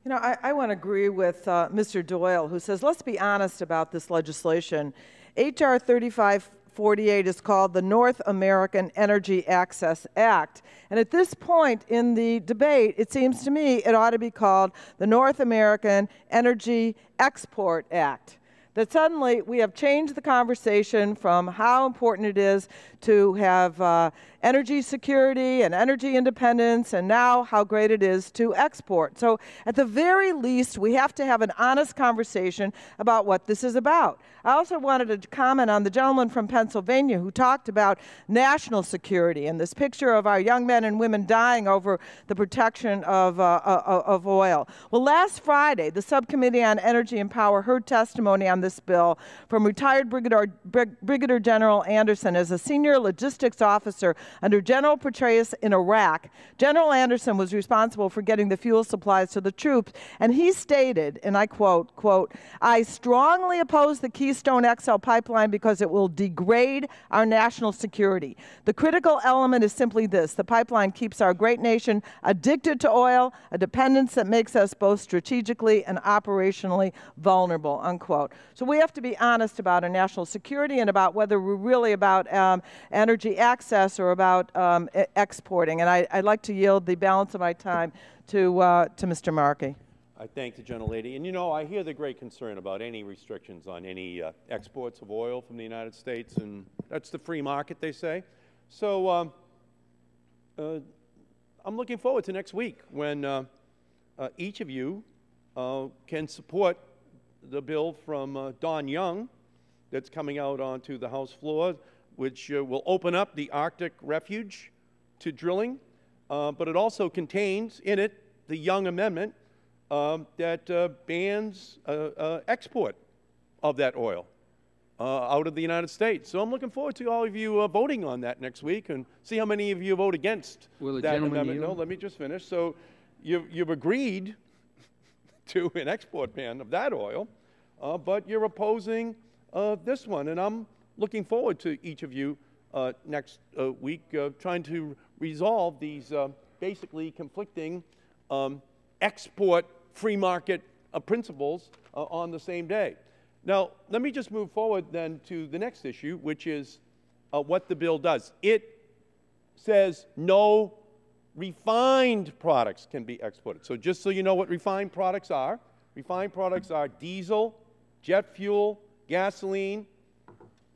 You know, I want to agree with Mr. Doyle, who says, let's be honest about this legislation. H.R. 3548 is called the North American Energy Access Act. And at this point in the debate, it seems to me it ought to be called the North American Energy Export Act. That suddenly we have changed the conversation from how important it is to have energy security and energy independence, and now how great it is to export. So at the very least, we have to have an honest conversation about what this is about. I also wanted to comment on the gentleman from Pennsylvania who talked about national security and this picture of our young men and women dying over the protection of oil. Well, last Friday, the Subcommittee on Energy and Power heard testimony on this bill from retired Brigadier General Anderson as a senior logistics officer under General Petraeus in Iraq. General Anderson was responsible for getting the fuel supplies to the troops, and he stated, and I quote, "I strongly oppose the Keystone XL pipeline because it will degrade our national security. The critical element is simply this: the pipeline keeps our great nation addicted to oil, a dependence that makes us both strategically and operationally vulnerable," unquote. So we have to be honest about our national security and about whether we're really about energy access or about exporting. And I'd like to yield the balance of my time to Mr. Markey. I thank the gentlelady. And, you know, I hear the great concern about any restrictions on any exports of oil from the United States, and that's the free market, they say. So I'm looking forward to next week when each of you can support the bill from Don Young that's coming out onto the House floor, which will open up the Arctic refuge to drilling, but it also contains in it the Young Amendment that bans export of that oil out of the United States. So I'm looking forward to all of you voting on that next week and see how many of you vote against that amendment. No, let me just finish. So you've agreed to an export ban of that oil, but you're opposing this one. And I'm looking forward to each of you next week trying to resolve these basically conflicting export free market principles on the same day. Now, let me just move forward then to the next issue, which is what the bill does. It says no refined products can be exported. So just so you know what refined products are diesel, jet fuel, gasoline,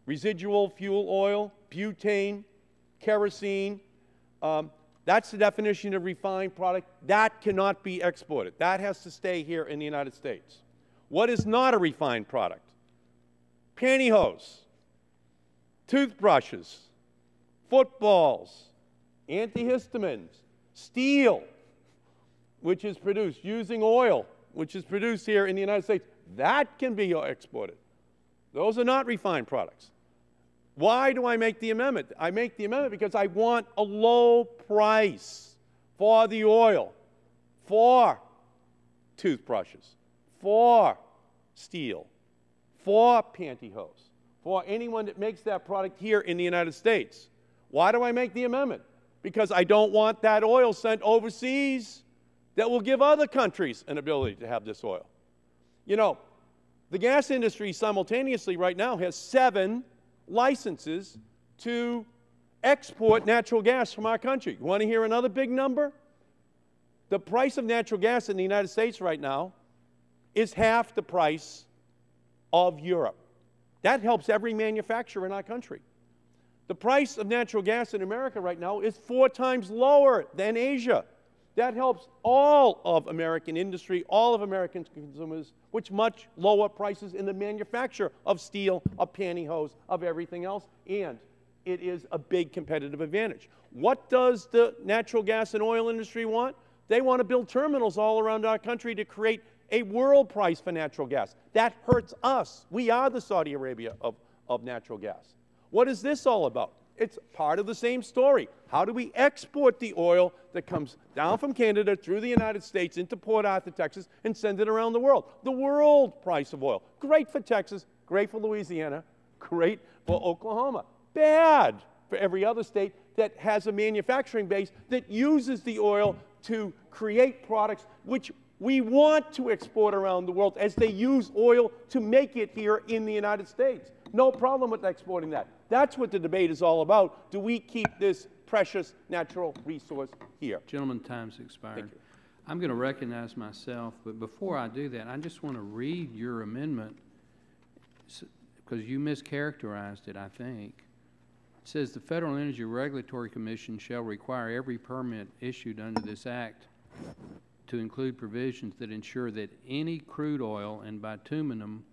residual fuel oil, butane, kerosene. That's the definition of refined product. That cannot be exported. That has to stay here in the United States. What is not a refined product? Pantyhose, toothbrushes, footballs, antihistamines, steel, which is produced using oil, which is produced here in the United States. That can be exported. Those are not refined products. Why do I make the amendment? I make the amendment because I want a low price for the oil, for toothbrushes, for steel, for pantyhose, for anyone that makes that product here in the United States. Why do I make the amendment? Because I don't want that oil sent overseas that will give other countries an ability to have this oil. You know, the gas industry simultaneously right now has 7 licenses to export natural gas from our country. You want to hear another big number? The price of natural gas in the United States right now is half the price of Europe. That helps every manufacturer in our country. The price of natural gas in America right now is 4 times lower than Asia. That helps all of American industry, all of American consumers, with much lower prices in the manufacture of steel, of pantyhose, of everything else, and it is a big competitive advantage. What does the natural gas and oil industry want? They want to build terminals all around our country to create a world price for natural gas. That hurts us. We are the Saudi Arabia of natural gas. What is this all about? It's part of the same story. How do we export the oil that comes down from Canada through the United States into Port Arthur, Texas, and send it around the world? The world price of oil. Great for Texas, great for Louisiana, great for Oklahoma. Bad for every other state that has a manufacturing base that uses the oil to create products which we want to export around the world as they use oil to make it here in the United States. No problem with exporting that. That's what the debate is all about. Do we keep this precious natural resource here? Gentlemen, time's expired. I'm going to recognize myself, but before I do that, I just want to read your amendment because you mischaracterized it, I think. It says the Federal Energy Regulatory Commission shall require every permit issued under this act to include provisions that ensure that any crude oil and bitumen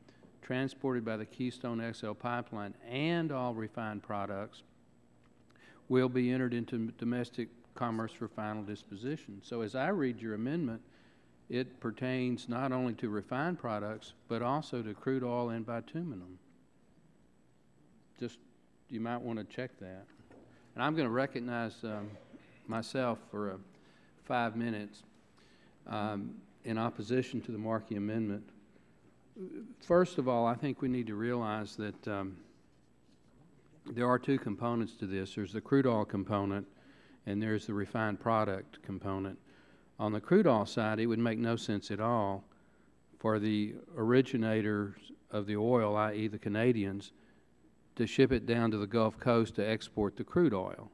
transported by the Keystone XL pipeline and all refined products will be entered into domestic commerce for final disposition. So as I read your amendment, it pertains not only to refined products, but also to crude oil and bitumen. Just, you might want to check that. And I'm going to recognize myself for 5 minutes in opposition to the Markey Amendment. First of all, I think we need to realize that there are 2 components to this. There's the crude oil component and there's the refined product component. On the crude oil side, it would make no sense at all for the originators of the oil, i.e. the Canadians, to ship it down to the Gulf Coast to export the crude oil.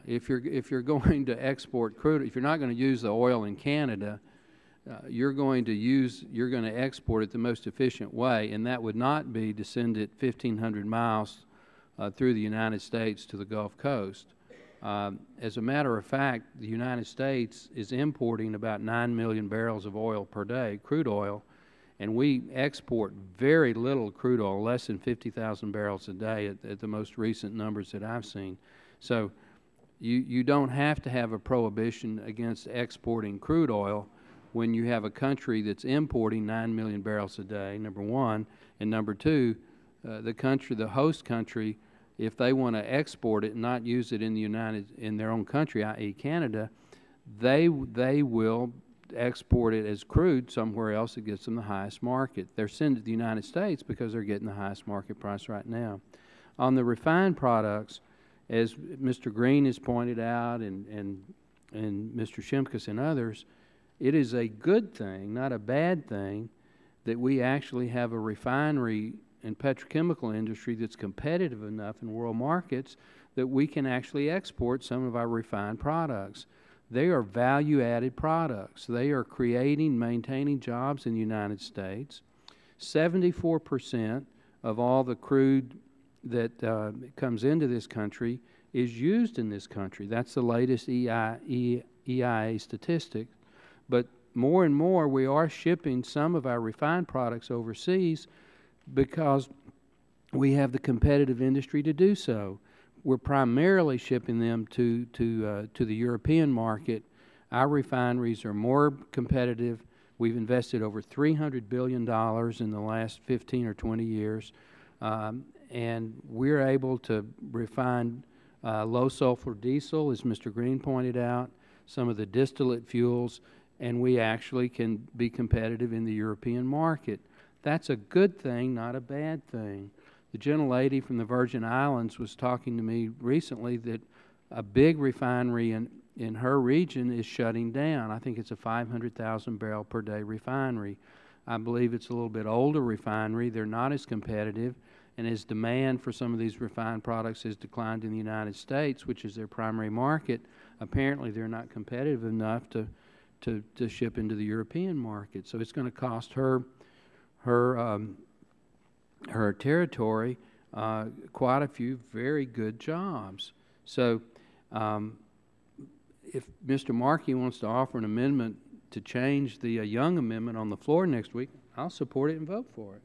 If you're going to export crude, if you're not going to use the oil in Canada, you're going to export it the most efficient way, and that would not be to send it 1,500 miles through the United States to the Gulf Coast. As a matter of fact, the United States is importing about 9 million barrels of oil per day, crude oil, and we export very little crude oil, less than 50,000 barrels a day at the most recent numbers that I've seen. So you don't have to have a prohibition against exporting crude oil when you have a country that's importing 9 million barrels a day, number one, and number two, the host country, if they want to export it and not use it in their own country, i.e. Canada, they will export it as crude somewhere else that gets them the highest market. They're sending it to the United States because they're getting the highest market price right now. On the refined products, as Mr. Green has pointed out and Mr. Shimkus and others, it is a good thing, not a bad thing, that we actually have a refinery and petrochemical industry that's competitive enough in world markets that we can actually export some of our refined products. They are value-added products. They are creating, maintaining jobs in the United States. 74% of all the crude that comes into this country is used in this country. That's the latest EIA statistic. But more and more, we are shipping some of our refined products overseas because we have the competitive industry to do so. We're primarily shipping them to the European market. Our refineries are more competitive. We've invested over $300 billion in the last 15 or 20 years, and we're able to refine low sulfur diesel, as Mr. Green pointed out, some of the distillate fuels, and we actually can be competitive in the European market. That's a good thing, not a bad thing. The gentlelady from the Virgin Islands was talking to me recently that a big refinery in her region is shutting down. I think it's a 500,000 barrel per day refinery. I believe it's a little bit older refinery. They're not as competitive, and as demand for some of these refined products has declined in the United States, which is their primary market, apparently they're not competitive enough to ship into the European market. So it's going to cost her territory quite a few very good jobs. So if Mr. Markey wants to offer an amendment to change the Young amendment on the floor next week, I'll support it and vote for it.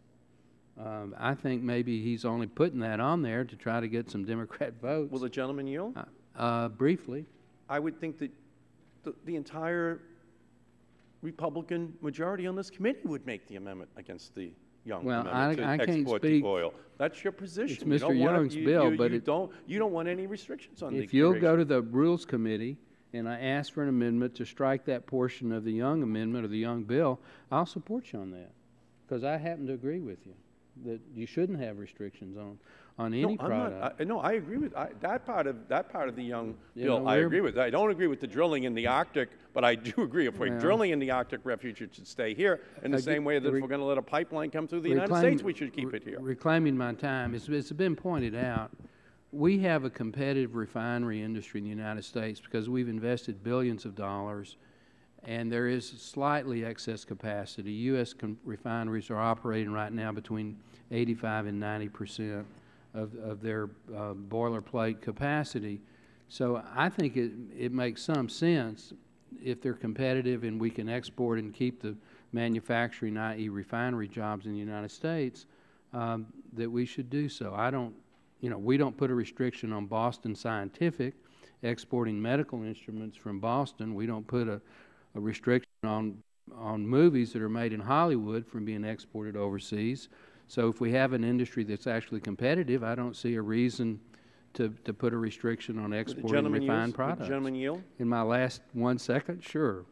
I think maybe he's only putting that on there to try to get some Democrat votes. Will the gentleman yield? Briefly. I would think that the entire Republican majority on this committee would make the amendment against the Young amendment to export the oil. That's your position. It's Mr. Young's bill, but you don't want any restrictions on the If you'll go to the Rules Committee and I ask for an amendment to strike that portion of the Young amendment or the Young bill, I'll support you on that, because I happen to agree with you that you shouldn't have restrictions on any product. No, I agree with that part of the Young bill. I agree with. I don't agree with the drilling in the Arctic, but I do agree if we're drilling in the Arctic refuge, it should stay here. In the same way that if we're going to let a pipeline come through the United States, we should keep it here. Reclaiming my time, it's been pointed out, we have a competitive refinery industry in the United States because we've invested billions of dollars, and there is slightly excess capacity. U.S. refineries are operating right now between 85 and 90% of their boilerplate capacity. So I think it makes some sense if they're competitive and we can export and keep the manufacturing, i.e. refinery jobs in the United States, that we should do so. We don't put a restriction on Boston Scientific exporting medical instruments from Boston. We don't put a restriction on movies that are made in Hollywood from being exported overseas. So if we have an industry that's actually competitive, I don't see a reason to put a restriction on exporting refined products. Would the gentleman yield? In my last 1 second, sure.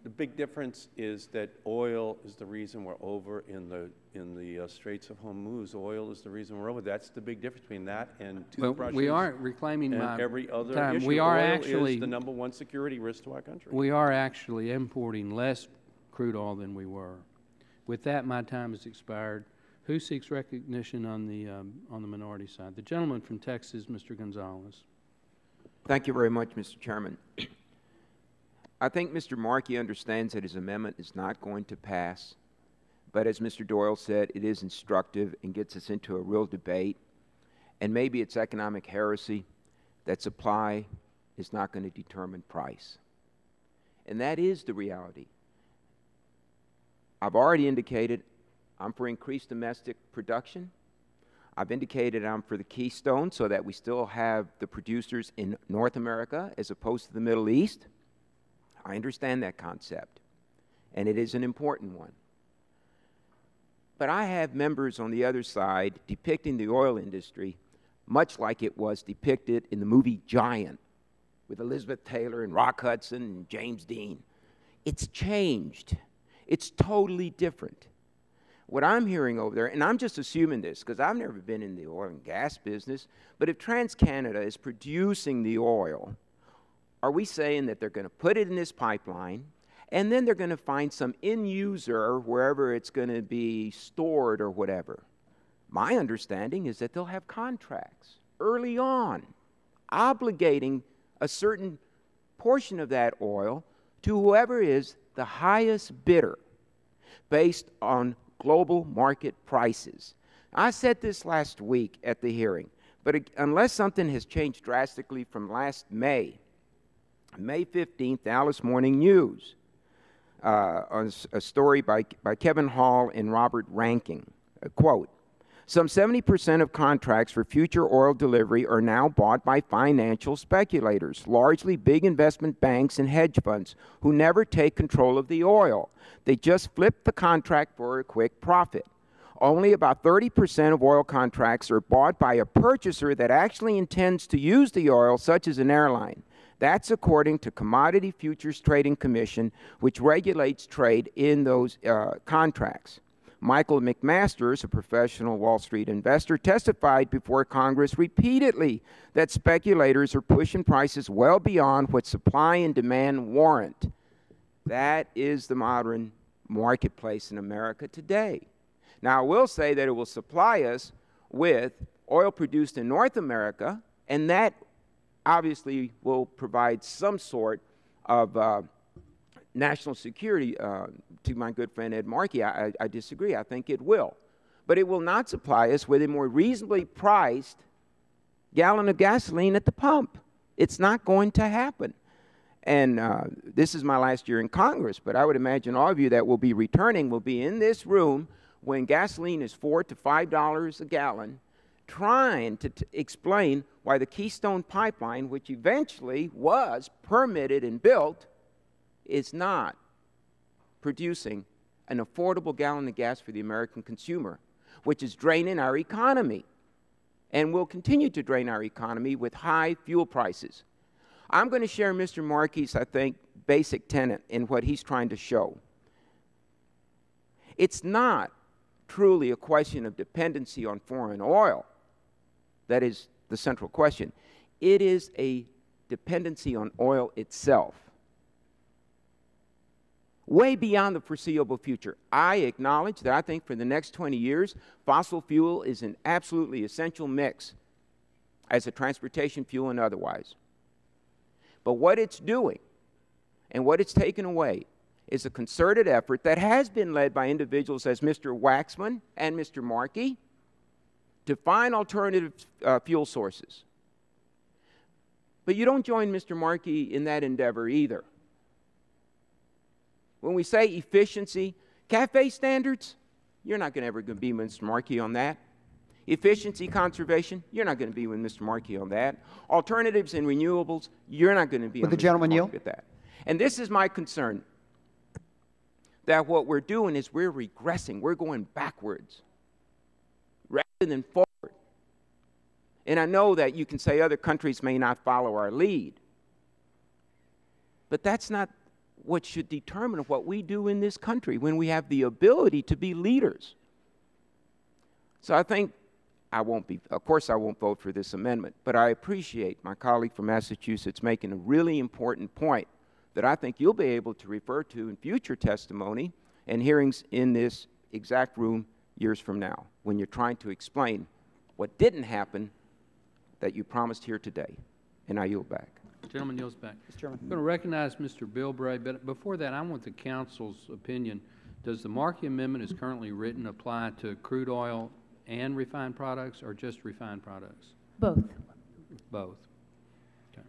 The big difference is that oil is the reason we're over in the Straits of Hormuz. Oil is the reason we're over. That's the big difference between that and toothbrushes. We aren't reclaiming and every other time. issue. We are oil actually is the #1 security risk to our country. We are actually importing less crude oil than we were. With that, my time has expired. Who seeks recognition on the minority side? The gentleman from Texas, Mr. Gonzalez. Thank you very much, Mr. Chairman. I think Mr. Markey understands that his amendment is not going to pass. But as Mr. Doyle said, it is instructive and gets us into a real debate. And maybe it's economic heresy that supply is not going to determine price. And that is the reality. I've already indicated I'm for increased domestic production. I've indicated I'm for the Keystone so that we still have the producers in North America as opposed to the Middle East. I understand that concept, and it is an important one. But I have members on the other side depicting the oil industry much like it was depicted in the movie Giant with Elizabeth Taylor and Rock Hudson and James Dean. It's changed. It's totally different. What I'm hearing over there, and I'm just assuming this because I've never been in the oil and gas business, but if TransCanada is producing the oil, are we saying that they're going to put it in this pipeline and then they're going to find some end user wherever it's going to be stored or whatever? My understanding is that they'll have contracts early on obligating a certain portion of that oil to whoever is the highest bidder based on global market prices. I said this last week at the hearing, but unless something has changed drastically from last May 15th, Dallas Morning News, on a story by Kevin Hall and Robert Ranking, a quote, "Some 70% of contracts for future oil delivery are now bought by financial speculators, largely big investment banks and hedge funds, who never take control of the oil. They just flip the contract for a quick profit. Only about 30% of oil contracts are bought by a purchaser that actually intends to use the oil, such as an airline. That's according to Commodity Futures Trading Commission, which regulates trade in those contracts. Michael McMasters, a professional Wall Street investor, testified before Congress repeatedly that speculators are pushing prices well beyond what supply and demand warrant. That is the modern marketplace in America today. Now, I will say that it will supply us with oil produced in North America, and that obviously will provide some sort of national security. To my good friend Ed Markey, I disagree. I think it will. But it will not supply us with a more reasonably priced gallon of gasoline at the pump. It's not going to happen. And this is my last year in Congress, but I would imagine all of you that will be returning will be in this room when gasoline is $4 to $5 a gallon, trying to explain why the Keystone Pipeline, which eventually was permitted and built, is not producing an affordable gallon of gas for the American consumer, which is draining our economy and will continue to drain our economy with high fuel prices. I'm going to share Mr. Markey's, I think, basic tenet in what he's trying to show. It's not truly a question of dependency on foreign oil. That is the central question. It is a dependency on oil itself, way beyond the foreseeable future. I acknowledge that I think for the next 20 years, fossil fuel is an absolutely essential mix as a transportation fuel and otherwise. But what it's doing and what it's taken away is a concerted effort that has been led by individuals as Mr. Waxman and Mr. Markey to find alternative fuel sources. But you don't join Mr. Markey in that endeavor either. When we say efficiency, CAFE standards, you're not going to ever be with Mr. Markey on that. Efficiency conservation, you're not going to be with Mr. Markey on that. Alternatives and renewables, you're not going to be Would on the Mr. gentleman Markey yield? with that. And this is my concern, that what we're doing is we're regressing. We're going backwards rather than forward. And I know that you can say other countries may not follow our lead, but that's not what should determine what we do in this country when we have the ability to be leaders. So I think of course I won't vote for this amendment, but I appreciate my colleague from Massachusetts making a really important point that I think you'll be able to refer to in future testimony and hearings in this exact room years from now when you're trying to explain what didn't happen that you promised here today. And I yield back. Gentleman yields back. Mr. Chairman. I'm going to recognize Mr. Bilbray, but before that, I want the council's opinion. Does the Markey Amendment as currently written apply to crude oil and refined products, or just refined products? Both. Both. Okay.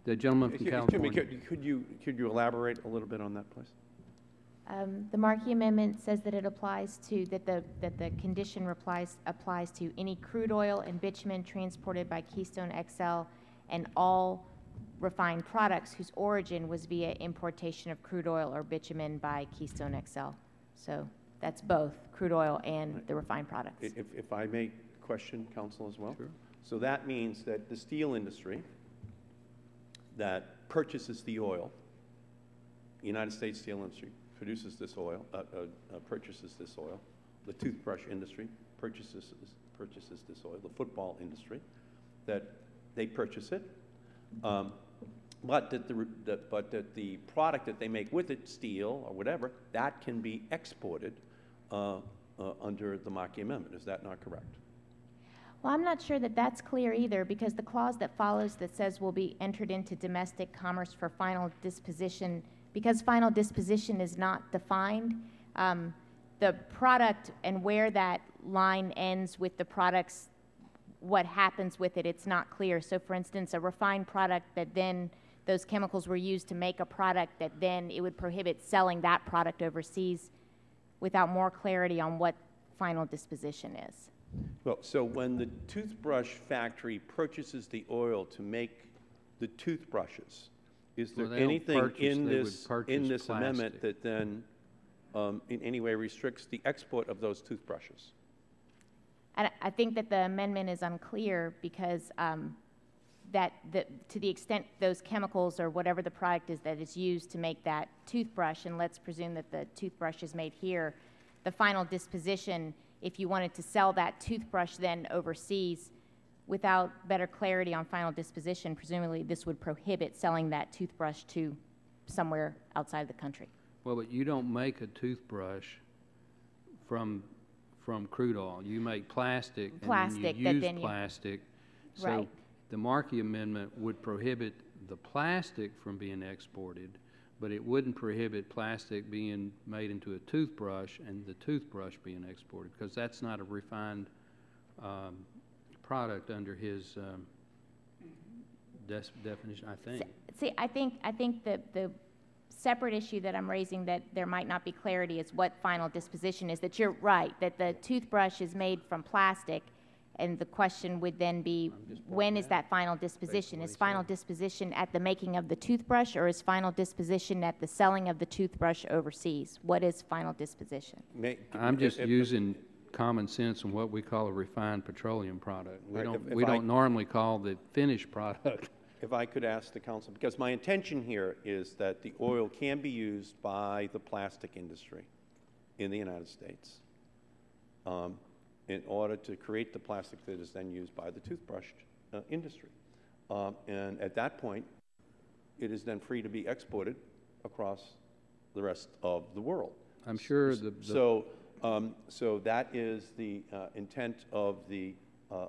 The gentleman from California. Could you elaborate a little bit on that, please? The Markey Amendment says that it applies to, that the condition applies to any crude oil and bitumen transported by Keystone XL and all refined products whose origin was via importation of crude oil or bitumen by Keystone XL. So that's both crude oil and the refined products. If I may question counsel as well? Sure. So that means that the steel industry that purchases the oil, the United States steel industry produces this oil, purchases this oil, the toothbrush industry purchases this oil, the football industry, that they purchase it, but that the product that they make with it, steel or whatever, that can be exported under the Markey Amendment. Is that not correct? Well, I'm not sure that that's clear either, because the clause that follows that says will be entered into domestic commerce for final disposition, because final disposition is not defined, the product and where that line ends with the products, what happens with it, it's not clear. So for instance, a refined product that then those chemicals were used to make a product that then it would prohibit selling that product overseas without more clarity on what final disposition is. Well, so when the toothbrush factory purchases the oil to make the toothbrushes, is there anything in this amendment that then in any way restricts the export of those toothbrushes? And I think that the amendment is unclear because to the extent those chemicals or whatever the product is that is used to make that toothbrush, and let's presume that the toothbrush is made here, the final disposition, if you wanted to sell that toothbrush then overseas without better clarity on final disposition, presumably this would prohibit selling that toothbrush to somewhere outside the country. Well, but you don't make a toothbrush from crude oil. You make plastic and then you use plastic. So right. The Markey Amendment would prohibit the plastic from being exported, but it wouldn't prohibit plastic being made into a toothbrush and the toothbrush being exported, because that's not a refined product under his definition, I think. See, I think that the separate issue that I'm raising that there might not be clarity is what final disposition is, that you're right, that the toothbrush is made from plastic, and the question would then be, when is that final disposition? Is final disposition at the making of the toothbrush, or is final disposition at the selling of the toothbrush overseas? What is final disposition? I'm just using common sense on what we call a refined petroleum product. We don't normally call the finished product. If I could ask the council, because my intention here is that the oil can be used by the plastic industry in the United States in order to create the plastic that is then used by the toothbrush industry. And at that point, it is then free to be exported across the rest of the world. I'm sure So that is the intent of the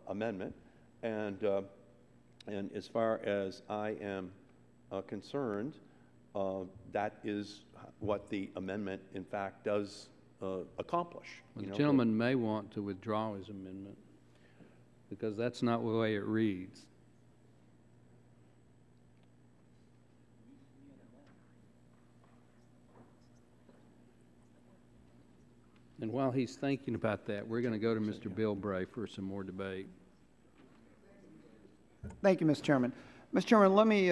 amendment, and as far as I am concerned, that is what the amendment, in fact, does accomplish. The gentleman may want to withdraw his amendment, because that's not the way it reads. And while he's thinking about that, we're going to go to Mr. Bilbray for some more debate. Thank you, Mr. Chairman. Mr. Chairman, let me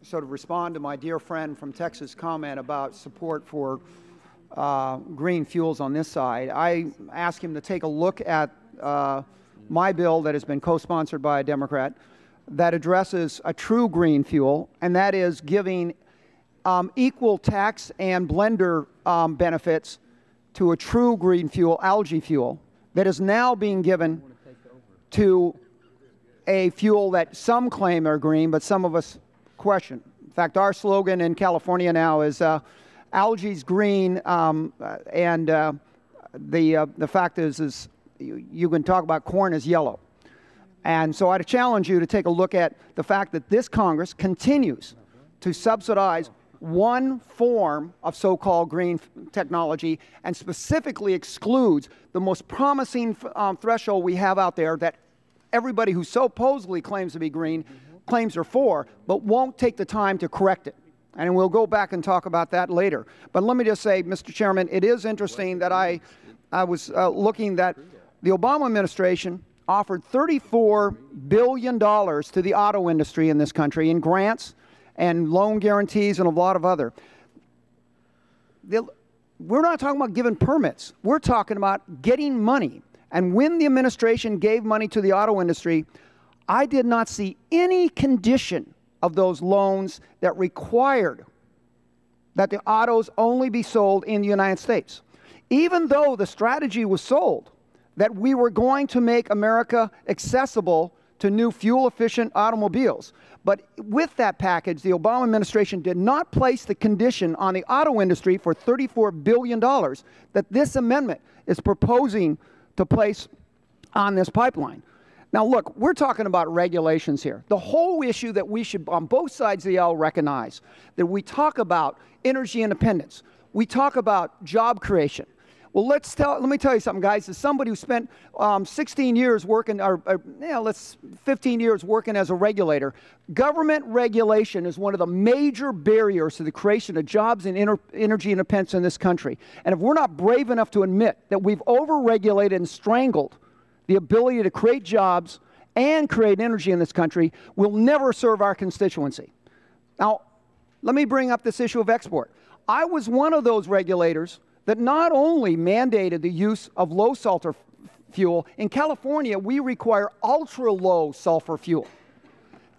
sort of respond to my dear friend from Texas' comment about support for green fuels on this side. I asked him to take a look at my bill that has been co-sponsored by a Democrat that addresses a true green fuel, and that is giving equal tax and blender benefits to a true green fuel, algae fuel, that is now being given to a fuel that some claim are green, but some of us question. In fact, our slogan in California now is algae's green, and the fact is you can talk about corn as yellow. And so I'd challenge you to take a look at the fact that this Congress continues to subsidize one form of so-called green technology and specifically excludes the most promising threshold we have out there that everybody who supposedly claims to be green claims they're for, but won't take the time to correct it. And we'll go back and talk about that later. But let me just say, Mr. Chairman, it is interesting that I was looking that the Obama administration offered $34 billion to the auto industry in this country in grants and loan guarantees and a lot of other. We're not talking about giving permits. We're talking about getting money. And when the administration gave money to the auto industry, I did not see any condition of those loans that required that the autos only be sold in the United States. Even though the strategy was sold that we were going to make America accessible to new fuel-efficient automobiles. But with that package, the Obama administration did not place the condition on the auto industry for $34 billion that this amendment is proposing to place on this pipeline. Now, look, we're talking about regulations here. The whole issue that we should, on both sides of the aisle, recognize that we talk about energy independence. We talk about job creation. Well, let me tell you something, guys. As somebody who spent 16 years working, or 15 years working as a regulator, government regulation is one of the major barriers to the creation of jobs and energy independence in this country. And if we're not brave enough to admit that we've overregulated and strangled the ability to create jobs and create energy in this country, we'll never serve our constituency. Now, let me bring up this issue of export. I was one of those regulators that not only mandated the use of low sulfur fuel. In California, we require ultra-low sulfur fuel.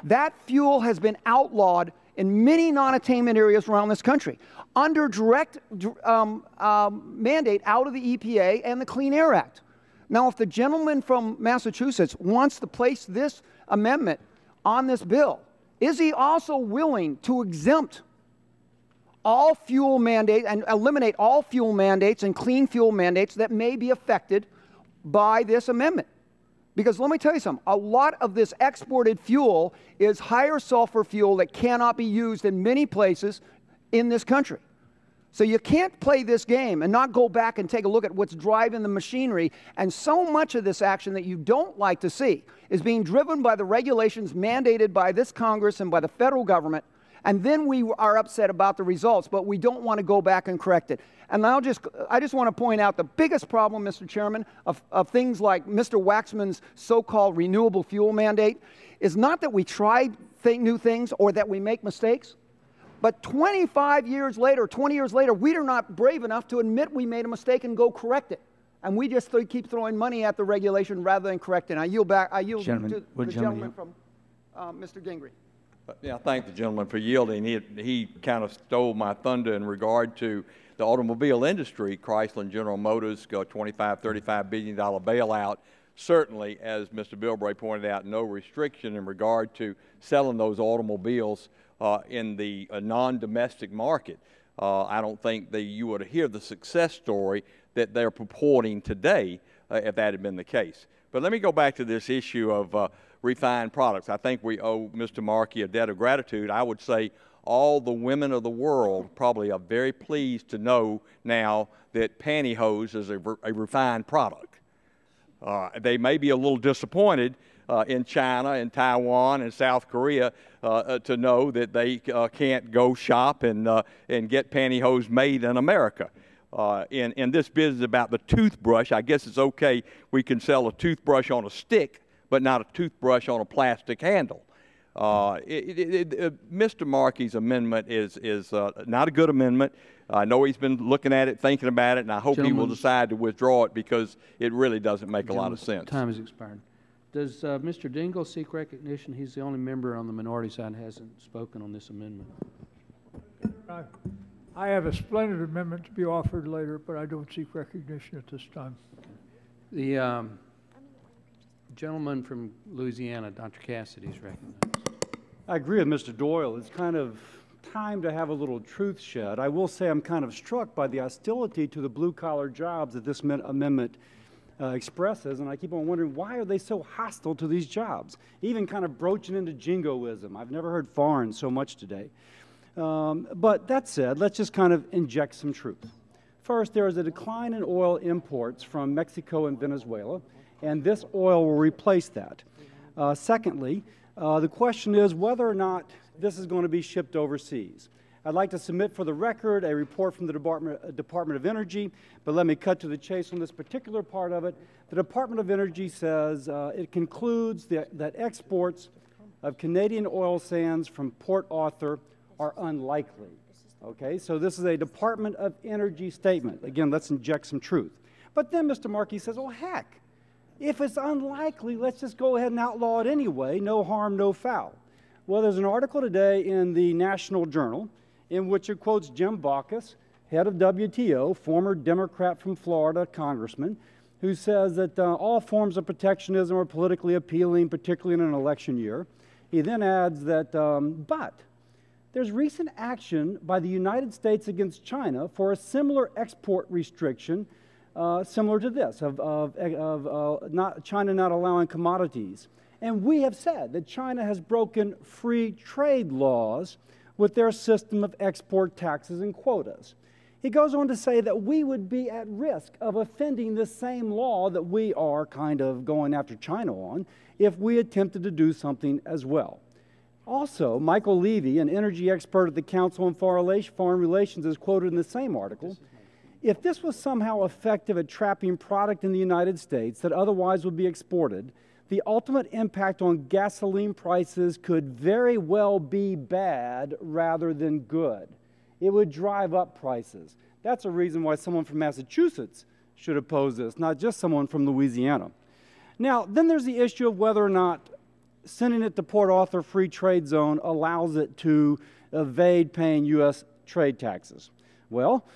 That fuel has been outlawed in many non-attainment areas around this country under direct mandate out of the EPA and the Clean Air Act. Now, if the gentleman from Massachusetts wants to place this amendment on this bill, is he also willing to exempt all fuel mandates and eliminate all fuel mandates and clean fuel mandates that may be affected by this amendment? Because let me tell you something, a lot of this exported fuel is higher sulfur fuel that cannot be used in many places in this country. So you can't play this game and not go back and take a look at what's driving the machinery. And so much of this action that you don't like to see is being driven by the regulations mandated by this Congress and by the federal government. And then we are upset about the results, but we don't want to go back and correct it. And I just want to point out the biggest problem, Mr. Chairman, of things like Mr. Waxman's so-called renewable fuel mandate is not that we try new things or that we make mistakes, but 25 years later, 20 years later, we are not brave enough to admit we made a mistake and go correct it. And we just keep throwing money at the regulation rather than correcting it. I yield back. I yield to the gentleman from Mr. Gingrey. Yeah, I thank the gentleman for yielding. He kind of stole my thunder in regard to the automobile industry. Chrysler and General Motors go $25, $35 billion bailout. Certainly, as Mr. Bilbray pointed out, no restriction in regard to selling those automobiles in the non-domestic market. I don't think that you would hear the success story that they're purporting today if that had been the case. But let me go back to this issue of refined products. I think we owe Mr. Markey a debt of gratitude. I would say all the women of the world probably are very pleased to know now that pantyhose is a refined product. They may be a little disappointed in China and Taiwan and South Korea to know that they can't go shop and get pantyhose made in America. In this business about the toothbrush, I guess it's okay we can sell a toothbrush on a stick, but not a toothbrush on a plastic handle. Mr. Markey's amendment is not a good amendment. I know he's been looking at it, thinking about it, and I hope he will decide to withdraw it because it really doesn't make a lot of sense. Time has expired. Does Mr. Dingell seek recognition? He's the only member on the minority side who hasn't spoken on this amendment. I have a splendid amendment to be offered later, but I don't seek recognition at this time. The gentleman from Louisiana, Dr. Cassidy, is recognized. I agree with Mr. Doyle. It's kind of time to have a little truth shed. I will say I'm kind of struck by the hostility to the blue-collar jobs that this amendment expresses, and I keep on wondering, why are they so hostile to these jobs? Even kind of broaching into jingoism. I've never heard foreign so much today. But that said, let's just kind of inject some truth. First, there is a decline in oil imports from Mexico and Venezuela, and this oil will replace that. Secondly, the question is whether or not this is going to be shipped overseas. I'd like to submit for the record a report from the Department of Energy, but let me cut to the chase on this particular part of it. The Department of Energy says it concludes that exports of Canadian oil sands from Port Arthur are unlikely. Okay, so this is a Department of Energy statement. Again, let's inject some truth. But then Mr. Markey says, well, heck, if it's unlikely, let's just go ahead and outlaw it anyway. No harm, no foul. Well, there's an article today in the National Journal in which it quotes Jim Baucus, head of WTO, former Democrat from Florida congressman, who says that all forms of protectionism are politically appealing, particularly in an election year. He then adds that, but there's recent action by the United States against China for a similar export restriction similar to this, of China not allowing commodities. And we have said that China has broken free trade laws with their system of export taxes and quotas. He goes on to say that we would be at risk of offending this same law that we are kind of going after China on if we attempted to do something as well. Also, Michael Levy, an energy expert at the Council on Foreign Relations, is quoted in the same article. If this was somehow effective at trapping product in the United States that otherwise would be exported, the ultimate impact on gasoline prices could very well be bad rather than good. It would drive up prices. That's a reason why someone from Massachusetts should oppose this, not just someone from Louisiana. Now, then there's the issue of whether or not sending it to Port Arthur Free Trade Zone allows it to evade paying U.S. trade taxes. Well,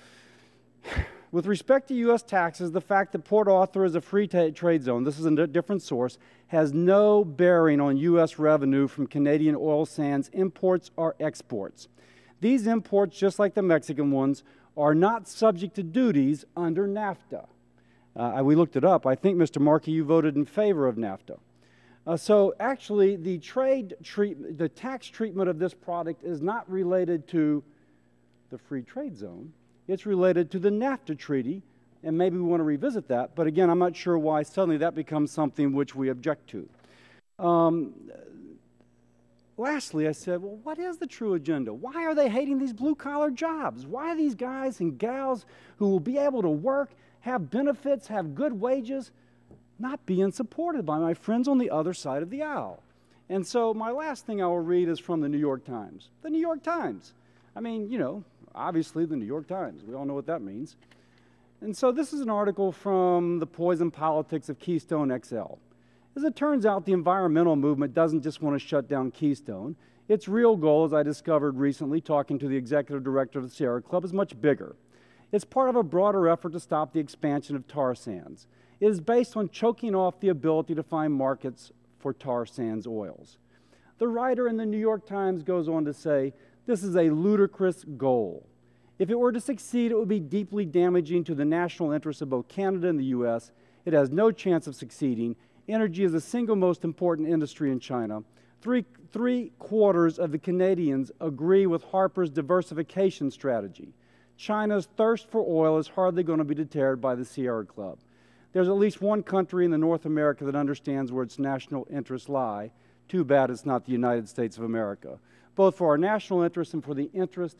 with respect to U.S. taxes, the fact that Port Arthur is a free trade zone, this is a different source, has no bearing on U.S. revenue from Canadian oil sands imports or exports. These imports, just like the Mexican ones, are not subject to duties under NAFTA. We looked it up. I think, Mr. Markey, you voted in favor of NAFTA. So actually, the tax treatment of this product is not related to the free trade zone. It's related to the NAFTA treaty, and maybe we want to revisit that. But again, I'm not sure why suddenly that becomes something which we object to. Lastly, I said, well, what is the true agenda? Why are they hating these blue-collar jobs? Why are these guys and gals who will be able to work, have benefits, have good wages, not being supported by my friends on the other side of the aisle? And so my last thing I will read is from the New York Times. The New York Times. I mean, you know, obviously the New York Times. We all know what that means. And so this is an article from The Poison Politics of Keystone XL. As it turns out, the environmental movement doesn't just want to shut down Keystone. Its real goal, as I discovered recently talking to the executive director of the Sierra Club, is much bigger. It's part of a broader effort to stop the expansion of tar sands. It is based on choking off the ability to find markets for tar sands oils. The writer in the New York Times goes on to say, this is a ludicrous goal. If it were to succeed, it would be deeply damaging to the national interests of both Canada and the U.S. It has no chance of succeeding. Energy is the single most important industry in China. Three-quarters of the Canadians agree with Harper's diversification strategy. China's thirst for oil is hardly going to be deterred by the Sierra Club. There's at least one country in North America that understands where its national interests lie. Too bad it's not the United States of America. Both for our national interests and for the interest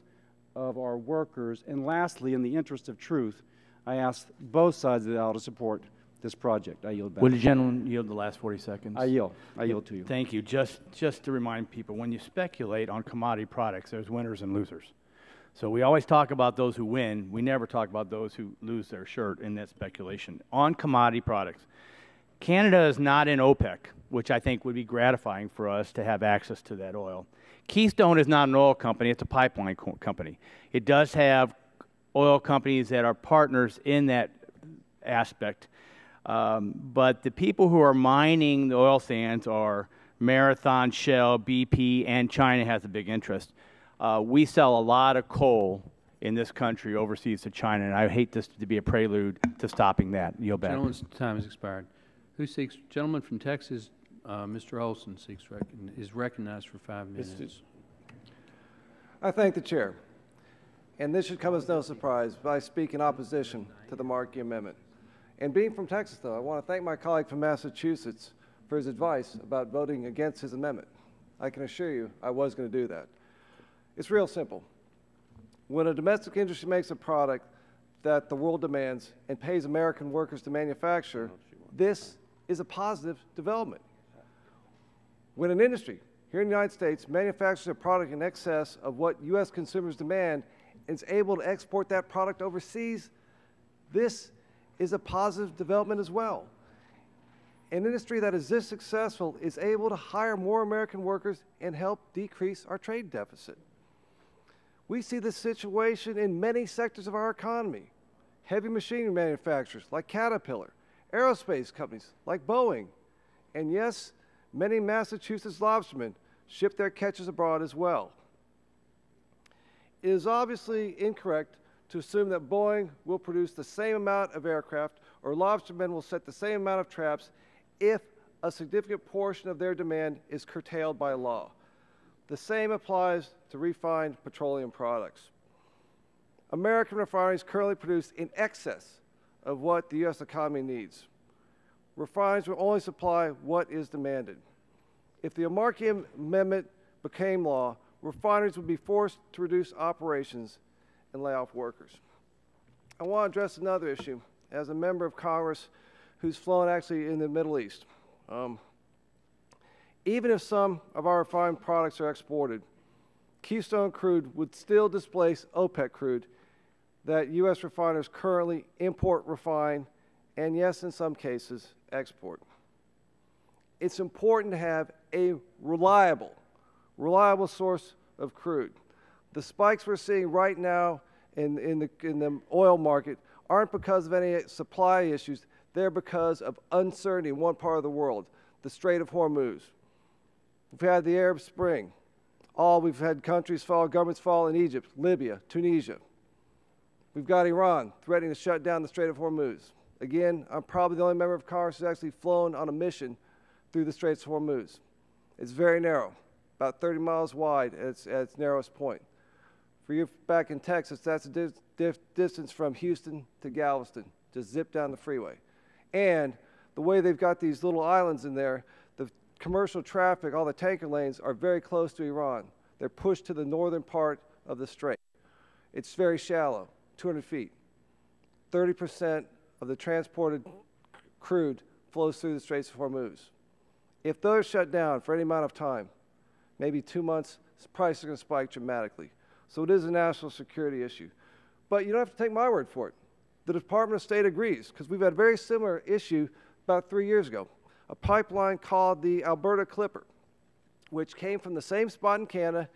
of our workers. And lastly, in the interest of truth, I ask both sides of the aisle to support this project. I yield back. Would the gentleman yield the last 40 seconds? I yield. I yield to you. Thank you. Just to remind people, when you speculate on commodity products, there's winners and losers. So we always talk about those who win. We never talk about those who lose their shirt in that speculation. On commodity products, Canada is not in OPEC, which I think would be gratifying for us to have access to that oil. Keystone is not an oil company. It's a pipeline company. It does have oil companies that are partners in that aspect. But the people who are mining the oil sands are Marathon, Shell, BP, and China has a big interest. We sell a lot of coal in this country overseas to China, and I hate this to be a prelude to stopping that. Yield back. Gentleman's time has expired. Who seeks? Gentleman from Texas, Mr. Olson is recognized for 5 minutes. I thank the chair. And this should come as no surprise, but I speak in opposition to the Markey Amendment. And being from Texas, though, I want to thank my colleague from Massachusetts for his advice about voting against his amendment. I can assure you I was going to do that. It's real simple. When a domestic industry makes a product that the world demands and pays American workers to manufacture, this is a positive development. When an industry here in the United States manufactures a product in excess of what U.S. consumers demand and is able to export that product overseas, this is a positive development as well. An industry that is this successful is able to hire more American workers and help decrease our trade deficit. We see this situation in many sectors of our economy. Heavy machinery manufacturers like Caterpillar, aerospace companies like Boeing, and yes, many Massachusetts lobstermen ship their catches abroad as well. It is obviously incorrect to assume that Boeing will produce the same amount of aircraft or lobstermen will set the same amount of traps if a significant portion of their demand is curtailed by law. The same applies to refined petroleum products. American refineries currently produce in excess of what the U.S. economy needs. Refineries will only supply what is demanded. If the Markey Amendment became law, refineries would be forced to reduce operations and lay off workers. I want to address another issue as a member of Congress who's flown actually in the Middle East. Even if some of our refined products are exported, Keystone crude would still displace OPEC crude that U.S. refiners currently import, refine, and yes, in some cases, export. It's important to have a reliable source of crude. The spikes we're seeing right now in the oil market aren't because of any supply issues. They're because of uncertainty in one part of the world, the Strait of Hormuz. We've had the Arab Spring. We've had countries fall, governments fall in Egypt, Libya, Tunisia. We've got Iran threatening to shut down the Strait of Hormuz. Again, I'm probably the only member of Congress who's actually flown on a mission through the Straits of Hormuz. It's very narrow, about 30 miles wide at its narrowest point. For you back in Texas, that's a distance from Houston to Galveston. Just zip down the freeway. And the way they've got these little islands in there, the commercial traffic, all the tanker lanes are very close to Iran. They're pushed to the northern part of the strait. It's very shallow, 200 feet. 30% of the transported crude flows through the Straits of Hormuz. If those shut down for any amount of time, maybe 2 months, prices are going to spike dramatically. So it is a national security issue. But you don't have to take my word for it. The Department of State agrees, because we've had a very similar issue about 3 years ago. A pipeline called the Alberta Clipper, which came from the same spot in Canada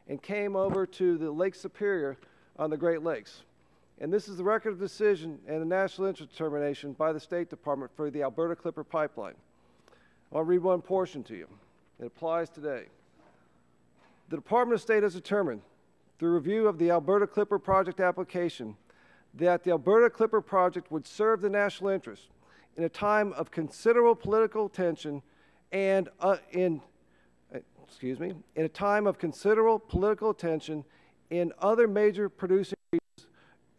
and came over to the Lake Superior on the Great Lakes. And this is the record of decision and the national interest determination by the State Department for the Alberta Clipper pipeline. I'll read one portion to you. It applies today. The Department of State has determined, through review of the Alberta Clipper project application, that the Alberta Clipper project would serve the national interest in a time of considerable political tension and in a time of considerable political tension in other major producing regions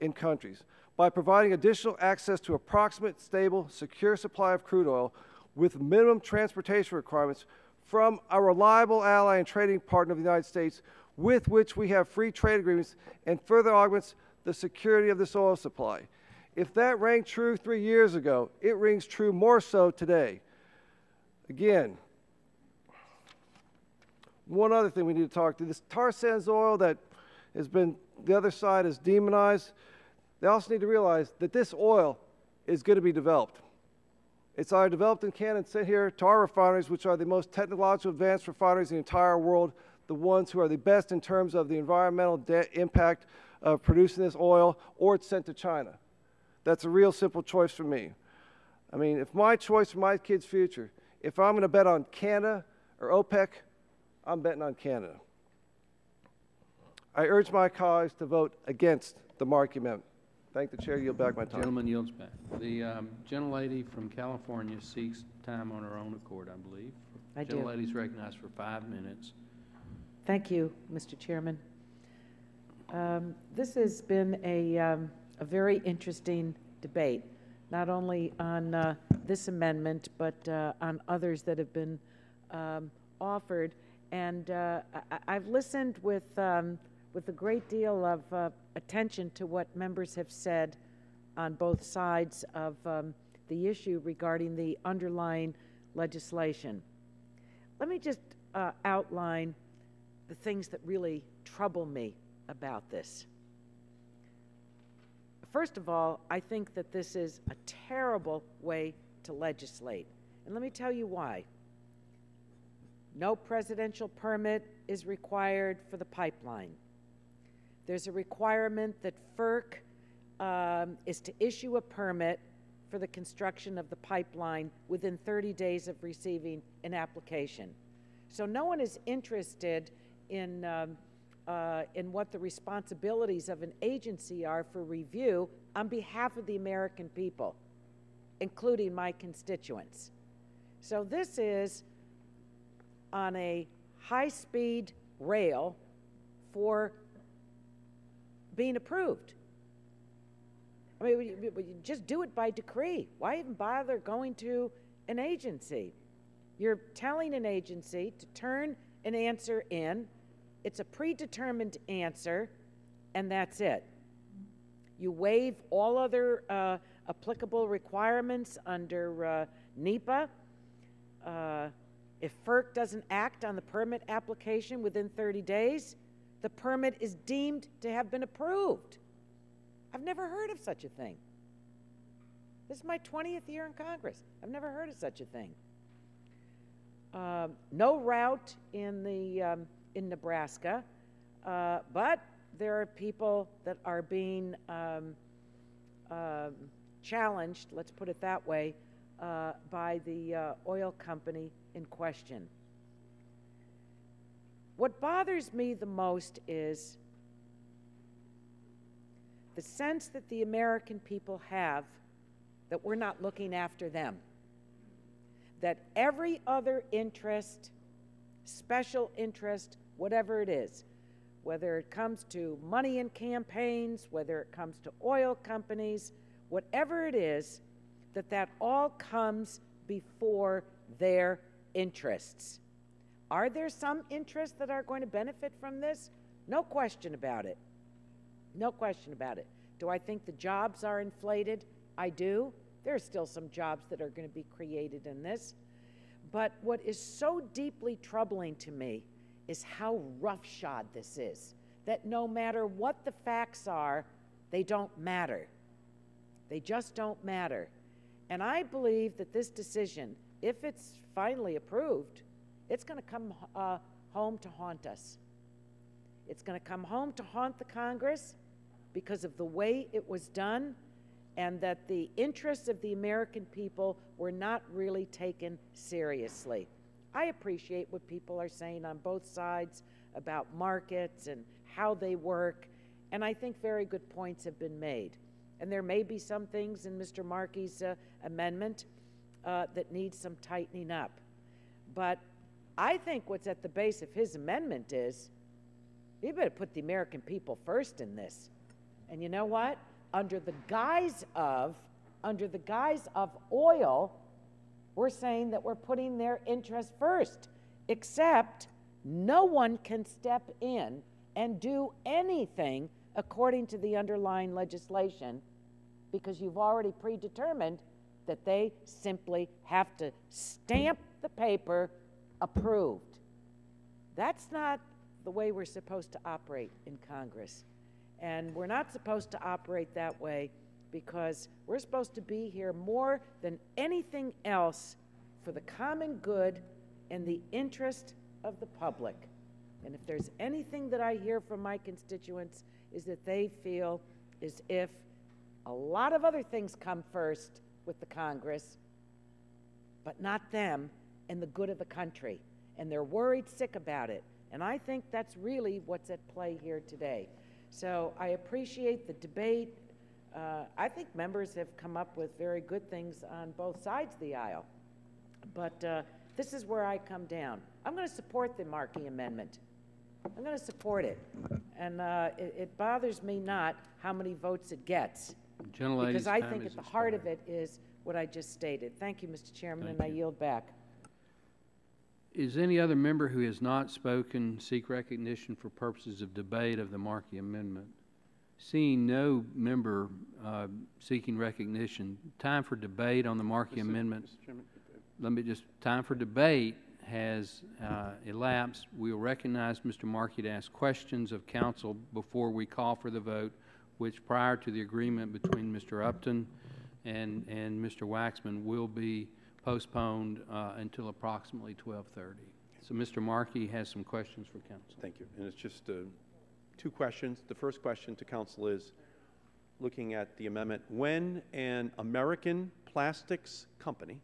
in countries by providing additional access to approximate, stable, secure supply of crude oil with minimum transportation requirements from a reliable ally and trading partner of the United States with which we have free trade agreements and further augments the security of this oil supply. If that rang true 3 years ago, it rings true more so today. Again, one other thing we need to talk to, this tar sands oil that has been, the other side has demonized, they also need to realize that this oil is going to be developed. It's either developed in Canada and sent here to our refineries, which are the most technologically advanced refineries in the entire world, the ones who are the best in terms of the environmental impact of producing this oil, or it's sent to China. That's a real simple choice for me. I mean, if my choice for my kids' future, if I'm going to bet on Canada or OPEC, I'm betting on Canada. I urge my colleagues to vote against the Markey Amendment. Thank the chair. Yield back my time. Gentleman yields back. The gentlelady from California seeks time on her own accord, I believe. I do. Gentlelady's recognized for 5 minutes. Thank you, Mr. Chairman. This has been a very interesting debate, not only on this amendment, but on others that have been offered. And I've listened with a great deal of attention to what members have said on both sides of the issue regarding the underlying legislation. Let me just outline the things that really trouble me about this. First of all, I think that this is a terrible way to legislate. And let me tell you why. No presidential permit is required for the pipeline. There's a requirement that FERC is to issue a permit for the construction of the pipeline within 30 days of receiving an application. So no one is interested in what the responsibilities of an agency are for review on behalf of the American people, including my constituents. So this is on a high-speed rail for being approved. I mean, you just do it by decree. Why even bother going to an agency? You're telling an agency to turn an answer in. It's a predetermined answer, and that's it. You waive all other applicable requirements under NEPA. If FERC doesn't act on the permit application within 30 days, the permit is deemed to have been approved. I've never heard of such a thing. This is my 20th year in Congress. I've never heard of such a thing. No route in Nebraska, but there are people that are being challenged, let's put it that way, by the oil company in question. What bothers me the most is the sense that the American people have that we're not looking after them, that every other interest, special interest, whatever it is, whether it comes to money in campaigns, whether it comes to oil companies, whatever it is, that all comes before their interests. Are there some interests that are going to benefit from this? No question about it. No question about it. Do I think the jobs are inflated? I do. There are still some jobs that are going to be created in this. But what is so deeply troubling to me is how roughshod this is, that no matter what the facts are, they don't matter. They just don't matter. And I believe that this decision, if it's finally approved, it's going to come home to haunt us. It's going to come home to haunt the Congress because of the way it was done, and that the interests of the American people were not really taken seriously. I appreciate what people are saying on both sides about markets and how they work, and I think very good points have been made. And there may be some things in Mr. Markey's amendment that need some tightening up. But I think what's at the base of his amendment is, you better put the American people first in this. And you know what? Under the guise of oil, we're saying that we're putting their interest first, except no one can step in and do anything according to the underlying legislation, because you've already predetermined that they simply have to stamp the paper approved. That's not the way we're supposed to operate in Congress. And we're not supposed to operate that way because we're supposed to be here more than anything else for the common good and the interest of the public. And if there's anything that I hear from my constituents is that they feel as if a lot of other things come first with the Congress, but not them and the good of the country. And they're worried sick about it. And I think that's really what's at play here today. So I appreciate the debate. I think members have come up with very good things on both sides of the aisle. But this is where I come down. I'm going to support the Markey Amendment. I'm going to support it. And it bothers me not how many votes it gets. Because I think at the heart of it is what I just stated. Thank you, Mr. Chairman, and I yield back. Is any other member who has not spoken seek recognition for purposes of debate of the Markey Amendment? Seeing no member seeking recognition, time for debate on the Markey Amendment. Time for debate has elapsed. We will recognize Mr. Markey to ask questions of council before we call for the vote, which prior to the agreement between Mr. Upton and Mr. Waxman will be postponed until approximately 12:30. So Mr. Markey has some questions for council. Thank you. And it's just two questions. The first question to council is, looking at the amendment, when an American plastics company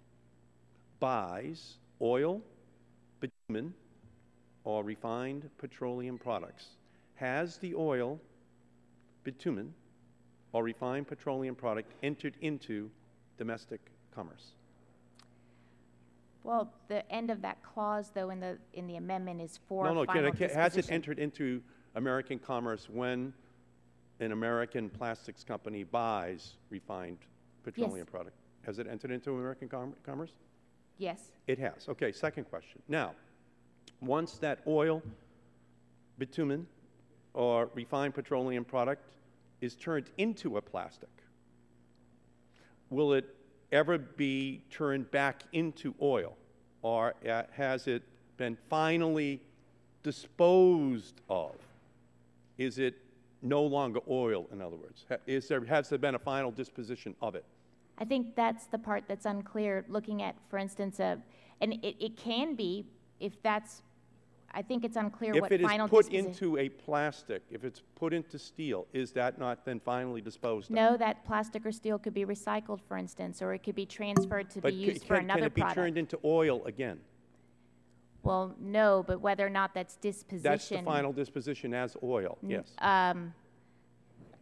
buys oil, bitumen, or refined petroleum products, has the oil, bitumen, or refined petroleum product entered into domestic commerce? Well, the end of that clause, though, in the amendment is for final disposition. Has it entered into American commerce when an American plastics company buys refined petroleum product? Has it entered into American commerce? Yes. It has. Okay, second question. Now, once that oil, bitumen, or refined petroleum product is turned into a plastic, will it ever be turned back into oil, or has it been finally disposed of? Is it no longer oil, in other words? Has there been a final disposition of it? I think that's the part that's unclear, looking at, for instance, and it can be, if that's, I think it's unclear what final disposition. If it is put into a plastic, if it's put into steel, is that not then finally disposed of? No, that plastic or steel could be recycled, for instance, or it could be transferred to be used for another product. Can it be turned into oil again? Well, no, but whether or not that's disposition. That's the final disposition as oil, yes. Well,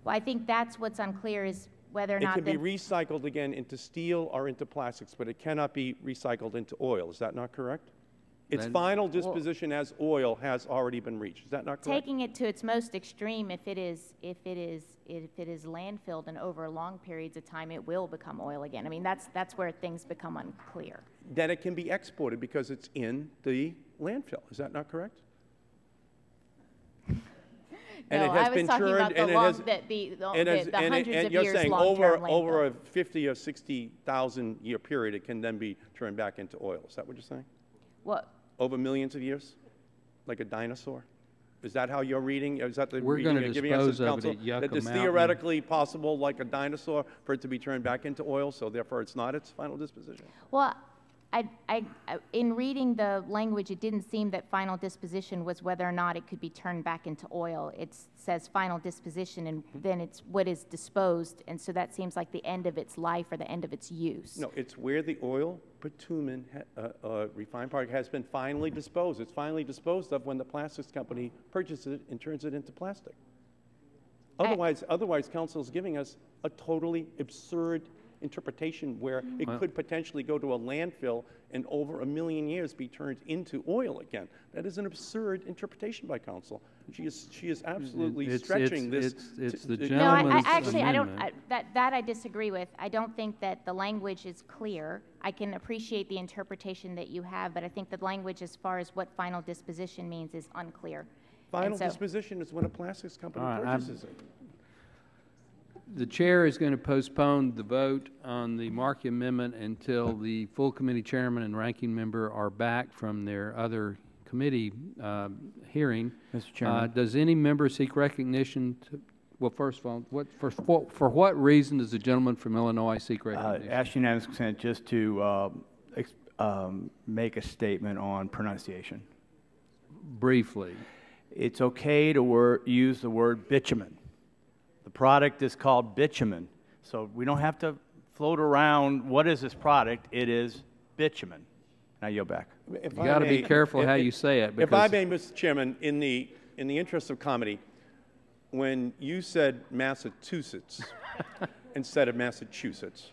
I think that's what's unclear, is whether or not it can be recycled again into steel or into plastics, but it cannot be recycled into oil. Is that not correct? Its final disposition as oil has already been reached. Is that not correct? Taking it to its most extreme, if it is landfilled and over long periods of time, it will become oil again. I mean, that's where things become unclear. Then it can be exported because it's in the landfill. Is that not correct? And no, I was talking about the hundreds of you're years saying long-term over a 50 or 60,000 year period, it can then be turned back into oil. Is that what you're saying? What? Over millions of years, like a dinosaur. Is that how you're reading? Is that the We're reading going to you're giving us as counsel? That it's theoretically possible, like a dinosaur, for it to be turned back into oil, so therefore it's not its final disposition. Well, in reading the language, it didn't seem that final disposition was whether or not it could be turned back into oil. It says final disposition, and then it's what is disposed, and so that seems like the end of its life or the end of its use. No, it's where the oil, bitumen, refined product has been finally disposed. It's finally disposed of when the plastics company purchases it and turns it into plastic. Otherwise, counsel is giving us a totally absurd interpretation where it could potentially go to a landfill and over 1 million years be turned into oil again. That is an absurd interpretation by counsel. She is absolutely stretching this. It's the gentleman's amendment. That I disagree with. I don't think that the language is clear. I can appreciate the interpretation that you have, but I think the language as far as what final disposition means is unclear. Final disposition is when a plastics company purchases it. The chair is going to postpone the vote on the Markey Amendment until the full committee chairman and ranking member are back from their other committee hearing. Mr. Chairman. Does any member seek recognition? Well, first of all, for what reason does the gentleman from Illinois seek recognition? Ask unanimous consent just to make a statement on pronunciation. Briefly. It's okay to use the word bitumen. The product is called bitumen, so we don't have to float around what is this product. It is bitumen. And I yield back. If You I got to may- be careful how you say it. If I because- may, Mr. Chairman, in the interest of comedy, when you said Massachusetts instead of Massachusetts,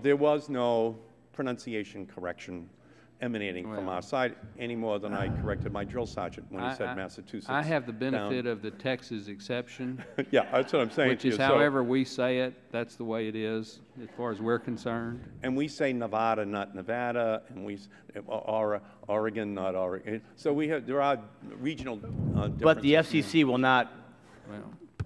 there was no pronunciation correction emanating from our side any more than I corrected my drill sergeant when he said Massachusetts. I have the benefit down. of the Texas exception. Yeah, that's what I'm saying Which to is you. So- however we say it, that's the way it is, as far as we're concerned. And we say Nevada, not Nevada, and or Oregon, not Oregon. So there are regional differences. But the FCC will not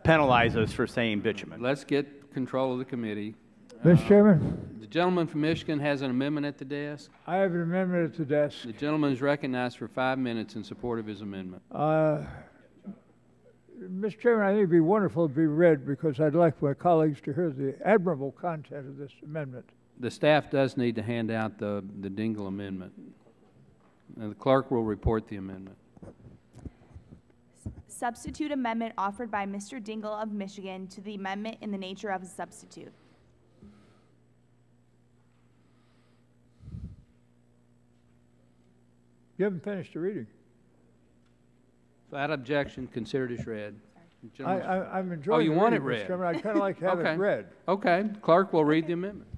penalize us for saying bitumen. Let's get control of the committee. Mr. Chairman? The gentleman from Michigan has an amendment at the desk. I have an amendment at the desk. The gentleman is recognized for 5 minutes in support of his amendment. Mr. Chairman, I think it'd be wonderful to be read because I'd like my colleagues to hear the admirable content of this amendment. The staff does need to hand out the Dingle amendment. And the clerk will report the amendment. Substitute amendment offered by Mr. Dingle of Michigan to the amendment in the nature of a substitute. You haven't finished the reading. Without objection, considered as read. I'm enjoying Oh, you the want it reading, Mr. read? Chairman. I'd kind of like to have Okay. it read. Okay. Clerk will read the amendment.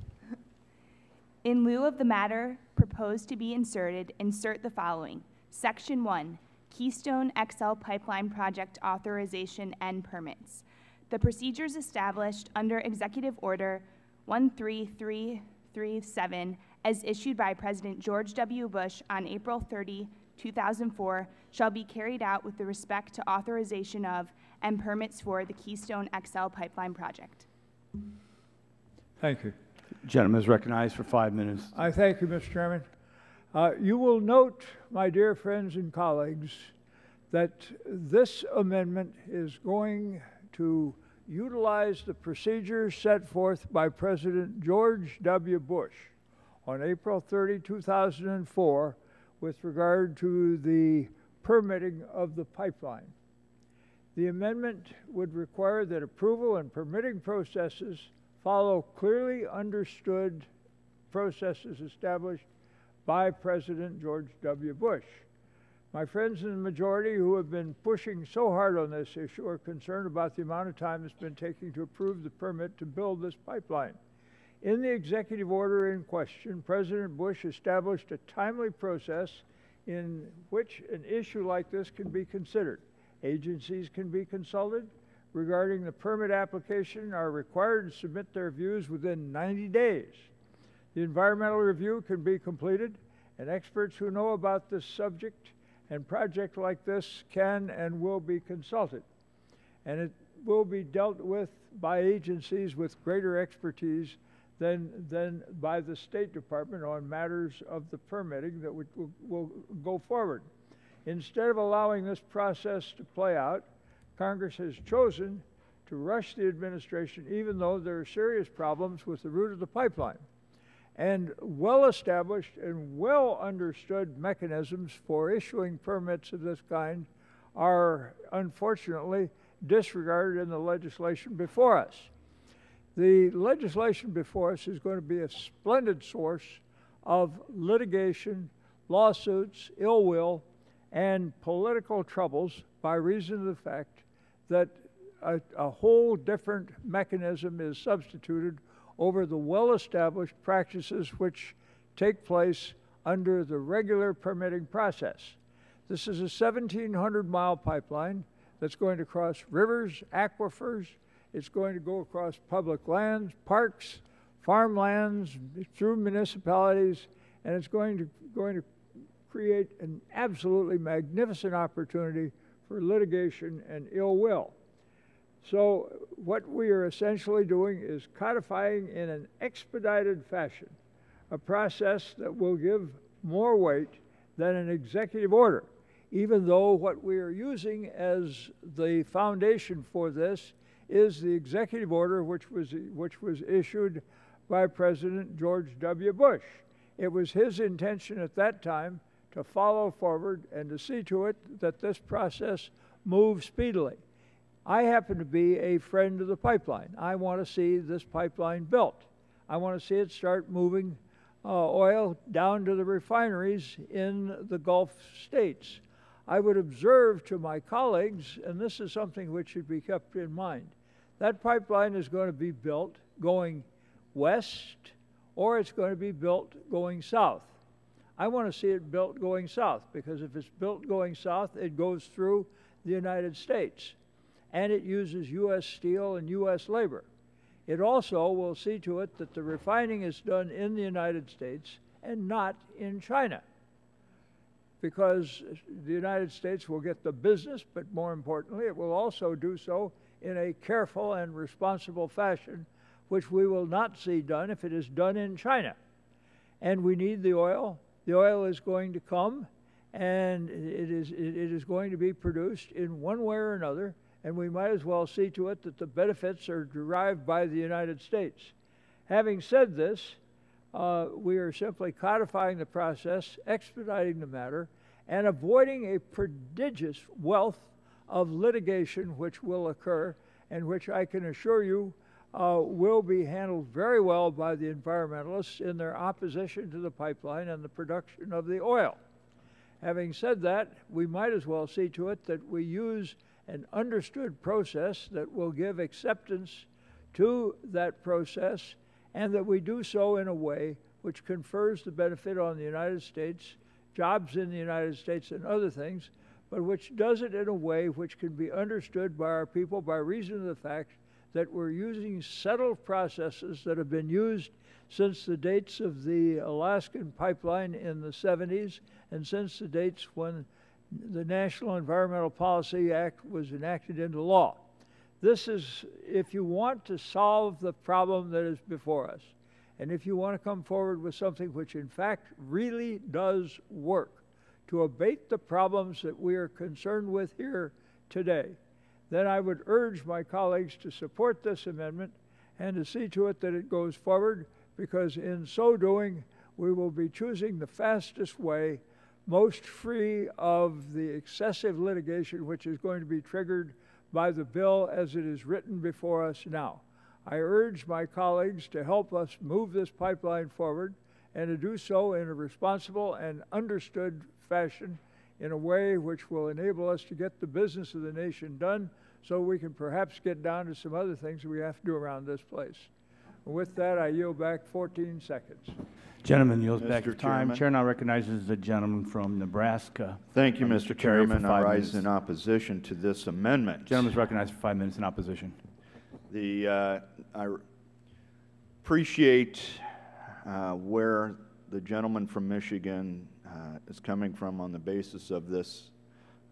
In lieu of the matter proposed to be inserted, insert the following. Section 1, Keystone XL Pipeline Project Authorization and Permits. The procedures established under Executive Order 13337 as issued by President George W. Bush on April 30, 2004, shall be carried out with respect to authorization of and permits for the Keystone XL Pipeline Project. Thank you. Gentleman is recognized for 5 minutes. I thank you, Mr. Chairman. You will note, my dear friends and colleagues, that this amendment is going to utilize the procedures set forth by President George W. Bush on April 30, 2004, with regard to the permitting of the pipeline. The amendment would require that approval and permitting processes follow clearly understood processes established by President George W. Bush. My friends in the majority who have been pushing so hard on this issue are concerned about the amount of time it's been taking to approve the permit to build this pipeline. In the executive order in question, President Bush established a timely process in which an issue like this can be considered. Agencies can be consulted regarding the permit application, are required to submit their views within 90 days. The environmental review can be completed, and experts who know about this subject and project like this can and will be consulted. And it will be dealt with by agencies with greater expertise than by the State Department on matters of the permitting that will go forward. Instead of allowing this process to play out, Congress has chosen to rush the administration even though there are serious problems with the route of the pipeline. And well-established and well-understood mechanisms for issuing permits of this kind are unfortunately disregarded in the legislation before us. The legislation before us is going to be a splendid source of litigation, lawsuits, ill will, and political troubles by reason of the fact that a whole different mechanism is substituted over the well-established practices which take place under the regular permitting process. This is a 1,700-mile pipeline that's going to cross rivers, aquifers. It's going to go across public lands, parks, farmlands, through municipalities, and it's going to create an absolutely magnificent opportunity for litigation and ill will. So what we are essentially doing is codifying in an expedited fashion a process that will give more weight than an executive order, even though what we are using as the foundation for this is the executive order which was issued by President George W. Bush. It was his intention at that time to follow forward and to see to it that this process moves speedily. I happen to be a friend of the pipeline. I want to see this pipeline built. I want to see it start moving oil down to the refineries in the Gulf states. I would observe to my colleagues, and this is something which should be kept in mind, that pipeline is going to be built going west or it's going to be built going south. I want to see it built going south because if it's built going south, it goes through the United States and it uses U.S. steel and U.S. labor. It also will see to it that the refining is done in the United States and not in China, because the United States will get the business, but more importantly, it will also do so in a careful and responsible fashion, which we will not see done if it is done in China. And we need the oil. The oil is going to come, and it is going to be produced in one way or another, and we might as well see to it that the benefits are derived by the United States. Having said this, we are simply codifying the process, expediting the matter, and avoiding a prodigious wealth of litigation which will occur and which I can assure you will be handled very well by the environmentalists in their opposition to the pipeline and the production of the oil. Having said that, we might as well see to it that we use an understood process that will give acceptance to that process, and that we do so in a way which confers the benefit on the United States, jobs in the United States and other things, but which does it in a way which can be understood by our people by reason of the fact that we're using settled processes that have been used since the dates of the Alaskan pipeline in the 70s and since the dates when the National Environmental Policy Act was enacted into law. This is, if you want to solve the problem that is before us, and if you want to come forward with something which in fact really does work to abate the problems that we are concerned with here today, then I would urge my colleagues to support this amendment and to see to it that it goes forward, because in so doing, we will be choosing the fastest way, most free of the excessive litigation which is going to be triggered by the bill as it is written before us now. I urge my colleagues to help us move this pipeline forward and to do so in a responsible and understood fashion in a way which will enable us to get the business of the nation done so we can perhaps get down to some other things we have to do around this place. And with that, I yield back 14 seconds. Gentleman yields back Mr. his time. Chairman. Chair now recognizes the gentleman from Nebraska. Thank you, Mr. Chairman. I rise minutes. in opposition to this amendment. Gentleman is recognized for 5 minutes in opposition. I appreciate where the gentleman from Michigan is coming from on the basis of this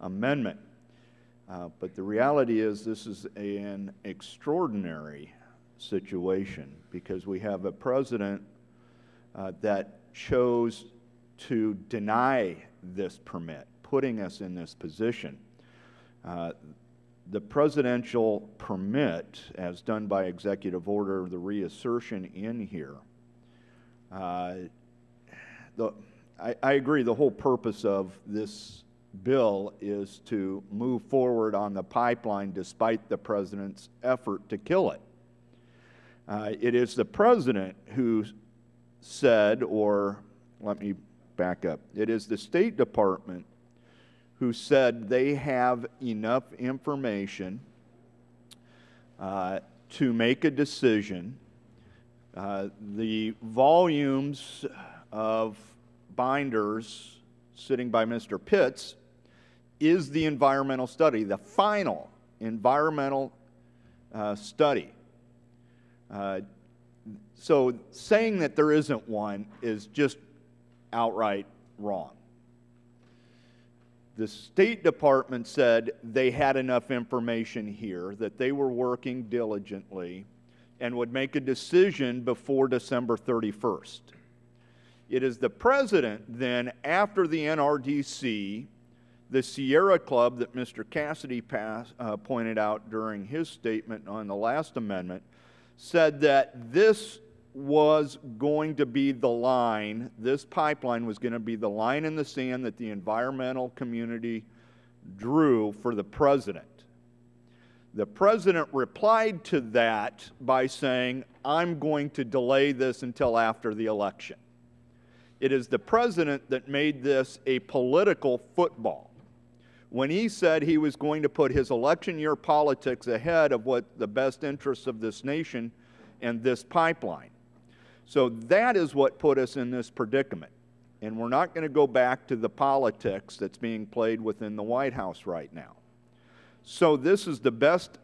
amendment. But the reality is this is an extraordinary situation because we have a president that chose to deny this permit, putting us in this position. The presidential permit, as done by executive order, the reassertion in here, I agree the whole purpose of this bill is to move forward on the pipeline despite the president's effort to kill it. It is the president who said, or let me back up, it is the State Department who said they have enough information to make a decision. The volumes of binders sitting by Mr. Pitts is the environmental study, the final environmental study. So saying that there isn't one is just outright wrong. The State Department said they had enough information here, that they were working diligently, and would make a decision before December 31st. It is the President then, after the NRDC, the Sierra Club that Mr. Cassidy pointed out during his statement on the last amendment, said that this was going to be the line, this pipeline was going to be the line in the sand that the environmental community drew for the President. The President replied to that by saying, I'm going to delay this until after the election. It is the president that made this a political football. When he said he was going to put his election year politics ahead of what the best interests of this nation and this pipeline. So that is what put us in this predicament. And we're not going to go back to the politics that's being played within the White House right now. So this is the best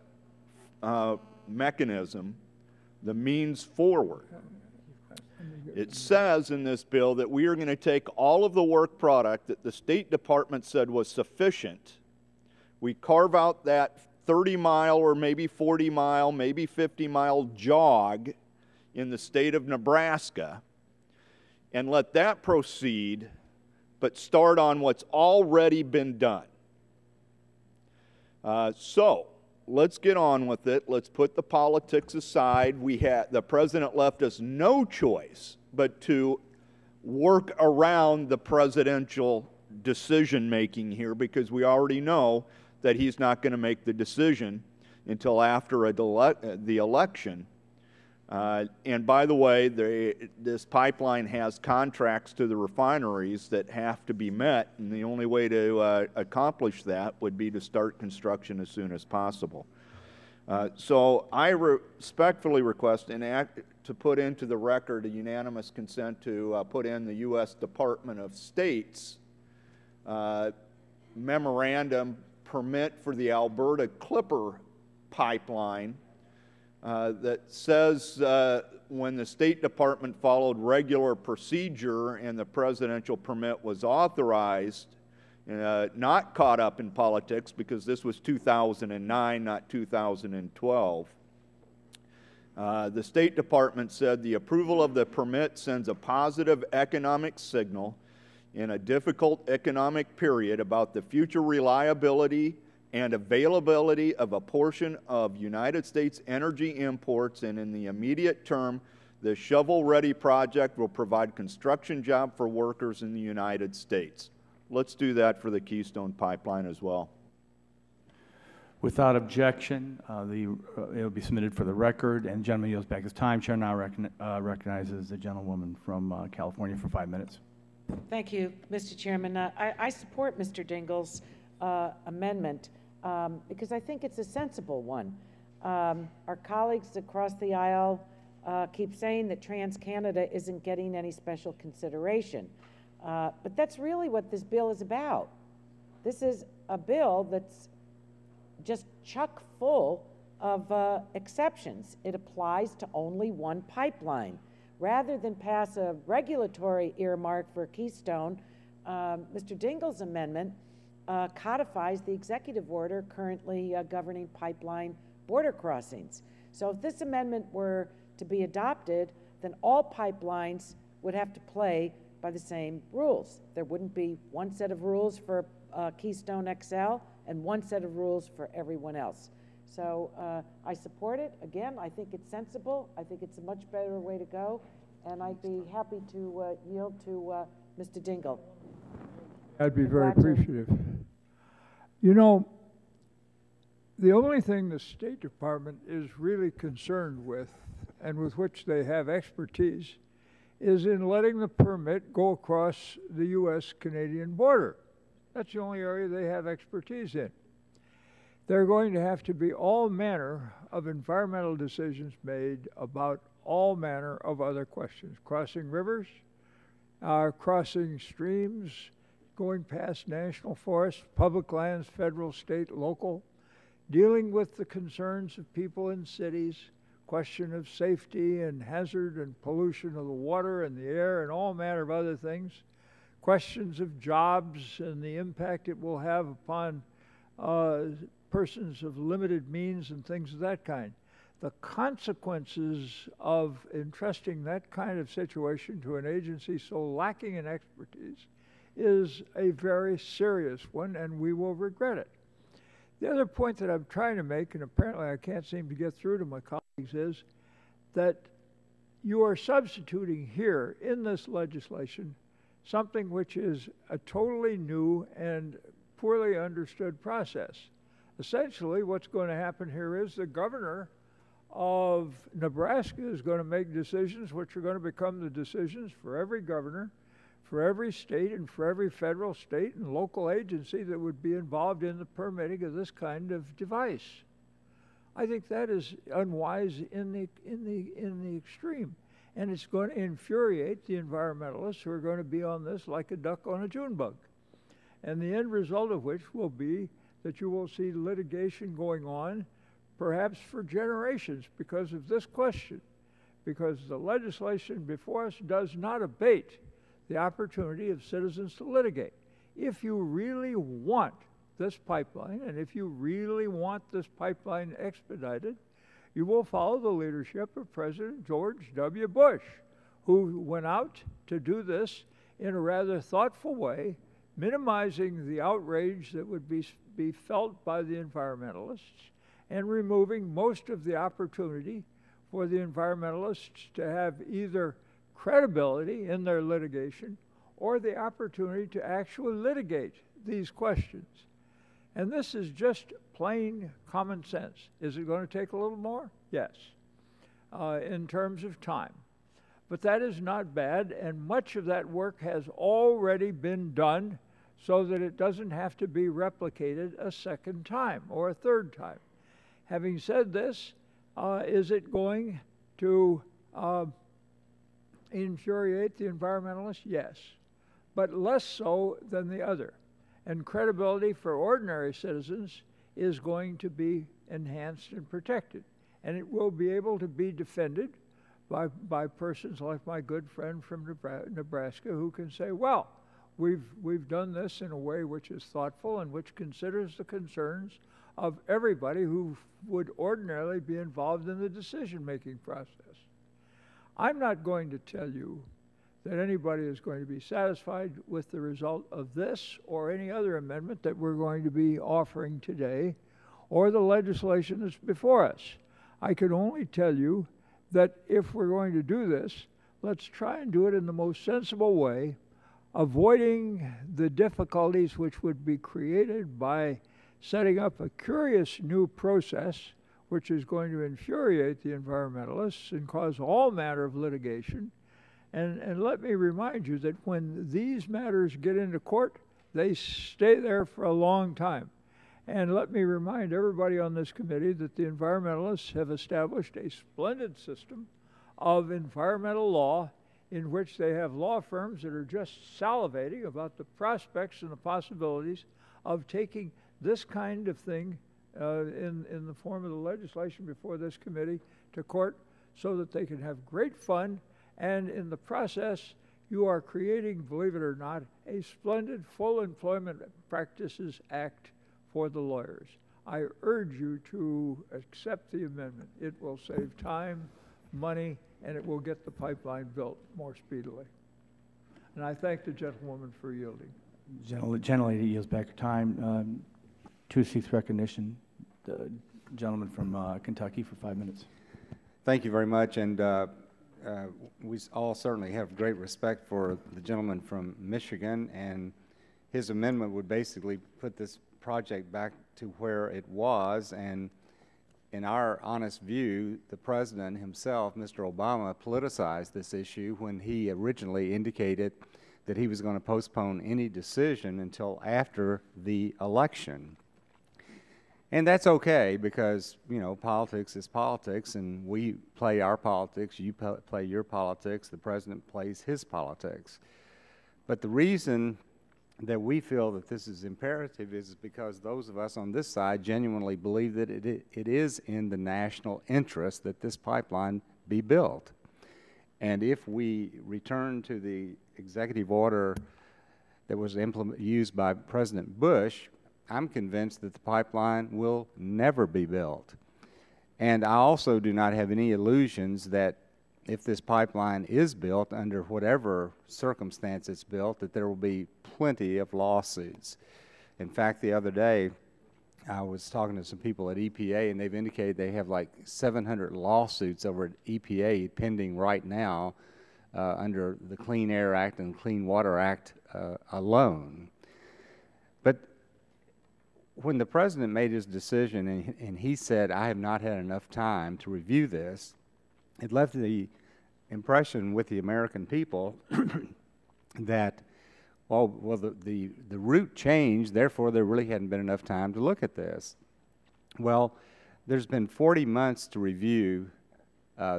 mechanism, the means forward. It says in this bill that we are going to take all of the work product that the State Department said was sufficient. We carve out that 30-mile or maybe 40-mile, maybe 50-mile jog in the state of Nebraska and let that proceed, but start on what's already been done. So let's get on with it. Let's put the politics aside. The president left us no choice but to work around the presidential decision-making here, because we already know that he's not going to make the decision until after the election. And by the way, this pipeline has contracts to the refineries that have to be met, and the only way to accomplish that would be to start construction as soon as possible. So I respectfully request to put into the record a unanimous consent to put in the U.S. Department of State's memorandum permit for the Alberta Clipper pipeline that says when the State Department followed regular procedure and the presidential permit was authorized, not caught up in politics, because this was 2009, not 2012. The State Department said the approval of the permit sends a positive economic signal in a difficult economic period about the future reliability and availability of a portion of United States energy imports, and in the immediate term, the shovel-ready project will provide construction jobs for workers in the United States. Let's do that for the Keystone Pipeline as well. Without objection, it will be submitted for the record, and the gentleman yields back his time. Chair now recognizes the gentlewoman from California for 5 minutes. Thank you, Mr. Chairman. I support Mr. Dingell's amendment because I think it's a sensible one. Our colleagues across the aisle keep saying that TransCanada isn't getting any special consideration. But that's really what this bill is about. This is a bill that's just chock full of exceptions. It applies to only one pipeline. Rather than pass a regulatory earmark for Keystone, Mr. Dingell's amendment codifies the executive order currently governing pipeline border crossings. So if this amendment were to be adopted, then all pipelines would have to play by the same rules. There wouldn't be one set of rules for Keystone XL and one set of rules for everyone else. So I support it. Again, I think it's sensible. I think it's a much better way to go, and I'd be happy to yield to Mr. Dingell. I'd be very appreciative. You know, the only thing the State Department is really concerned with, and with which they have expertise, is in letting the permit go across the U.S.-Canadian border. That's the only area they have expertise in. There are going to have to be all manner of environmental decisions made about all manner of other questions. Crossing rivers, crossing streams, going past national forests, public lands, federal, state, local, dealing with the concerns of people in cities, question of safety and hazard and pollution of the water and the air and all manner of other things, questions of jobs and the impact it will have upon persons of limited means and things of that kind. The consequences of entrusting that kind of situation to an agency so lacking in expertise is a very serious one, and we will regret it. The other point that I'm trying to make, and apparently I can't seem to get through to my colleagues, is that you are substituting here in this legislation something which is a totally new and poorly understood process. Essentially, what's going to happen here is the governor of Nebraska is going to make decisions which are going to become the decisions for every governor for every state and for every federal, state, and local agency that would be involved in the permitting of this kind of device. I think that is unwise in the extreme. And it's going to infuriate the environmentalists who are going to be on this like a duck on a June bug. And the end result of which will be that you will see litigation going on, perhaps for generations, because of this question. Because the legislation before us does not abate the opportunity of citizens to litigate. If you really want this pipeline, and if you really want this pipeline expedited, you will follow the leadership of President George W. Bush, who went out to do this in a rather thoughtful way, minimizing the outrage that would be felt by the environmentalists and removing most of the opportunity for the environmentalists to have either credibility in their litigation or the opportunity to actually litigate these questions. And this is just plain common sense. Is it going to take a little more? Yes, in terms of time. But that is not bad, and much of that work has already been done so that it doesn't have to be replicated a second time or a third time. Having said this, is it going to infuriate the environmentalists? Yes, but less so than the other. And credibility for ordinary citizens is going to be enhanced and protected. And it will be able to be defended by persons like my good friend from Nebraska who can say, well, we've done this in a way which is thoughtful and which considers the concerns of everybody who would ordinarily be involved in the decision-making process. I'm not going to tell you that anybody is going to be satisfied with the result of this or any other amendment that we're going to be offering today or the legislation that's before us. I can only tell you that if we're going to do this, let's try and do it in the most sensible way, avoiding the difficulties which would be created by setting up a curious new process which is going to infuriate the environmentalists and cause all manner of litigation. And let me remind you that when these matters get into court, they stay there for a long time. And let me remind everybody on this committee that the environmentalists have established a splendid system of environmental law in which they have law firms that are just salivating about the prospects and the possibilities of taking this kind of thing in the form of the legislation before this committee to court so that they can have great fun. And in the process, you are creating, believe it or not, a splendid Full Employment Practices Act for the lawyers. I urge you to accept the amendment. It will save time, money, and it will get the pipeline built more speedily. And I thank the gentlewoman for yielding. Gentlelady yields back her time. To seeks recognition. The gentleman from Kentucky for 5 minutes. Thank you very much. And we all certainly have great respect for the gentleman from Michigan, and his amendment would basically put this project back to where it was. And in our honest view, the president himself, Mr. Obama, politicized this issue when he originally indicated that he was going to postpone any decision until after the election. And that's okay because, you know, politics is politics, and we play our politics, you play your politics, the president plays his politics. But the reason that we feel that this is imperative is because those of us on this side genuinely believe that it is in the national interest that this pipeline be built. And if we return to the executive order that was used by President Bush, I'm convinced that the pipeline will never be built. And I also do not have any illusions that if this pipeline is built under whatever circumstance it's built, that there will be plenty of lawsuits. In fact, the other day, I was talking to some people at EPA, and they've indicated they have like 700 lawsuits over at EPA pending right now under the Clean Air Act and Clean Water Act alone. But when the president made his decision and he said, I have not had enough time to review this, it left the impression with the American people that, well, the route changed, therefore there really hadn't been enough time to look at this. Well, there's been 40 months to review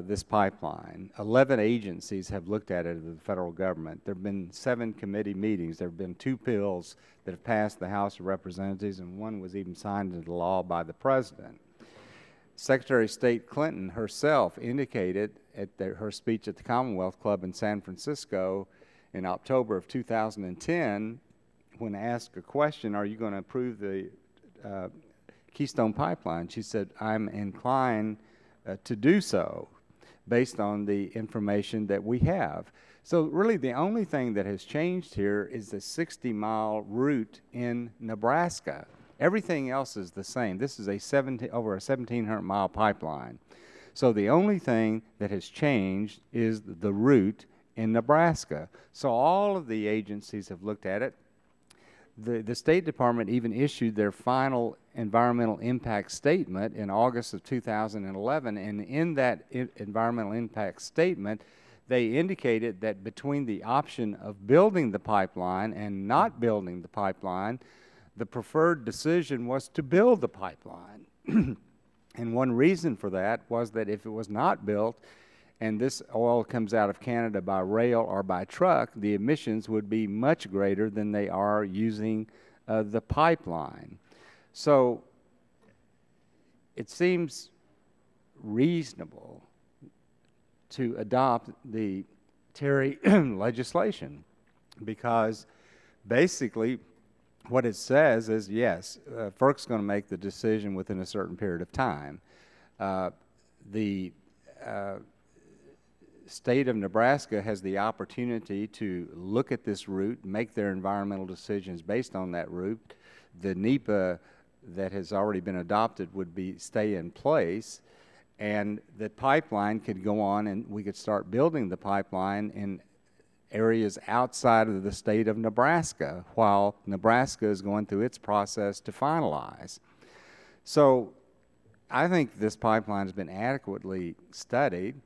this pipeline. 11 agencies have looked at it in the federal government. There have been 7 committee meetings. There have been 2 bills that have passed the House of Representatives, and 1 was even signed into law by the President. Secretary of State Clinton herself indicated at her speech at the Commonwealth Club in San Francisco in October of 2010, when asked a question, are you going to approve the Keystone Pipeline? She said, I'm inclined to do so based on the information that we have. So really the only thing that has changed here is the 60-mile route in Nebraska. Everything else is the same. This is over a 1,700-mile pipeline. So the only thing that has changed is the route in Nebraska. So all of the agencies have looked at it. The State Department even issued their final environmental impact statement in August of 2011, and in that environmental impact statement, they indicated that between the option of building the pipeline and not building the pipeline, the preferred decision was to build the pipeline. And one reason for that was that if it was not built, and this oil comes out of Canada by rail or by truck, the emissions would be much greater than they are using the pipeline. So it seems reasonable to adopt the Terry legislation, because basically what it says is, yes, FERC's going to make the decision within a certain period of time. The state of Nebraska has the opportunity to look at this route, make their environmental decisions based on that route. The NEPA that has already been adopted would stay in place, and the pipeline could go on and we could start building the pipeline in areas outside of the state of Nebraska while Nebraska is going through its process to finalize. So I think this pipeline has been adequately studied.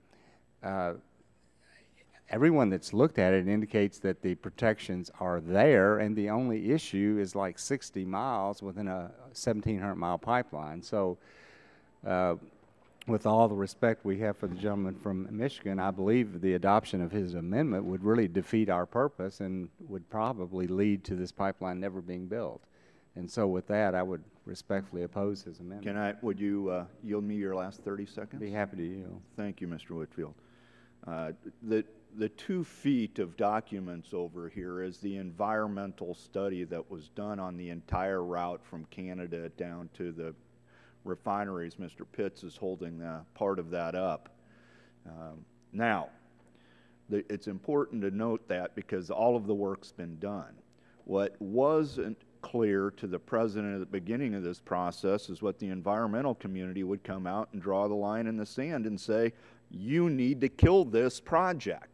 Everyone that's looked at it indicates that the protections are there, and the only issue is like 60 miles within a 1,700-mile pipeline. So with all the respect we have for the gentleman from Michigan, I believe the adoption of his amendment would really defeat our purpose and would probably lead to this pipeline never being built. And so with that, I would respectfully oppose his amendment. Would you yield me your last 30 seconds? Be happy to yield. Thank you, Mr. Whitfield. The 2 feet of documents over here is the environmental study that was done on the entire route from Canada down to the refineries. Mr. Pitts is holding part of that up. Now, it's important to note that because all of the work's been done. What wasn't clear to the President at the beginning of this process is what the environmental community would come out and draw the line in the sand and say, you need to kill this project.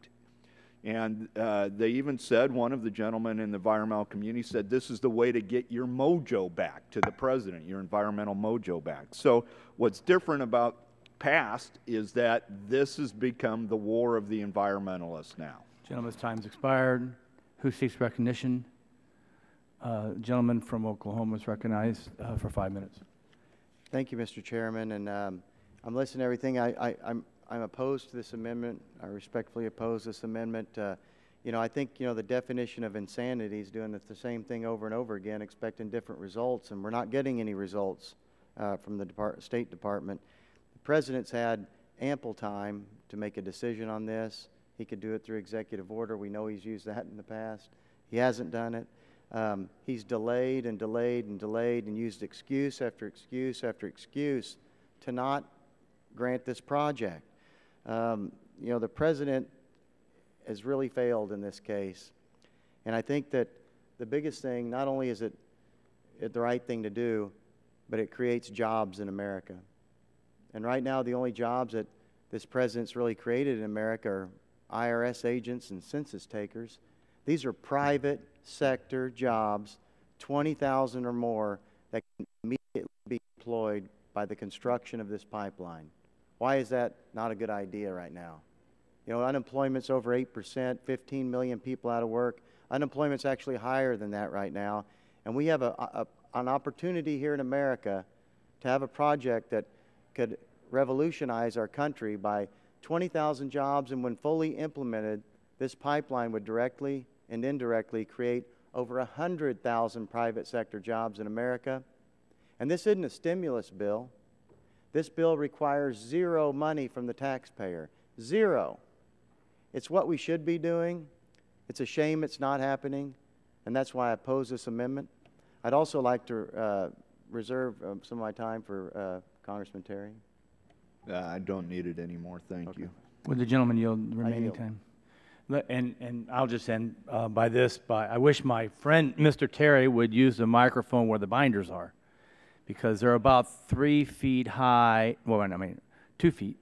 And they even said, one of the gentlemen in the environmental community said, this is the way to get your mojo back to the President, your environmental mojo back. So what's different about past is that this has become the war of the environmentalists now. Gentleman's time's expired. Who seeks recognition? Gentleman from Oklahoma is recognized for 5 minutes. Thank you, Mr. Chairman. And I'm listening to everything. I'm opposed to this amendment. I respectfully oppose this amendment. You know, I think, the definition of insanity is doing the same thing over and over again, expecting different results, and we're not getting any results from the State Department. The President's had ample time to make a decision on this. He could do it through executive order. We know he's used that in the past. He hasn't done it. He's delayed and delayed and delayed and used excuse after excuse after excuse to not grant this project. The President has really failed in this case. And I think that the biggest thing, not only is it the right thing to do, but it creates jobs in America. And right now, the only jobs that this President's really created in America are IRS agents and census takers. These are private sector jobs, 20,000 or more, that can immediately be employed by the construction of this pipeline. Why is that not a good idea right now? Unemployment's over 8%, 15 million people out of work. Unemployment's actually higher than that right now. And we have an opportunity here in America to have a project that could revolutionize our country by 20,000 jobs, and when fully implemented, this pipeline would directly and indirectly create over 100,000 private sector jobs in America. And this isn't a stimulus bill. This bill requires zero money from the taxpayer. Zero. It's what we should be doing. It's a shame it's not happening, and that's why I oppose this amendment. I'd also like to reserve some of my time for Congressman Terry. I don't need it anymore, thank you. Would the gentleman yield the remaining time? And I'll just end by this. I wish my friend, Mr. Terry, would use the microphone where the binders are, because they're about 3 feet high. Well, I mean, 2 feet.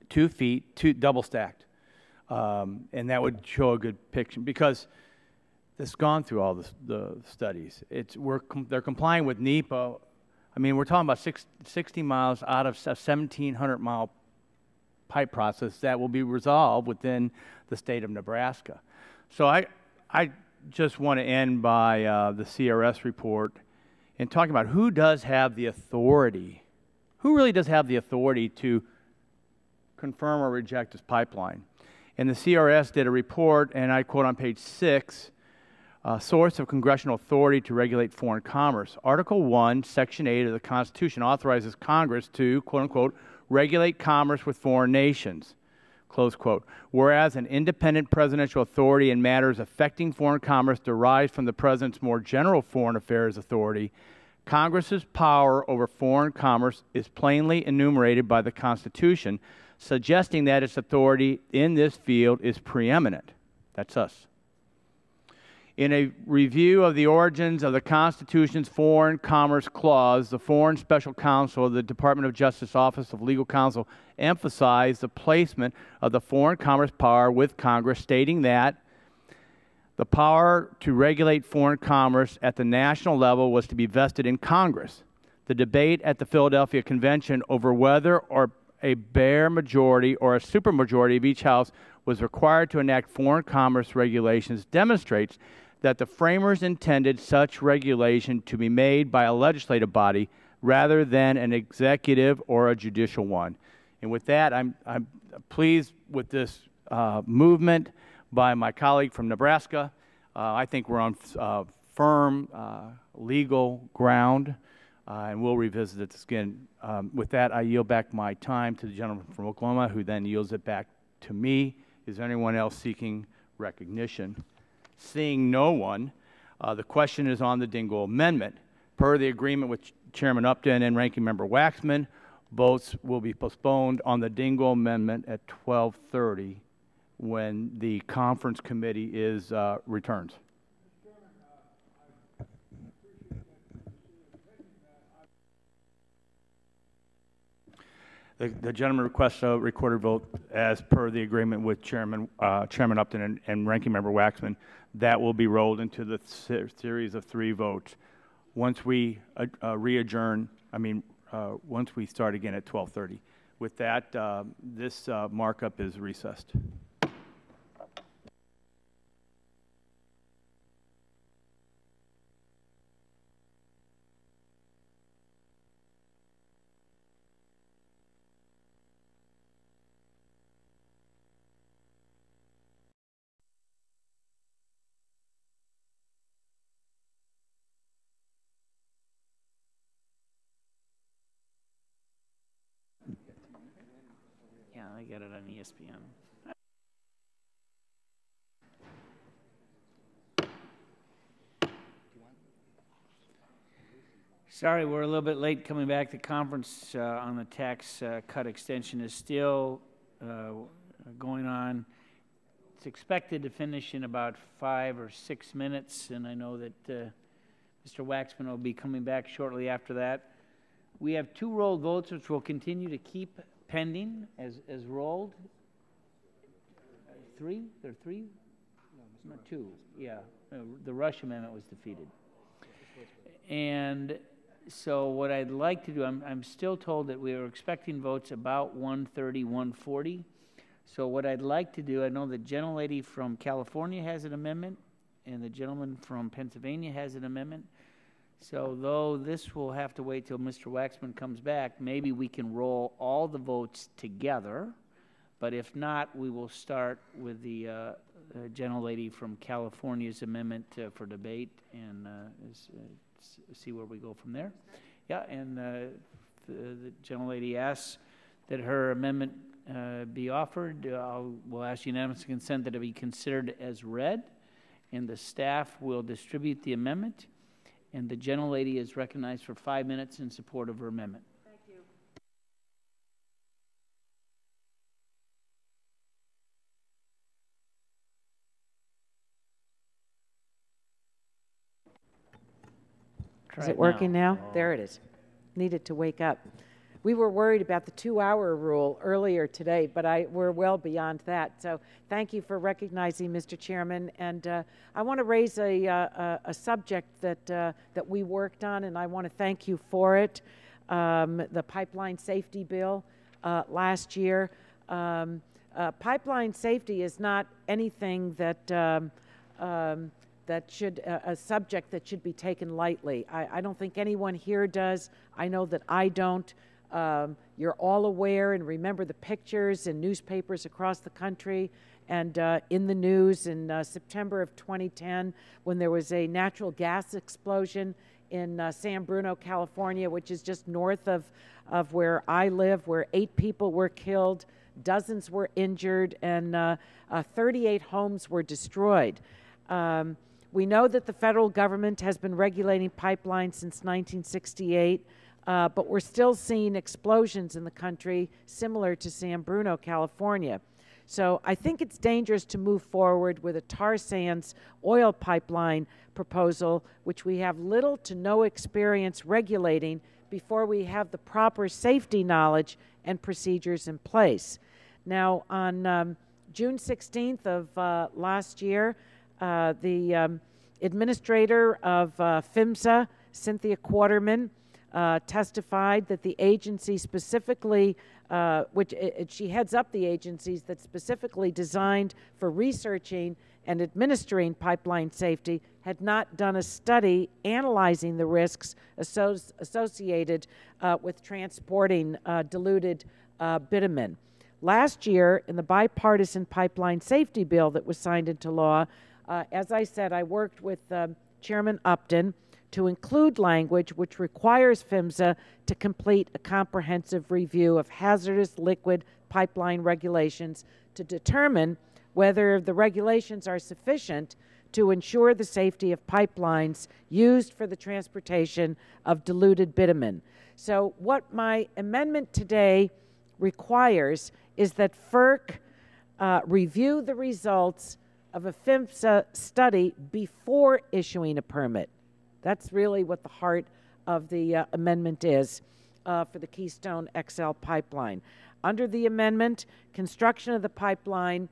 2 feet, double stacked. And that would show a good picture, because it's gone through all the studies. They're complying with NEPA. I mean, we're talking about 60 miles out of a 1,700-mile pipe process that will be resolved within the state of Nebraska. So I just want to end by the CRS report and talking about who does have the authority, who really does have the authority to confirm or reject this pipeline. And the CRS did a report, and I quote on page 6, source of congressional authority to regulate foreign commerce. Article 1, Section 8 of the Constitution authorizes Congress to, quote unquote, regulate commerce with foreign nations, close quote. Whereas an independent presidential authority in matters affecting foreign commerce derives from the President's more general foreign affairs authority, Congress's power over foreign commerce is plainly enumerated by the Constitution, suggesting that its authority in this field is preeminent. That's us. In a review of the origins of the Constitution's Foreign Commerce Clause, the Foreign Special Counsel of the Department of Justice Office of Legal Counsel emphasized the placement of the foreign commerce power with Congress, stating that the power to regulate foreign commerce at the national level was to be vested in Congress. The debate at the Philadelphia Convention over whether or a bare majority or a supermajority of each house was required to enact foreign commerce regulations demonstrates that the framers intended such regulation to be made by a legislative body rather than an executive or a judicial one. And with that, I'm pleased with this movement by my colleague from Nebraska. I think we're on firm legal ground, and we'll revisit this again. With that, I yield back my time to the gentleman from Oklahoma, who then yields it back to me. Is there anyone else seeking recognition? Seeing no one, the question is on the Dingell Amendment. Per the agreement with Chairman Upton and Ranking Member Waxman, votes will be postponed on the Dingell Amendment at 12:30 when the conference committee returns. The gentleman requests a recorded vote as per the agreement with Chairman Upton and Ranking Member Waxman. That will be rolled into the series of 3 votes. Once we once we start again at 12:30. With that, this markup is recessed. Yeah, I get it on ESPN. Sorry, we're a little bit late coming back. The conference on the tax cut extension is still going on. It's expected to finish in about 5 or 6 minutes, and I know that Mr. Waxman will be coming back shortly after that. We have 2 rolled votes, which will continue to keep pending as rolled. 3? There are 3? No, 2. Yeah, the Rush amendment was defeated. And so what I'd like to do, I'm still told that we are expecting votes about 1:30, 1:40. So what I'd like to do, I know the gentlelady from California has an amendment, and the gentleman from Pennsylvania has an amendment. So though this will have to wait till Mr. Waxman comes back, maybe we can roll all the votes together. But if not, we will start with the gentlelady from California's amendment for debate and see where we go from there. Yeah, and the gentlelady asks that her amendment be offered. We'll ask unanimous consent that it be considered as read, and the staff will distribute the amendment. And the gentlelady is recognized for 5 minutes in support of her amendment. Thank you. Is it working now? There it is. Needed to wake up. We were worried about the 2-hour rule earlier today, but we're well beyond that. So thank you for recognizing, Mr. Chairman. And I want to raise a subject that we worked on, and I want to thank you for it. The pipeline safety bill last year. Pipeline safety is not anything that a subject that should be taken lightly. I don't think anyone here does. I know that I don't. You're all aware and remember the pictures in newspapers across the country and in the news in September of 2010 when there was a natural gas explosion in San Bruno, California, which is just north of where I live, where 8 people were killed, dozens were injured, and 38 homes were destroyed. We know that the federal government has been regulating pipelines since 1968. But we're still seeing explosions in the country similar to San Bruno, California. So I think it's dangerous to move forward with a tar sands oil pipeline proposal, which we have little to no experience regulating before we have the proper safety knowledge and procedures in place. Now, on June 16th of last year, the administrator of PHMSA, Cynthia Quarterman, testified that the agency specifically, she heads up the agencies that specifically designed for researching and administering pipeline safety, had not done a study analyzing the risks associated with transporting diluted bitumen. Last year, in the bipartisan pipeline safety bill that was signed into law, as I said, I worked with Chairman Upton to include language which requires PHMSA to complete a comprehensive review of hazardous liquid pipeline regulations to determine whether the regulations are sufficient to ensure the safety of pipelines used for the transportation of diluted bitumen. So what my amendment today requires is that FERC review the results of a PHMSA study before issuing a permit. That's really what the heart of the amendment is for the Keystone XL pipeline. Under the amendment, construction of the pipeline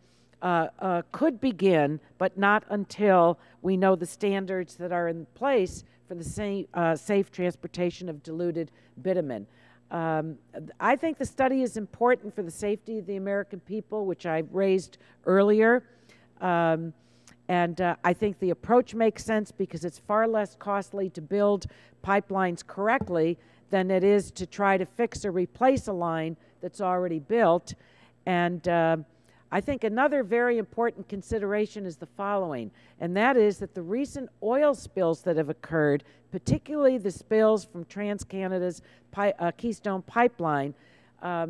could begin, but not until we know the standards that are in place for the safe transportation of diluted bitumen. I think the study is important for the safety of the American people, which I raised earlier. And I think the approach makes sense because it's far less costly to build pipelines correctly than it is to try to fix or replace a line that's already built. And I think another very important consideration is the following, and that is that the recent oil spills that have occurred, particularly the spills from TransCanada's Keystone Pipeline,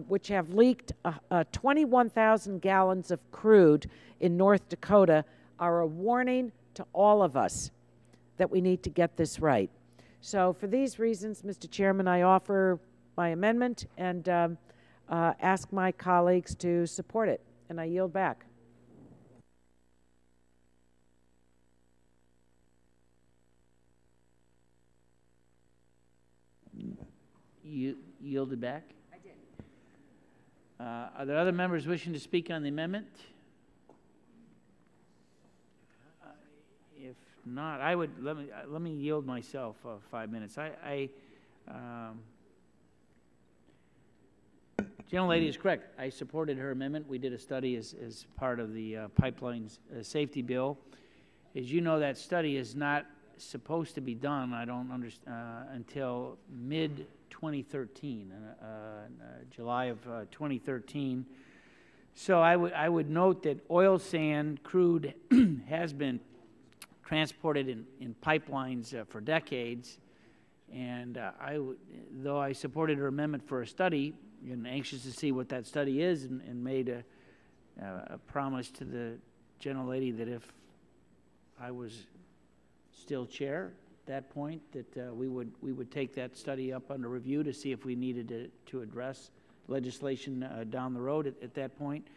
which have leaked 21,000 gallons of crude in North Dakota, are a warning to all of us that we need to get this right. So for these reasons, Mr. Chairman, I offer my amendment and ask my colleagues to support it, and I yield back. You yielded back? I did. Are there other members wishing to speak on the amendment? If not, I would let me yield myself 5 minutes. Gentlelady is correct. I supported her amendment. We did a study as part of the pipelines safety bill. As you know, that study is not supposed to be done, I don't understand, until mid-2013, July of 2013. So I would note that oil sand crude has been transported in pipelines for decades, and though I supported her amendment for a study, and anxious to see what that study is, and made a promise to the gentlelady that if I was still chair at that point, that we would take that study up under review to see if we needed to address legislation down the road at that point.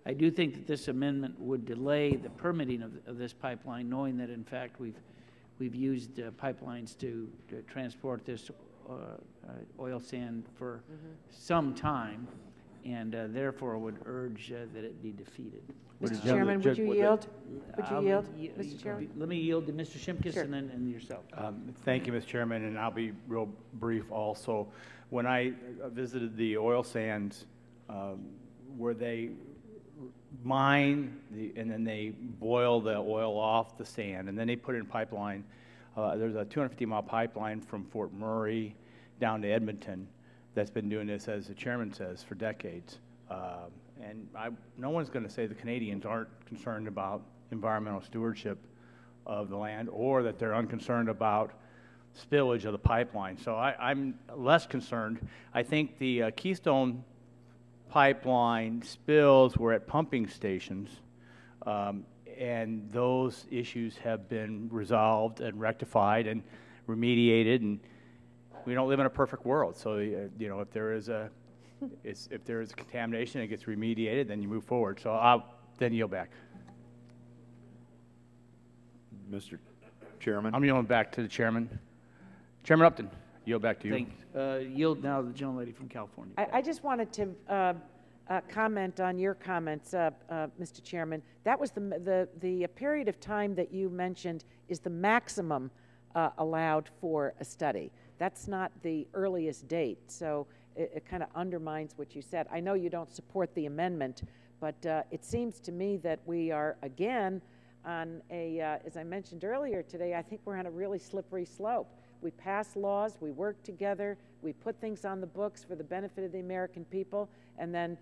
I do think that this amendment would delay the permitting of this pipeline, knowing that in fact we've used pipelines to transport this oil sand for some time, and therefore would urge that it be defeated. Mr. Chairman, would you yield? Would you yield, Mr. Chairman? Let me yield to Mr. Shimkus, sure. and yourself. Thank you, Mr. Chairman, and I'll be real brief also. When I visited the oil sands, where they mine and then they boil the oil off the sand, and then they put it in pipeline. There's a 250-mile pipeline from Fort Murray down to Edmonton that's been doing this, as the chairman says, for decades. And no one's going to say the Canadians aren't concerned about environmental stewardship of the land, or that they're unconcerned about spillage of the pipeline. So I'm less concerned. I think the Keystone pipeline spills were at pumping stations, and those issues have been resolved and rectified and remediated, and we don't live in a perfect world. So you know, if there is a contamination, it gets remediated, then you move forward. So I'll then yield back. Mr. Chairman. I'm yielding back to the chairman. Chairman Upton, yield back to you. Thanks. Yield now to the gentlelady from California. I just wanted to comment on your comments, Mr. Chairman. That was the period of time that you mentioned is the maximum allowed for a study. That's not the earliest date, so it kind of undermines what you said. I know you don't support the amendment, but it seems to me that we are, again, on a, as I mentioned earlier today, I think we're on a really slippery slope. We pass laws, we work together, we put things on the books for the benefit of the American people, and then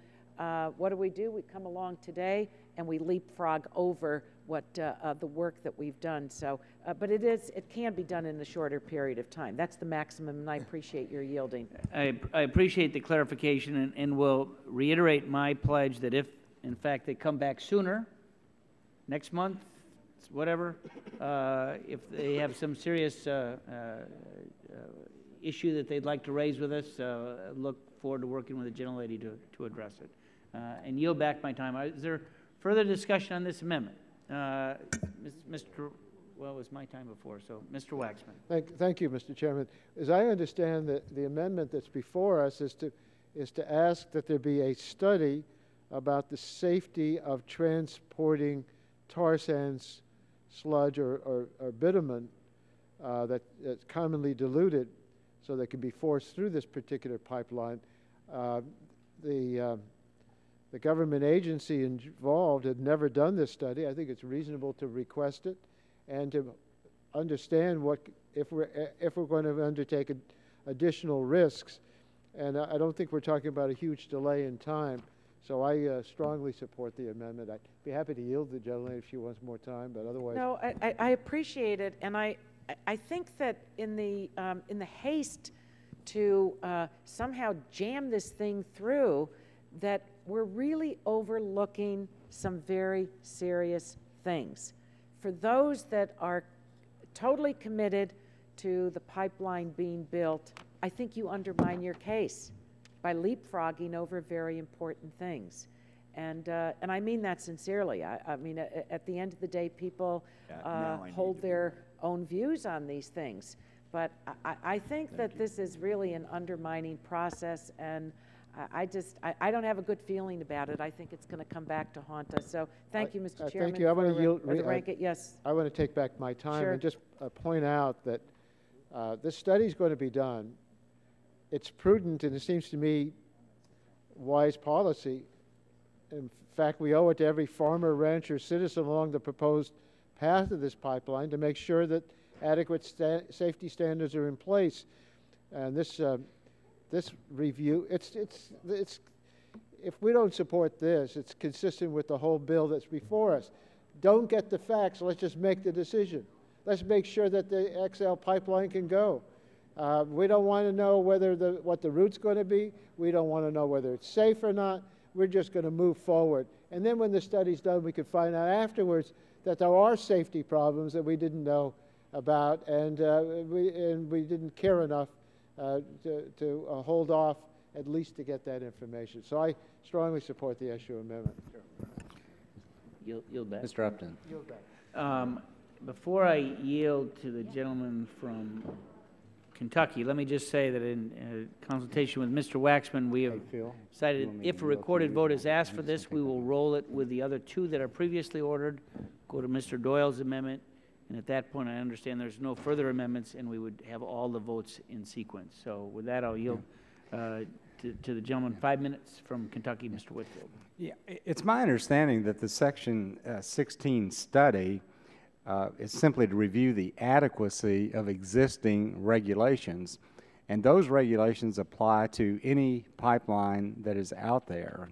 what do? We come along today and we leapfrog over what the work that we've done. So, but it can be done in a shorter period of time. That's the maximum, and I appreciate your yielding. I appreciate the clarification, and will reiterate my pledge that if, in fact, they come back sooner, next month, whatever, if they have some serious issue that they'd like to raise with us, look forward to working with the gentlelady to address it. And yield back my time. Is there further discussion on this amendment? Mr. Well, it was my time before, so Mr. Waxman. Thank you, Mr. Chairman. As I understand that the amendment that's before us is to ask that there be a study about the safety of transporting tar sands, sludge, or bitumen that's commonly diluted, so that can be forced through this particular pipeline. The government agency involved had never done this study. I think it's reasonable to request it and to understand what if we're going to undertake additional risks. And I don't think we're talking about a huge delay in time. So I strongly support the amendment. I'd be happy to yield to the gentlelady if she wants more time, but otherwise. No, I appreciate it, and I think that in the haste to somehow jam this thing through, that we're really overlooking some very serious things. For those that are totally committed to the pipeline being built, I think you undermine your case by leapfrogging over very important things. And I mean that sincerely. I mean, at the end of the day, people hold their own views on these things. But I think that this is really an undermining process, and I don't have a good feeling about it. I think it's going to come back to haunt us. So thank you, Mr. Chairman. Thank you. I want to yield. Yes. I want to take back my time Sure. and just point out that this study is going to be done. It's prudent, and it seems to me wise policy. In fact, we owe it to every farmer, rancher, citizen along the proposed path of this pipeline to make sure that adequate safety standards are in place. And this review, if we don't support this, it's consistent with the whole bill that's before us. Don't get the facts. Let's just make the decision. Let's make sure that the XL pipeline can go. We don't want to know what the route's going to be. We don't want to know whether it's safe or not. We're just going to move forward. And then when the study's done, we can find out afterwards that there are safety problems that we didn't know about, and we didn't care enough to hold off at least to get that information. So I strongly support the Eshoo amendment. Yield back. Mr. Upton. Yield back. Before I yield to the gentleman from Kentucky, let me just say that in consultation with Mr. Waxman, we have decided if a recorded vote is asked for this, we will roll it with the other two that are previously ordered, go to Mr. Doyle's amendment, and at that point I understand there's no further amendments and we would have all the votes in sequence. So with that, I'll yield to the gentleman. 5 minutes from Kentucky, Mr. Whitfield. Yeah, it's my understanding that the Section 16 study is simply to review the adequacy of existing regulations, and those regulations apply to any pipeline that is out there.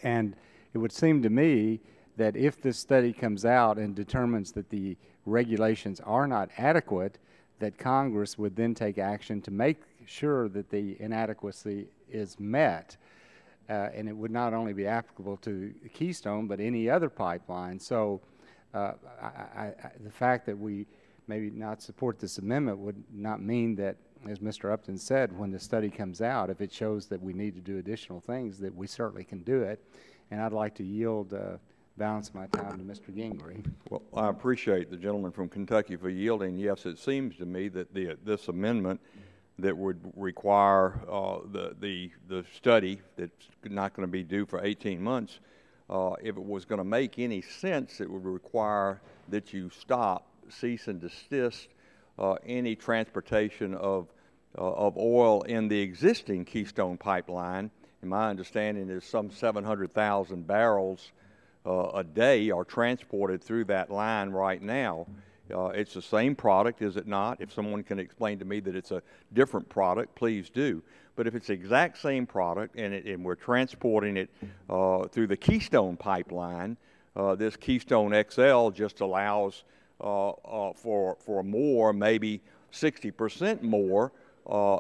And it would seem to me that if this study comes out and determines that the regulations are not adequate, that Congress would then take action to make sure that the inadequacy is met. And it would not only be applicable to Keystone, but any other pipeline. So the fact that we maybe not support this amendment would not mean that, as Mr. Upton said, when the study comes out, if it shows that we need to do additional things, that we certainly can do it. And I'd like to yield balance my time to Mr. Gingrey. Well, I appreciate the gentleman from Kentucky for yielding. Yes, it seems to me that this amendment that would require the study that's not going to be due for 18 months, if it was going to make any sense, it would require that you stop, cease and desist any transportation of oil in the existing Keystone pipeline. And my understanding is some 700,000 barrels a day are transported through that line right now. It's the same product, is it not? If someone can explain to me that it's a different product, please do. But if it's the exact same product and we're transporting it through the Keystone pipeline, this Keystone XL just allows for more, maybe 60% more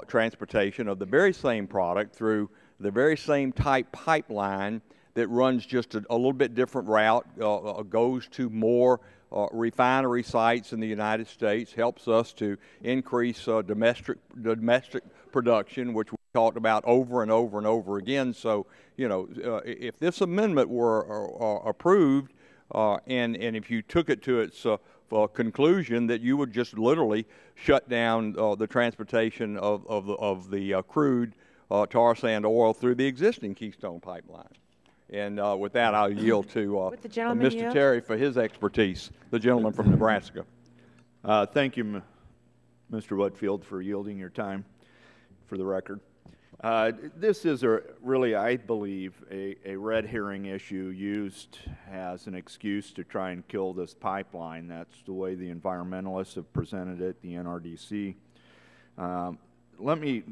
transportation of the very same product through the very same type pipeline that runs just a little bit different route, goes to more refinery sites in the United States, helps us to increase domestic production, which we talked about over and over and over again. So, you know, if this amendment were approved, and if you took it to its conclusion, that you would just literally shut down the transportation of the crude tar sand oil through the existing Keystone pipeline. And with that, I'll yield to Mr. Terry for his expertise, the gentleman from Nebraska. Thank you, Mr. Whitfield, for yielding your time for the record. This is really, I believe, a red herring issue used as an excuse to try and kill this pipeline. That's the way the environmentalists have presented it, the NRDC. Let me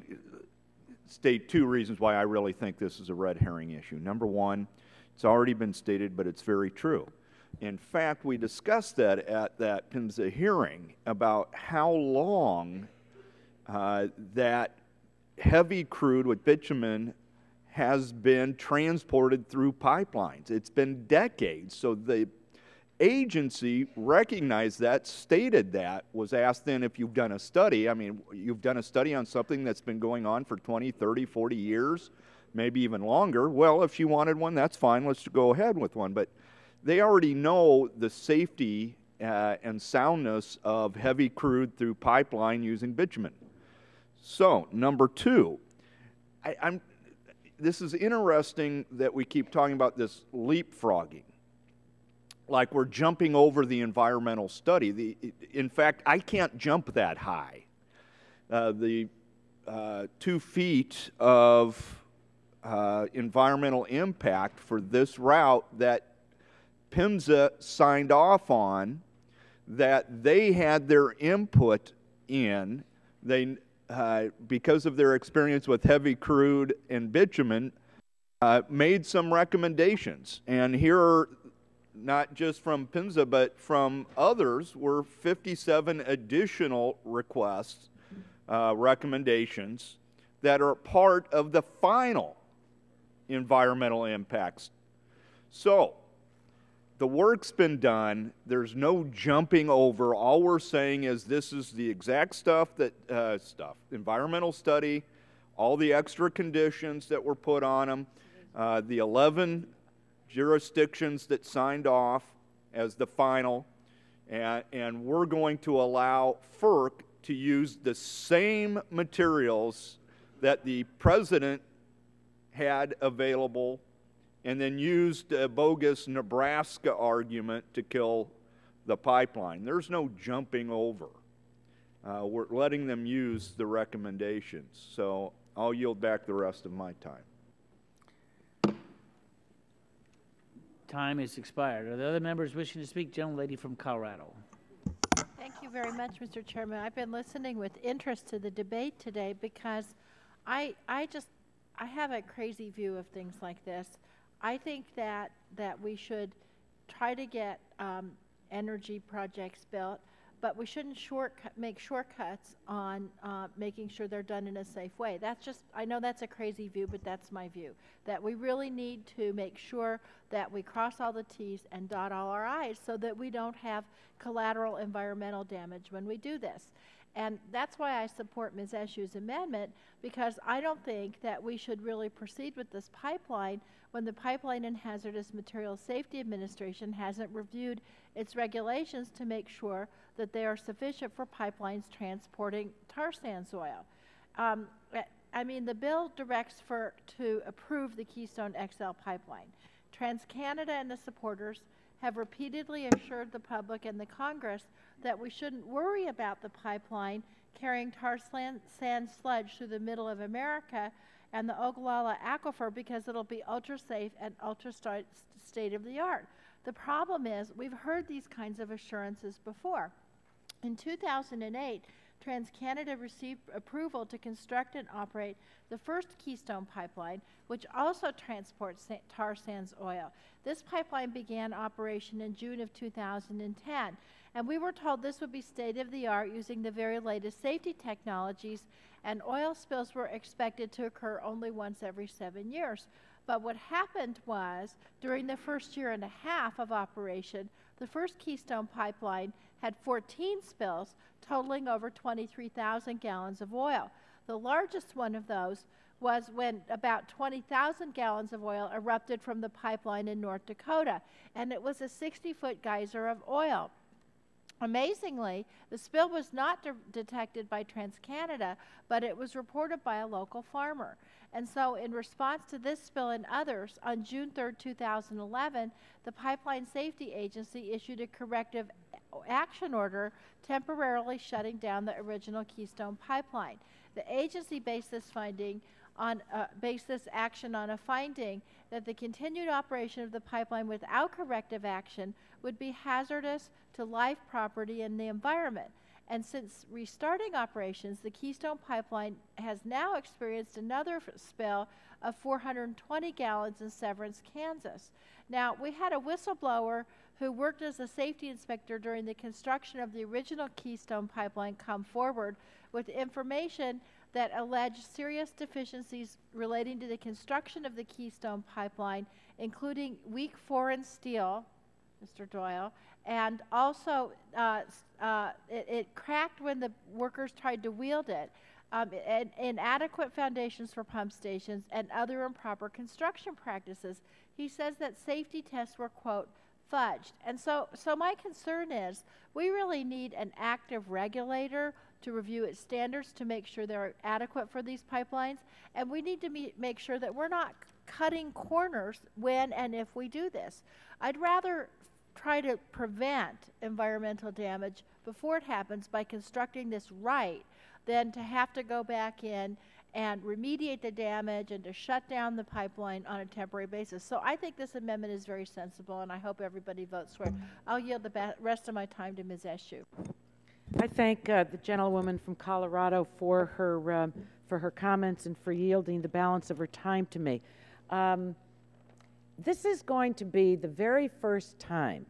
state two reasons why I really think this is a red herring issue. Number one, it's already been stated, but it's very true. In fact, we discussed that at that PIMSA hearing about how long that heavy crude with bitumen has been transported through pipelines. It's been decades. So the agency recognized that, stated that, was asked then if you've done a study. I mean, you've done a study on something that's been going on for 20, 30, 40 years, maybe even longer. Well, if she wanted one, that's fine. Let's go ahead with one. But they already know the safety and soundness of heavy crude through pipeline using bitumen. So, number two, this is interesting that we keep talking about this leapfrogging, like we're jumping over the environmental study. In fact, I can't jump that high. The 2 feet of environmental impact for this route that PHMSA signed off on, that they had their input in. They, because of their experience with heavy crude and bitumen, made some recommendations. And here are, not just from PHMSA, but from others, were 57 additional requests, recommendations, that are part of the final environmental impacts. So, the work's been done. There's no jumping over. All we're saying is this is the exact stuff that, environmental study, all the extra conditions that were put on them, the 11 jurisdictions that signed off as the final, and we're going to allow FERC to use the same materials that the President had available, and then used a bogus Nebraska argument to kill the pipeline. There's no jumping over. We're letting them use the recommendations. So I'll yield back the rest of my time. Time is expired. Are there other members wishing to speak? Gentlelady from Colorado. Thank you very much, Mr. Chairman. I've been listening with interest to the debate today because I have a crazy view of things like this. I think that we should try to get energy projects built, but we shouldn't make shortcuts on making sure they're done in a safe way. That's just, I know that's a crazy view, but that's my view. That we really need to make sure that we cross all the T's and dot all our I's so that we don't have collateral environmental damage when we do this. And that's why I support Ms. Eshu's amendment, because I don't think that we should really proceed with this pipeline when the Pipeline and Hazardous Materials Safety Administration hasn't reviewed its regulations to make sure that they are sufficient for pipelines transporting tar sands oil. I mean, the bill directs to approve the Keystone XL pipeline. TransCanada and the supporters have repeatedly assured the public and the Congress that we shouldn't worry about the pipeline carrying tar sand sludge through the middle of America and the Ogallala Aquifer because it'll be ultra-safe and ultra-state-of-the-art. The problem is we've heard these kinds of assurances before. In 2008, TransCanada received approval to construct and operate the first Keystone pipeline, which also transports tar sands oil. This pipeline began operation in June of 2010, and we were told this would be state-of-the-art using the very latest safety technologies, and oil spills were expected to occur only once every 7 years. But what happened was, during the first year and a half of operation, the first Keystone pipeline had 14 spills, totaling over 23,000 gallons of oil. The largest one of those was when about 20,000 gallons of oil erupted from the pipeline in North Dakota, and it was a 60-foot geyser of oil. Amazingly, the spill was not detected by TransCanada, but it was reported by a local farmer. And so in response to this spill and others, on June 3, 2011, the Pipeline Safety Agency issued a corrective action order temporarily shutting down the original Keystone pipeline. The agency based this action on a finding that the continued operation of the pipeline without corrective action would be hazardous to life, property, and the environment. And since restarting operations, the Keystone pipeline has now experienced another spill of 420 gallons in Severance, Kansas. Now, we had a whistleblower who worked as a safety inspector during the construction of the original Keystone pipeline come forward with information that alleged serious deficiencies relating to the construction of the Keystone pipeline, including weak foreign steel, Mr. Doyle, and also it cracked when the workers tried to wield it, and inadequate foundations for pump stations, and other improper construction practices. He says that safety tests were, quote, fudged. And so my concern is we really need an active regulator to review its standards to make sure they're adequate for these pipelines, and we need to make sure that we're not cutting corners when and if we do this. I'd rather try to prevent environmental damage before it happens by constructing this right than to have to go back in and remediate the damage and to shut down the pipeline on a temporary basis. So I think this amendment is very sensible, and I hope everybody votes for it. I'll yield the rest of my time to Ms. Eshoo. I thank the gentlewoman from Colorado for her comments and for yielding the balance of her time to me. This is going to be the very first time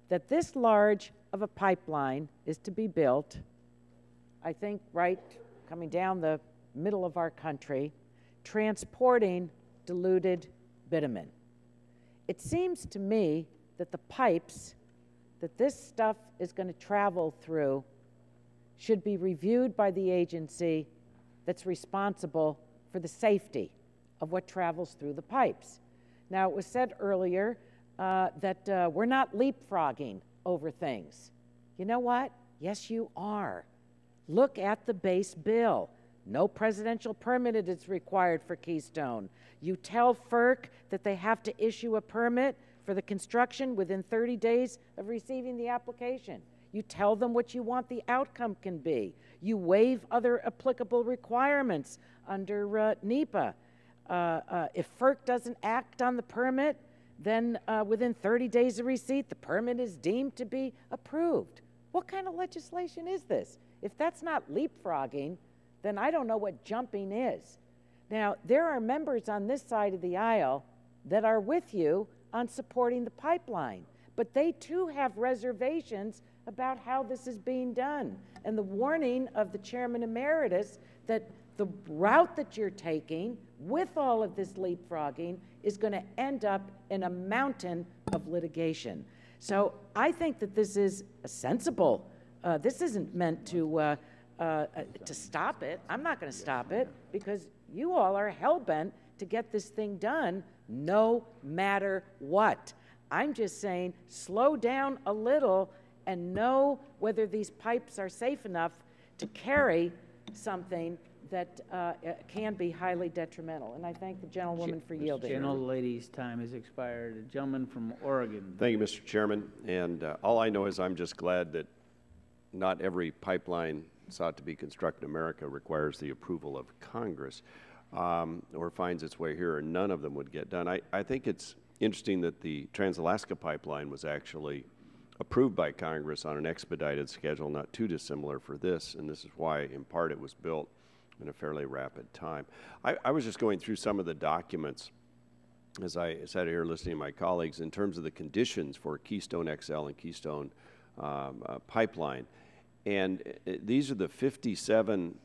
that this large of a pipeline is to be built, I think right coming down the middle of our country, transporting diluted bitumen. It seems to me that the pipes that this stuff is going to travel through should be reviewed by the agency that's responsible for the safety of what travels through the pipes. Now, it was said earlier that we're not leapfrogging over things. You know what? Yes, you are. Look at the base bill. No presidential permit is required for Keystone. You tell FERC that they have to issue a permit for the construction within 30 days of receiving the application. You tell them what you want the outcome can be. You waive other applicable requirements under NEPA. If FERC doesn't act on the permit, then within 30 days of receipt, the permit is deemed to be approved. What kind of legislation is this? If that's not leapfrogging, then I don't know what jumping is. Now, there are members on this side of the aisle that are with you on supporting the pipeline, but they too have reservations about how this is being done. And the warning of the chairman emeritus that the route that you're taking with all of this leapfrogging is going to end up in a mountain of litigation. So I think that this is a sensible, this isn't meant to stop it. I'm not going to stop it because you all are hell-bent to get this thing done no matter what. I'm just saying slow down a little and know whether these pipes are safe enough to carry something that can be highly detrimental. And I thank the gentlewoman for yielding. Gentlelady's time has expired. A gentleman from Oregon. Thank you, Mr. Chairman. And all I know is I'm just glad that not every pipeline sought to be constructed in America requires the approval of Congress or finds its way here, and none of them would get done. I think it's interesting that the Trans-Alaska Pipeline was actually approved by Congress on an expedited schedule, not too dissimilar for this, and this is why, in part, it was built in a fairly rapid time. I was just going through some of the documents as I sat here listening to my colleagues in terms of the conditions for Keystone XL and Keystone Pipeline. And these are the 57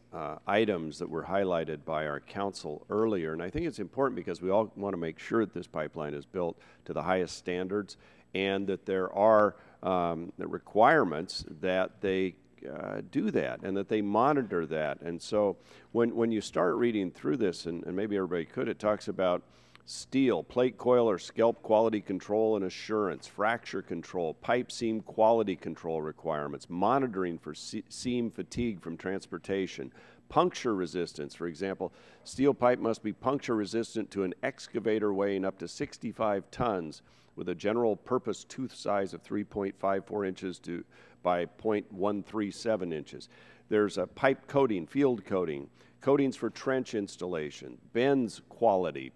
items that were highlighted by our council earlier. And I think it's important because we all want to make sure that this pipeline is built to the highest standards and that there are the requirements that they do that and that they monitor that. And so when you start reading through this, and maybe everybody could, it talks about steel, plate, coil, or scalp quality control and assurance, fracture control, pipe seam quality control requirements, monitoring for seam fatigue from transportation, puncture resistance. For example, steel pipe must be puncture resistant to an excavator weighing up to 65 tons with a general purpose tooth size of 3.54 inches by 0.137 inches. There's a pipe coating, field coating, coatings for trench installation, bends quality.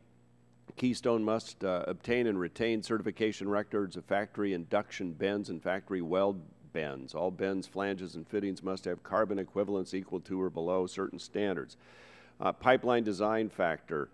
Keystone must obtain and retain certification records of factory induction bends and factory weld bends. All bends, flanges, and fittings must have carbon equivalents equal to or below certain standards. Pipeline design factor,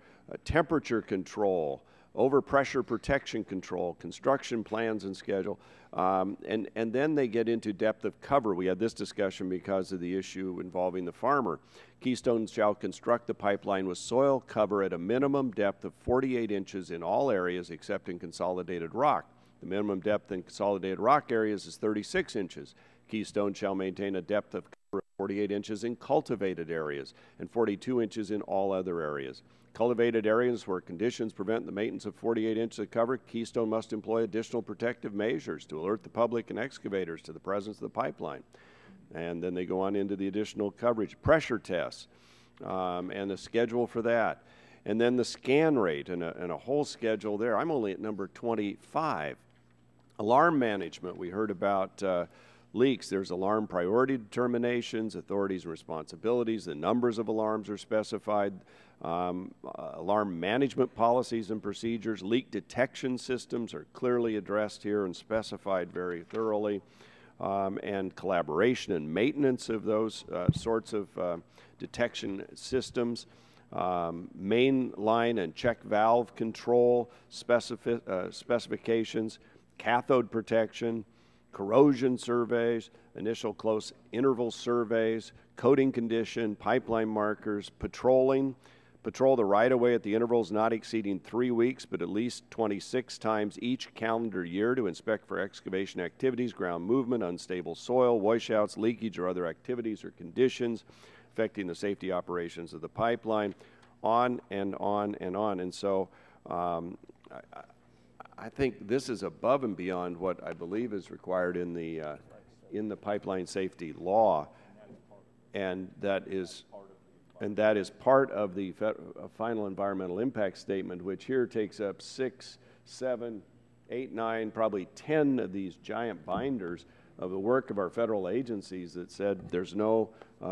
temperature control, overpressure protection control, construction plans and schedule, and then they get into depth of cover. We had this discussion because of the issue involving the farmer. Keystone shall construct the pipeline with soil cover at a minimum depth of 48 inches in all areas except in consolidated rock. The minimum depth in consolidated rock areas is 36 inches. Keystone shall maintain a depth of cover of 48 inches in cultivated areas and 42 inches in all other areas. Cultivated areas where conditions prevent the maintenance of 48 inches of cover, Keystone must employ additional protective measures to alert the public and excavators to the presence of the pipeline. And then they go on into the additional coverage, pressure tests, and the schedule for that. And then the scan rate and a whole schedule there. I'm only at number 25. Alarm management. We heard about leaks. There's alarm priority determinations, authorities and responsibilities, the numbers of alarms are specified, alarm management policies and procedures, leak detection systems are clearly addressed here and specified very thoroughly, and collaboration and maintenance of those sorts of detection systems. Main line and check valve control specifications, cathode protection, corrosion surveys, initial close interval surveys, coating condition, pipeline markers, patrolling. Patrol the right-of-way at the intervals not exceeding 3 weeks, but at least 26 times each calendar year to inspect for excavation activities, ground movement, unstable soil, washouts, leakage, or other activities or conditions affecting the safety operations of the pipeline, on and on and on. And so I think this is above and beyond what I believe is required in the pipeline safety law, and that is part of the final environmental impact statement, which here takes up 6, 7, 8, 9, probably 10 of these giant binders of the work of our federal agencies that said there's no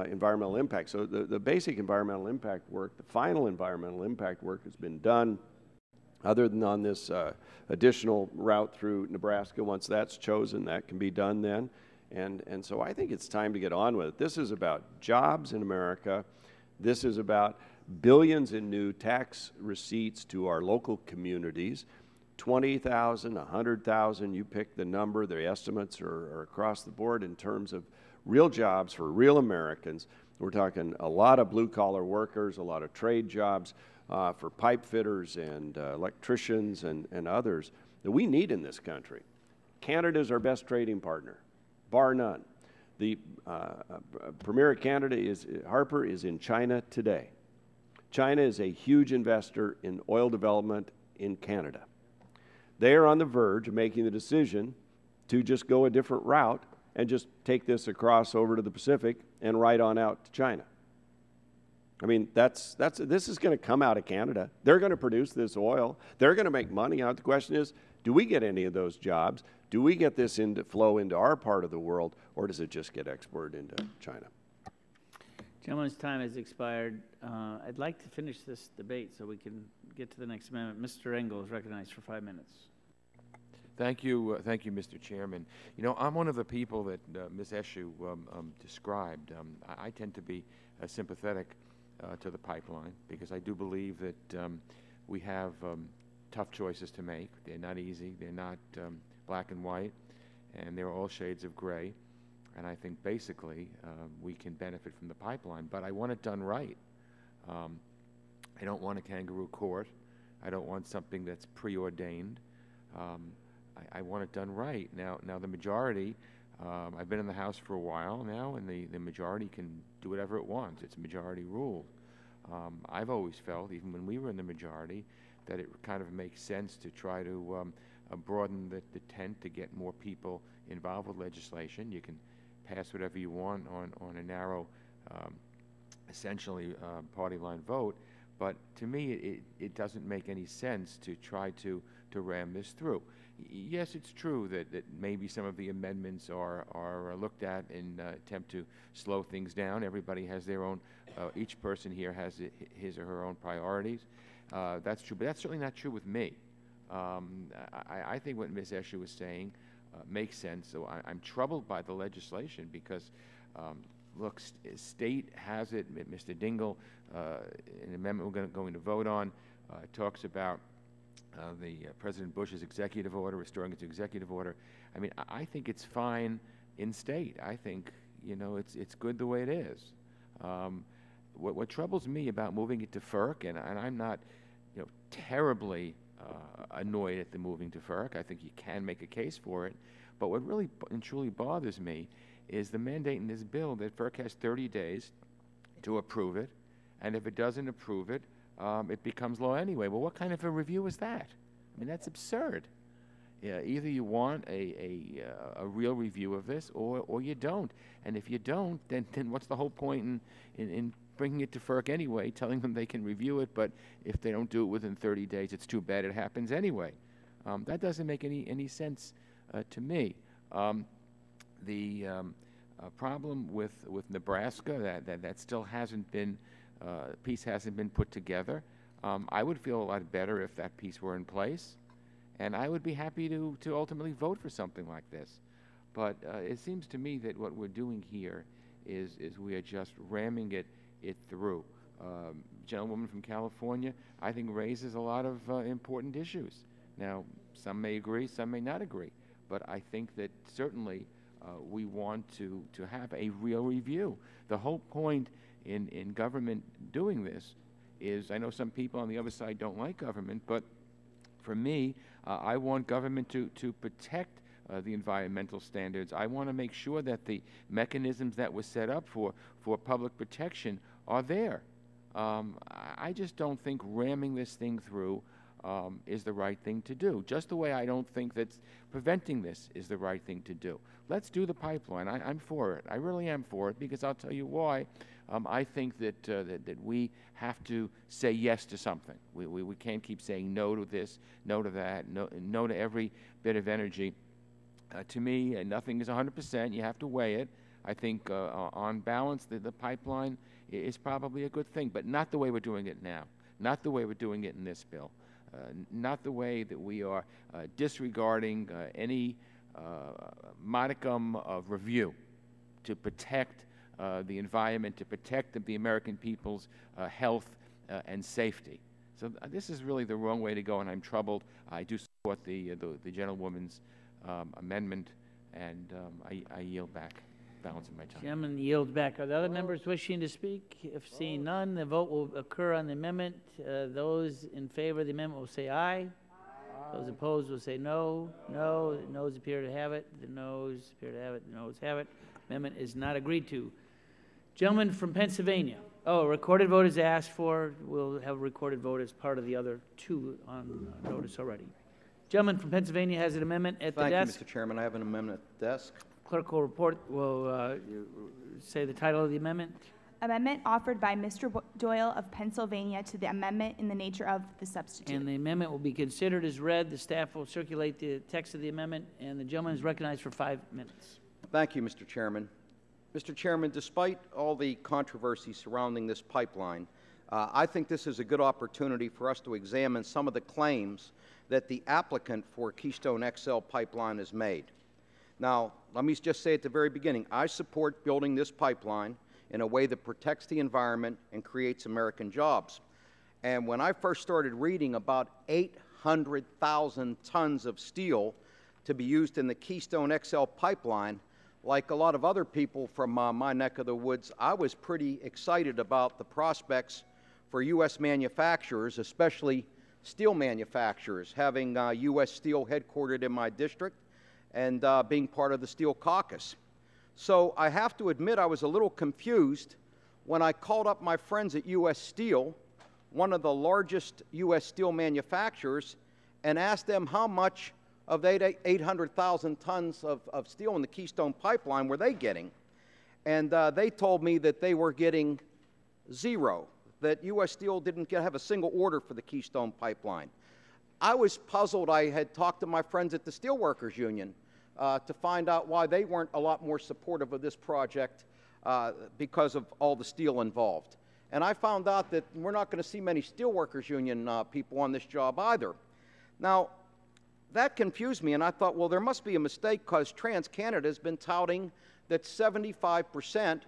environmental impact. So the basic environmental impact work, the final environmental impact work has been done, other than on this additional route through Nebraska. Once that's chosen, that can be done then. And so I think it's time to get on with it. This is about jobs in America. This is about billions in new tax receipts to our local communities. 20,000, 100,000, you pick the number. The estimates are across the board in terms of real jobs for real Americans. We're talking a lot of blue-collar workers, a lot of trade jobs for pipe fitters and electricians and others that we need in this country. Canada is our best trading partner, bar none. The premier Canada Harper is in China today. China is a huge investor in oil development in Canada. They are on the verge of making the decision to just go a different route and just take this across over to the Pacific and right on out to China. I mean, this is going to come out of Canada. They're going to produce this oil. They're going to make money out. The question is, do we get any of those jobs? Do we get this flow into our part of the world, or does it just get exported into China? Gentleman's time has expired. I'd like to finish this debate so we can get to the next amendment. Mr. Engel is recognized for 5 minutes. Thank you, Mr. Chairman. You know, I'm one of the people that Ms. Eshoo described. I tend to be sympathetic to the pipeline because I do believe that we have tough choices to make. They're not easy. They're not black and white, and they're all shades of gray. And I think basically we can benefit from the pipeline, but I want it done right. I don't want a kangaroo court. I don't want something that's preordained. I want it done right. Now the majority, I've been in the House for a while now, and the majority can do whatever it wants. It's majority rule. I've always felt, even when we were in the majority, that it kind of makes sense to try to broaden the tent to get more people involved with legislation. You can pass whatever you want on a narrow, essentially party line vote, but to me it doesn't make any sense to try to ram this through. Yes, it's true that maybe some of the amendments are looked at in attempt to slow things down. Everybody has their own, each person here has his or her own priorities. That's true, but that's certainly not true with me. I think what Ms. Eshoo was saying makes sense. So I'm troubled by the legislation because, look, state has it. Mr. Dingell, an amendment we're going to vote on, talks about President Bush's executive order, restoring its executive order. I mean, I think it's fine in state. I think, you know, it's good the way it is. What troubles me about moving it to FERC, and I'm not, you know, terribly annoyed at the moving to FERC. I think you can make a case for it. But what really and truly bothers me is the mandate in this bill that FERC has 30 days to approve it, and if it doesn't approve it, it becomes law anyway. Well, what kind of a review is that? I mean, that's absurd. Yeah, either you want a real review of this, or you don't. And if you don't, then what's the whole point in bringing it to FERC anyway, telling them they can review it, but if they don't do it within 30 days, it's too bad it happens anyway. That doesn't make any sense to me. the problem with Nebraska, that still hasn't been, piece hasn't been put together. I would feel a lot better if that piece were in place, and I would be happy to ultimately vote for something like this. But it seems to me that what we're doing here is we are just ramming it through. Gentlewoman from California, I think, raises a lot of important issues. Now, some may agree, some may not agree, but I think that certainly we want to have a real review. The whole point in government doing this is, I know some people on the other side don't like government, but for me, I want government to protect the environmental standards. I want to make sure that the mechanisms that were set up for public protection are there. I just don't think ramming this thing through is the right thing to do, just the way I don't think that preventing this is the right thing to do. Let's do the pipeline. I'm for it. I really am for it, because I'll tell you why. I think that we have to say yes to something. We can't keep saying no to this, no to that, no to every bit of energy. To me, nothing is 100%. You have to weigh it. I think on balance, the pipeline is probably a good thing, but not the way we're doing it now, not the way we're doing it in this bill, not the way that we are disregarding any modicum of review to protect the environment, to protect the American people's health and safety. So this is really the wrong way to go, and I'm troubled. I do support the gentlewoman's amendment, and I yield back. Balance of my time. Chairman yields back. Are there other members wishing to speak? If seeing none, the vote will occur on the amendment. Those in favor of the amendment will say aye. Aye. Those opposed will say no. No. The noes appear to have it. The noes appear to have it. The noes have it. Amendment is not agreed to. Gentleman from Pennsylvania. Oh, a recorded vote is asked for. We'll have a recorded vote as part of the other two on notice already. Gentleman from Pennsylvania has an amendment at the desk. Thank you, Mr. Chairman. I have an amendment at the desk. Clerk will report, will say the title of the amendment. Amendment offered by Mr. Doyle of Pennsylvania to the amendment in the nature of the substitute. And the amendment will be considered as read. The staff will circulate the text of the amendment, and the gentleman is recognized for 5 minutes. Thank you, Mr. Chairman. Mr. Chairman, despite all the controversy surrounding this pipeline, I think this is a good opportunity for us to examine some of the claims that the applicant for Keystone XL pipeline has made. Now, let me just say at the very beginning, I support building this pipeline in a way that protects the environment and creates American jobs. And when I first started reading about 800,000 tons of steel to be used in the Keystone XL pipeline, like a lot of other people from my neck of the woods, I was pretty excited about the prospects for U.S. manufacturers, especially steel manufacturers, having U.S. Steel headquartered in my district and being part of the Steel Caucus. So I have to admit I was a little confused when I called up my friends at U.S. Steel, one of the largest U.S. steel manufacturers, and asked them how much of the 800,000 tons of steel in the Keystone Pipeline were they getting. And they told me that they were getting zero, that U.S. Steel didn't have a single order for the Keystone Pipeline. I was puzzled. I had talked to my friends at the Steelworkers Union to find out why they weren't a lot more supportive of this project because of all the steel involved. And I found out that we're not going to see many Steelworkers Union people on this job either. Now, that confused me, and I thought, well, there must be a mistake, because TransCanada has been touting that 75%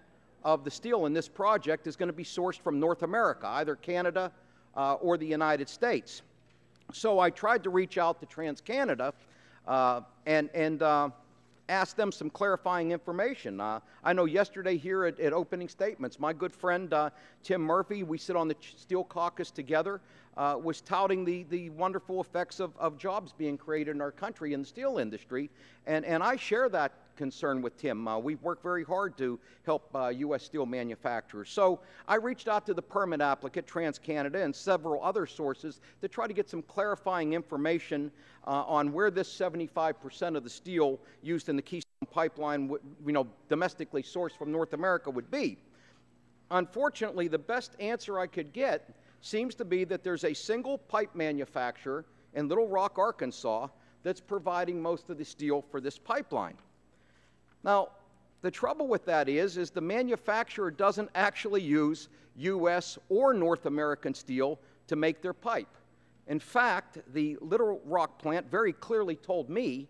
of the steel in this project is going to be sourced from North America, either Canada or the United States. So I tried to reach out to TransCanada and ask them some clarifying information. I know yesterday here at opening statements, my good friend Tim Murphy, we sit on the Steel Caucus together, was touting the wonderful effects of jobs being created in our country in the steel industry, and I share that concern with Tim. We've worked very hard to help U.S. steel manufacturers. So I reached out to the permit applicant, TransCanada, and several other sources to try to get some clarifying information on where this 75% of the steel used in the Keystone Pipeline, domestically sourced from North America, would be. Unfortunately, the best answer I could get seems to be that there's a single pipe manufacturer in Little Rock, Arkansas, that's providing most of the steel for this pipeline. Now, the trouble with that is the manufacturer doesn't actually use U.S. or North American steel to make their pipe. In fact, the Little Rock plant very clearly told me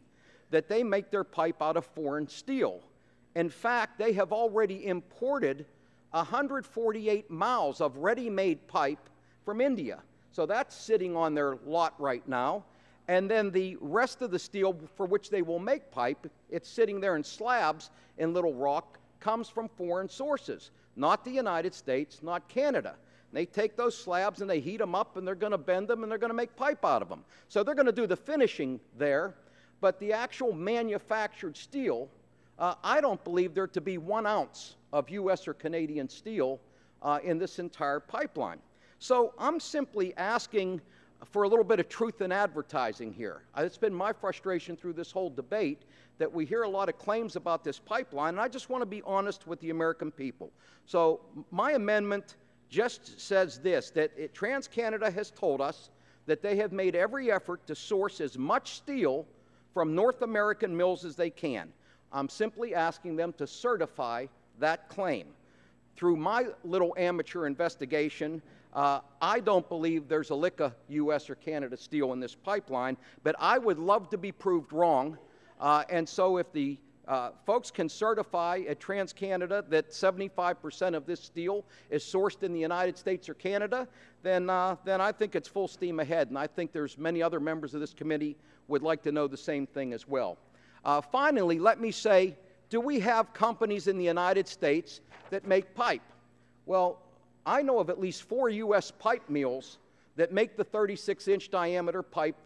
that they make their pipe out of foreign steel. In fact, they have already imported 148 miles of ready-made pipe from India. So that's sitting on their lot right now. And then the rest of the steel for which they will make pipe, it's sitting there in slabs in Little Rock, comes from foreign sources, not the United States, not Canada. They take those slabs and they heat them up and they're going to bend them and they're going to make pipe out of them. So they're going to do the finishing there, but the actual manufactured steel, I don't believe there to be 1 ounce of U.S. or Canadian steel in this entire pipeline. So I'm simply asking for a little bit of truth in advertising here. It's been my frustration through this whole debate that we hear a lot of claims about this pipeline, and I just want to be honest with the American people. So my amendment just says this, that TransCanada has told us that they have made every effort to source as much steel from North American mills as they can. I'm simply asking them to certify that claim. Through my little amateur investigation, I don't believe there's a lick of U.S. or Canada steel in this pipeline, but I would love to be proved wrong. And so if the folks can certify at TransCanada that 75% of this steel is sourced in the United States or Canada, then I think it's full steam ahead. And I think there's many other members of this committee would like to know the same thing as well. Finally, let me say, do we have companies in the United States that make pipe? Well, I know of at least 4 U.S. pipe mills that make the 36-inch diameter pipe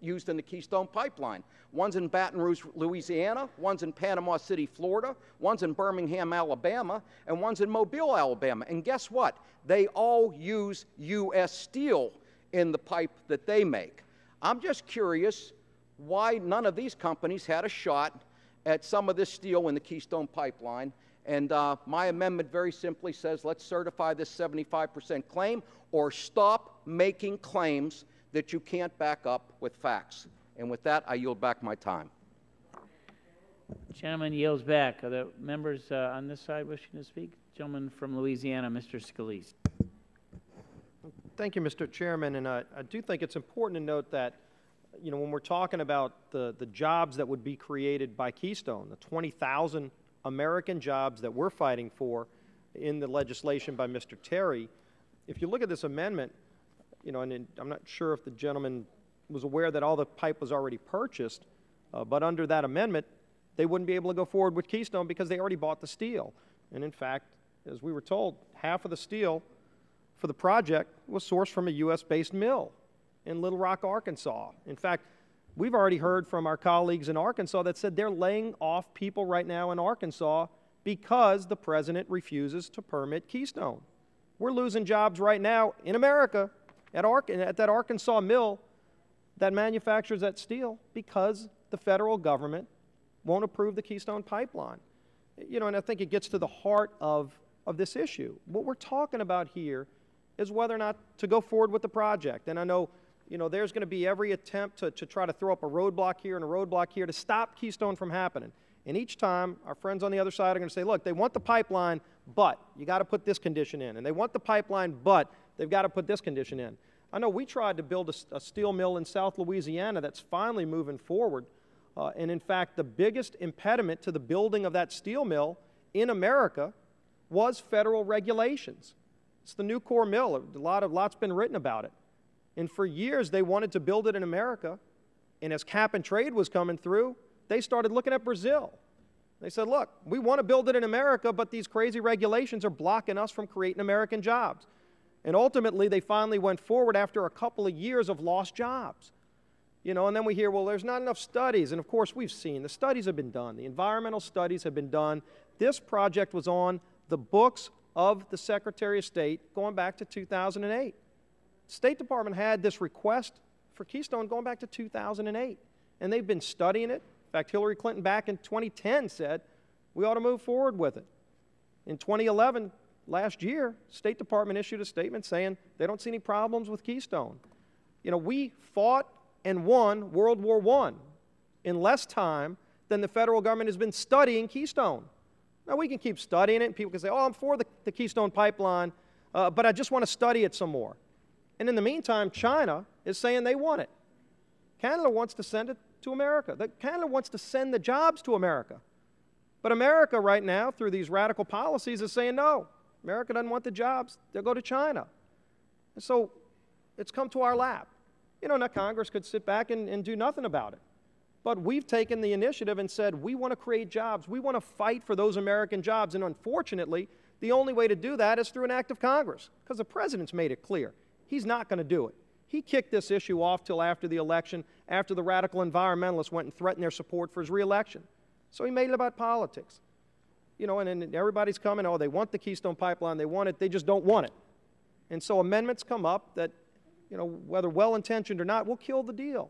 used in the Keystone Pipeline. One's in Baton Rouge, Louisiana, one's in Panama City, Florida, one's in Birmingham, Alabama, and one's in Mobile, Alabama. And guess what? They all use U.S. steel in the pipe that they make. I'm just curious why none of these companies had a shot at some of this steel in the Keystone Pipeline. And my amendment very simply says, let's certify this 75% claim or stop making claims that you can't back up with facts. And with that, I yield back my time. Gentleman yields back. Are the members on this side wishing to speak? Gentleman from Louisiana, Mr. Scalise. Thank you, Mr. Chairman. And I do think it's important to note that, you know, when we're talking about the jobs that would be created by Keystone, the 20,000 American jobs that we're fighting for in the legislation by Mr. Terry, if you look at this amendment, you know, and I'm not sure if the gentleman was aware that all the pipe was already purchased, but under that amendment, they wouldn't be able to go forward with Keystone because they already bought the steel. And in fact, as we were told, half of the steel for the project was sourced from a U.S.-based mill in Little Rock, Arkansas. In fact, we've already heard from our colleagues in Arkansas that said they're laying off people right now in Arkansas because the president refuses to permit Keystone. We're losing jobs right now in America at that Arkansas mill that manufactures that steel because the federal government won't approve the Keystone Pipeline. You know, and I think it gets to the heart of this issue. What we're talking about here is whether or not to go forward with the project. And I know, you know, there's going to be every attempt to try to throw up a roadblock here and a roadblock here to stop Keystone from happening. And each time, our friends on the other side are going to say, look, they want the pipeline, but you got to put this condition in. And they want the pipeline, but they've got to put this condition in. I know we tried to build a steel mill in South Louisiana that's finally moving forward. And in fact, the biggest impediment to the building of that steel mill in America was federal regulations. It's the Nucor mill. Lots been written about it. And for years, they wanted to build it in America. And as cap and trade was coming through, they started looking at Brazil. They said, look, we want to build it in America, but these crazy regulations are blocking us from creating American jobs. And ultimately, they finally went forward after a couple of years of lost jobs. You know, and then we hear, well, there's not enough studies. And of course, we've seen the studies have been done. The environmental studies have been done. This project was on the books of the Secretary of State going back to 2008. The State Department had this request for Keystone going back to 2008. And they've been studying it. In fact, Hillary Clinton back in 2010 said we ought to move forward with it. In 2011, last year, State Department issued a statement saying they don't see any problems with Keystone. You know, we fought and won World War I in less time than the federal government has been studying Keystone. Now, we can keep studying it, and people can say, oh, I'm for the Keystone Pipeline, but I just want to study it some more. And in the meantime, China is saying they want it. Canada wants to send it to America. Canada wants to send the jobs to America. But America right now, through these radical policies, is saying, no, America doesn't want the jobs. They'll go to China. And so it's come to our lap. You know, now Congress could sit back and do nothing about it. But we've taken the initiative and said, we want to create jobs. We want to fight for those American jobs. And unfortunately, the only way to do that is through an act of Congress, because the President's made it clear. He's not going to do it. He kicked this issue off till after the election, after the radical environmentalists went and threatened their support for his reelection. So he made it about politics. You know, and then everybody's coming, oh, they want the Keystone Pipeline, they want it, they just don't want it. And so amendments come up that, you know, whether well-intentioned or not, will kill the deal.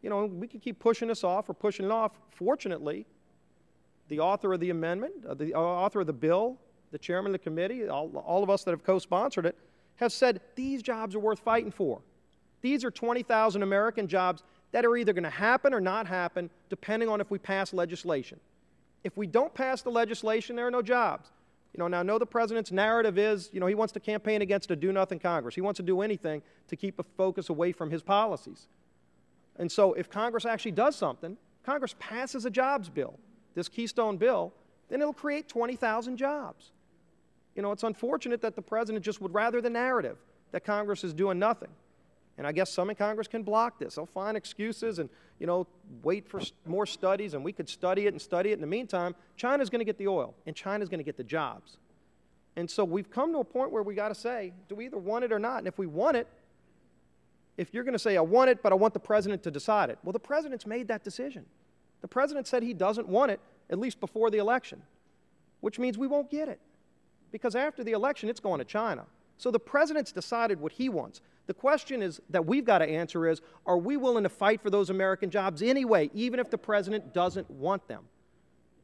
You know, we can keep pushing this off or pushing it off. Fortunately, the author of the amendment, the author of the bill, the chairman of the committee, all of us that have co-sponsored it, have said these jobs are worth fighting for. These are 20,000 American jobs that are either going to happen or not happen, depending on if we pass legislation. If we don't pass the legislation, there are no jobs. You know, now I know the President's narrative is, you know, he wants to campaign against a do-nothing Congress. He wants to do anything to keep a focus away from his policies. And so if Congress actually does something, Congress passes a jobs bill, this Keystone bill, then it'll create 20,000 jobs. You know, it's unfortunate that the President just would rather the narrative that Congress is doing nothing. And I guess some in Congress can block this. They'll find excuses and, you know, wait for more studies, and we could study it and study it. In the meantime, China's going to get the oil, and China's going to get the jobs. And so we've come to a point where we got to say, do we either want it or not? And if we want it, if you're going to say, I want it, but I want the President to decide it, well, the President's made that decision. The President said he doesn't want it, at least before the election, which means we won't get it. Because after the election, it's going to China. So the President's decided what he wants. The question is that we've got to answer is, are we willing to fight for those American jobs anyway, even if the President doesn't want them?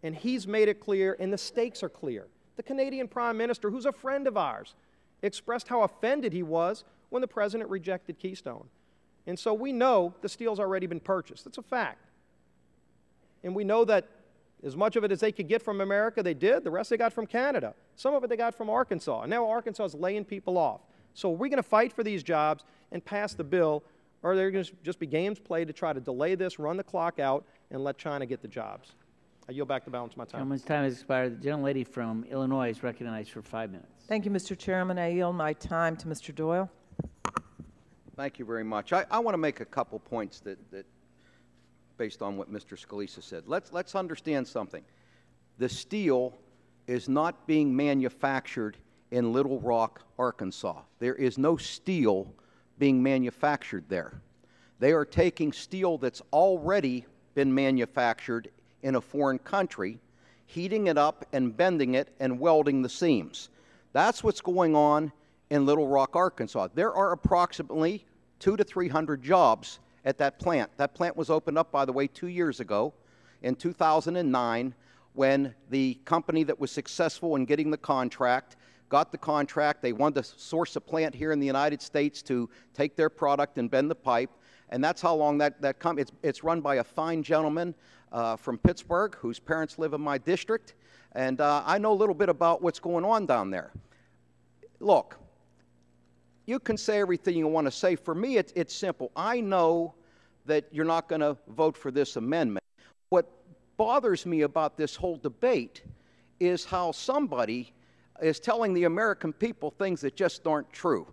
And he's made it clear, and the stakes are clear. The Canadian Prime Minister, who's a friend of ours, expressed how offended he was when the President rejected Keystone. And so we know the steel's already been purchased. That's a fact. And we know that as much of it as they could get from America, they did. The rest they got from Canada. Some of it they got from Arkansas. And now Arkansas is laying people off. So are we going to fight for these jobs and pass the bill, or are there going to just be games played to try to delay this, run the clock out, and let China get the jobs? I yield back the balance of my time. Gentleman's time has expired. The gentlelady from Illinois is recognized for 5 minutes. Thank you, Mr. Chairman. I yield my time to Mr. Doyle. Thank you very much. I want to make a couple points that based on what Mr. Scalise said. Let's understand something. The steel is not being manufactured in Little Rock, Arkansas. There is no steel being manufactured there. They are taking steel that's already been manufactured in a foreign country, heating it up and bending it and welding the seams. That's what's going on in Little Rock, Arkansas. There are approximately 200 to 300 jobs at that plant. That plant was opened up, by the way, 2 years ago in 2009 when the company that was successful in getting the contract got the contract. They wanted to source a plant here in the United States to take their product and bend the pipe. And that's how long it's run by a fine gentleman from Pittsburgh whose parents live in my district. And I know a little bit about what's going on down there. Look, you can say everything you want to say. For me, it's simple. I know that you're not going to vote for this amendment. What bothers me about this whole debate is how somebody is telling the American people things that just aren't true.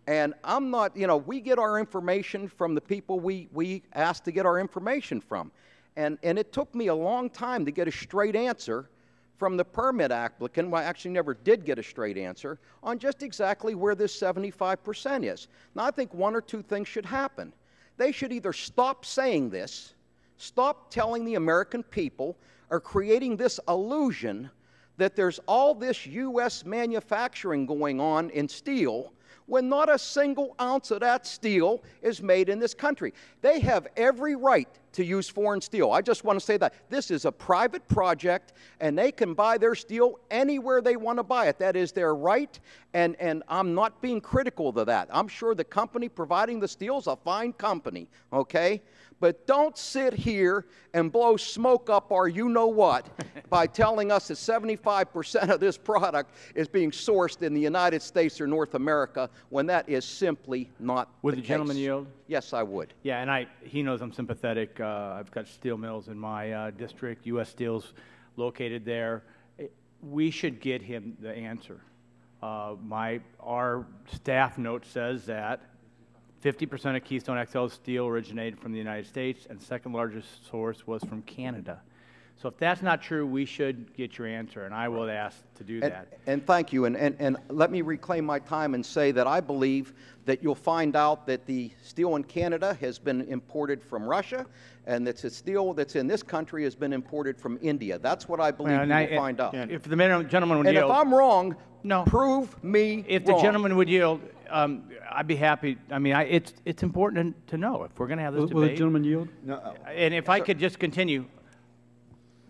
And I'm not, you know, we get our information from the people we ask to get our information from. And it took me a long time to get a straight answer from the permit applicant. Well, I actually never did get a straight answer on just exactly where this 75% is. Now, I think one or two things should happen. They should either stop saying this, stop telling the American people, or creating this illusion that there's all this U.S. manufacturing going on in steel when not a single ounce of that steel is made in this country. They have every right to use foreign steel. I just want to say that. This is a private project, and they can buy their steel anywhere they want to buy it. That is their right, and I'm not being critical of that. I'm sure the company providing the steel is a fine company, okay? But don't sit here and blow smoke up our you-know-what by telling us that 75% of this product is being sourced in the United States or North America when that is simply not Would the the gentleman case. yield? Yes, I would. Yeah, and he knows I'm sympathetic. I've got steel mills in my district. U.S. Steel's located there. We should get him the answer. Our staff note says that 50% of Keystone XL steel originated from the United States, and second largest source was from Canada. So if that's not true, we should get your answer, and I will ask to do that. And thank you. And let me reclaim my time and say that I believe that you'll find out that the steel in Canada has been imported from Russia, and that the steel that's in this country has been imported from India. That's what I believe you'll find out. If the gentleman would and yield. if I'm wrong, prove me If wrong. the gentleman would yield, I'd be happy. I mean, it's important to know if we're going to have this debate. Will the gentleman yield? No. And if I could just continue.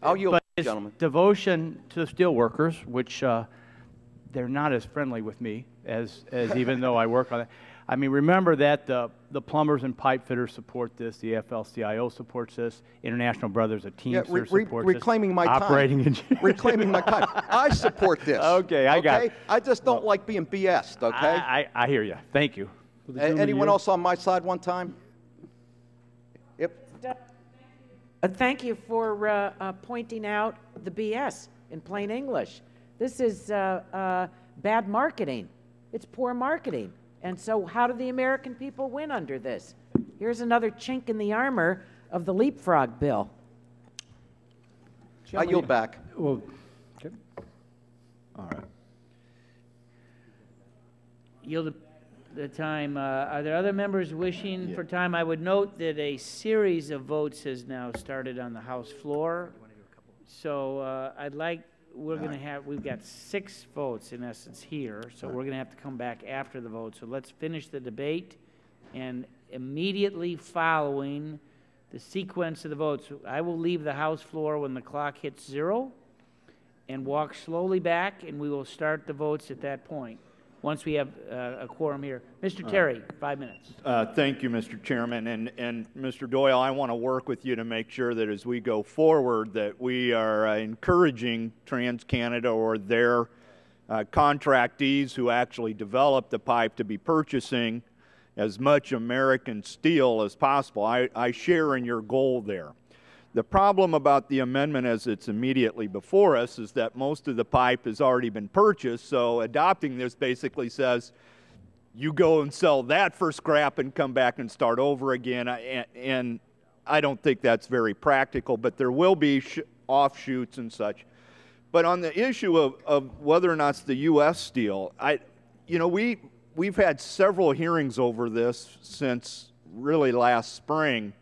I'll yield, but his gentlemen. devotion to the steel workers, which they're not as friendly with me as even though I work on it. I mean, remember that the plumbers and pipe fitters support this. The AFL-CIO supports this. International Brothers of Teamsters supports reclaiming this. my time. Operating engineers. Reclaiming my time. I support this. Okay, I got it. I just don't like being BS'd, okay? I hear you. Thank you. Anyone else on my side one time? Thank you for pointing out the BS in plain English. This is bad marketing. It's poor marketing. And so how do the American people win under this? Here's another chink in the armor of the leapfrog bill. I yield back. Well, okay. All right. Yield the time. Are there other members wishing for time? I would note that a series of votes has now started on the House floor. So we've got 6 votes in essence here, so we're going to have to come back after the vote. So let's finish the debate, and immediately following the sequence of the votes, I will leave the House floor when the clock hits 0 and walk slowly back, and we will start the votes at that point once we have a quorum here. Mr. Terry, 5 minutes. Thank you, Mr. Chairman. And Mr. Doyle, I want to work with you to make sure that as we go forward that we are encouraging TransCanada or their contractees who actually develop the pipe to be purchasing as much American steel as possible. I share in your goal there. The problem about the amendment as it's immediately before us is that most of the pipe has already been purchased, so adopting this basically says you go and sell that for scrap and come back and start over again, and I don't think that's very practical, but there will be offshoots and such. But on the issue of whether or not it's the U.S. steel, we've had several hearings over this since really last spring.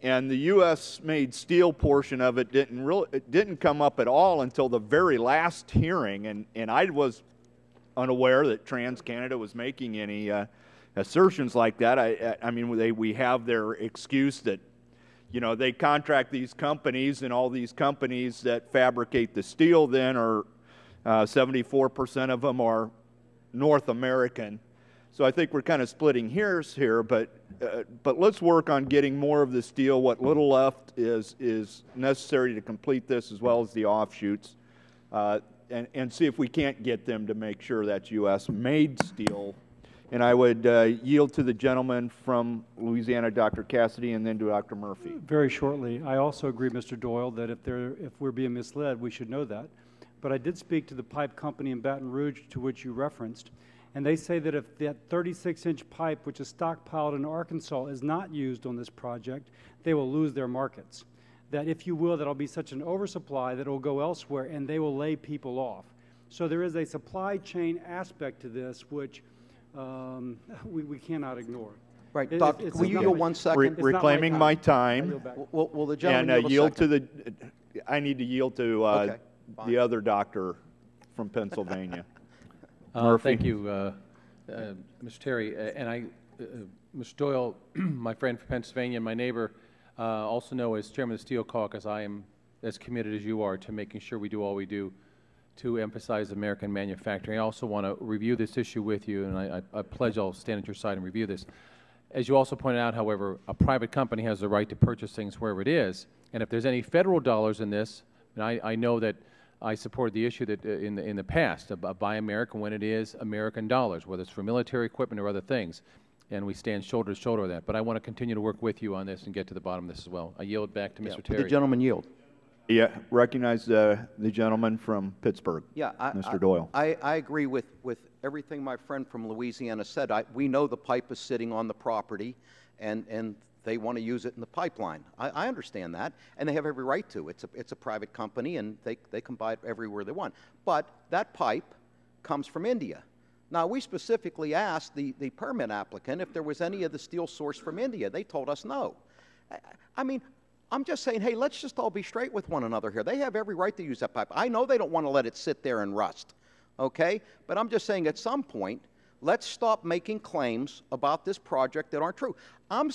And the U.S.-made steel portion of it didn't come up at all until the very last hearing, and I was unaware that TransCanada was making any assertions like that. I mean, we have their excuse that, they contract these companies, and all these companies that fabricate the steel then are 74% of them are North American. So I think we're kind of splitting hairs here, but let's work on getting more of the steel. What little left is necessary to complete this, as well as the offshoots, and see if we can't get them to make sure that's U.S.-made steel. And I would yield to the gentleman from Louisiana, Dr. Cassidy, and then to Dr. Murphy. Very shortly, I also agree, Mr. Doyle, that if we're being misled, we should know that. But I did speak to the pipe company in Baton Rouge to which you referenced, and they say that if that 36-inch pipe, which is stockpiled in Arkansas, is not used on this project, they will lose their markets. That, if you will, that'll be such an oversupply that it will go elsewhere, and they will lay people off. So there is a supply chain aspect to this, which we cannot ignore. Right, Doctor, will you yield 1 second? Reclaiming my time. Will the gentleman and yield to the? I need to yield to the other doctor from Pennsylvania. Thank you, Mr. Terry. And Mr. Doyle, my friend from Pennsylvania, and my neighbor, also know as Chairman of the Steel Caucus, I am as committed as you are to making sure we do all we do to emphasize American manufacturing. I also want to review this issue with you, and I pledge I'll stand at your side and review this. As you also pointed out, however, a private company has the right to purchase things wherever it is. And if there's any federal dollars in this, and I know that I supported the issue that in the past about Buy American when it is American dollars, whether it's for military equipment or other things, and we stand shoulder to shoulder with that. But I want to continue to work with you on this and get to the bottom of this as well. I yield back to Mr. Terry. The gentleman yield. Yeah, recognize the gentleman from Pittsburgh, Yeah, Mr. Doyle. I agree with everything my friend from Louisiana said. We know the pipe is sitting on the property, and they want to use it in the pipeline. I understand that, and they have every right to. It's a private company, and they can buy it everywhere they want. But that pipe comes from India. Now, we specifically asked the permit applicant if there was any of the steel sourced from India. They told us no. I mean, I'm just saying, hey, let's just all be straight with one another here. They have every right to use that pipe. I know they don't want to let it sit there and rust, okay? But I'm just saying at some point, let's stop making claims about this project that aren't true. I'm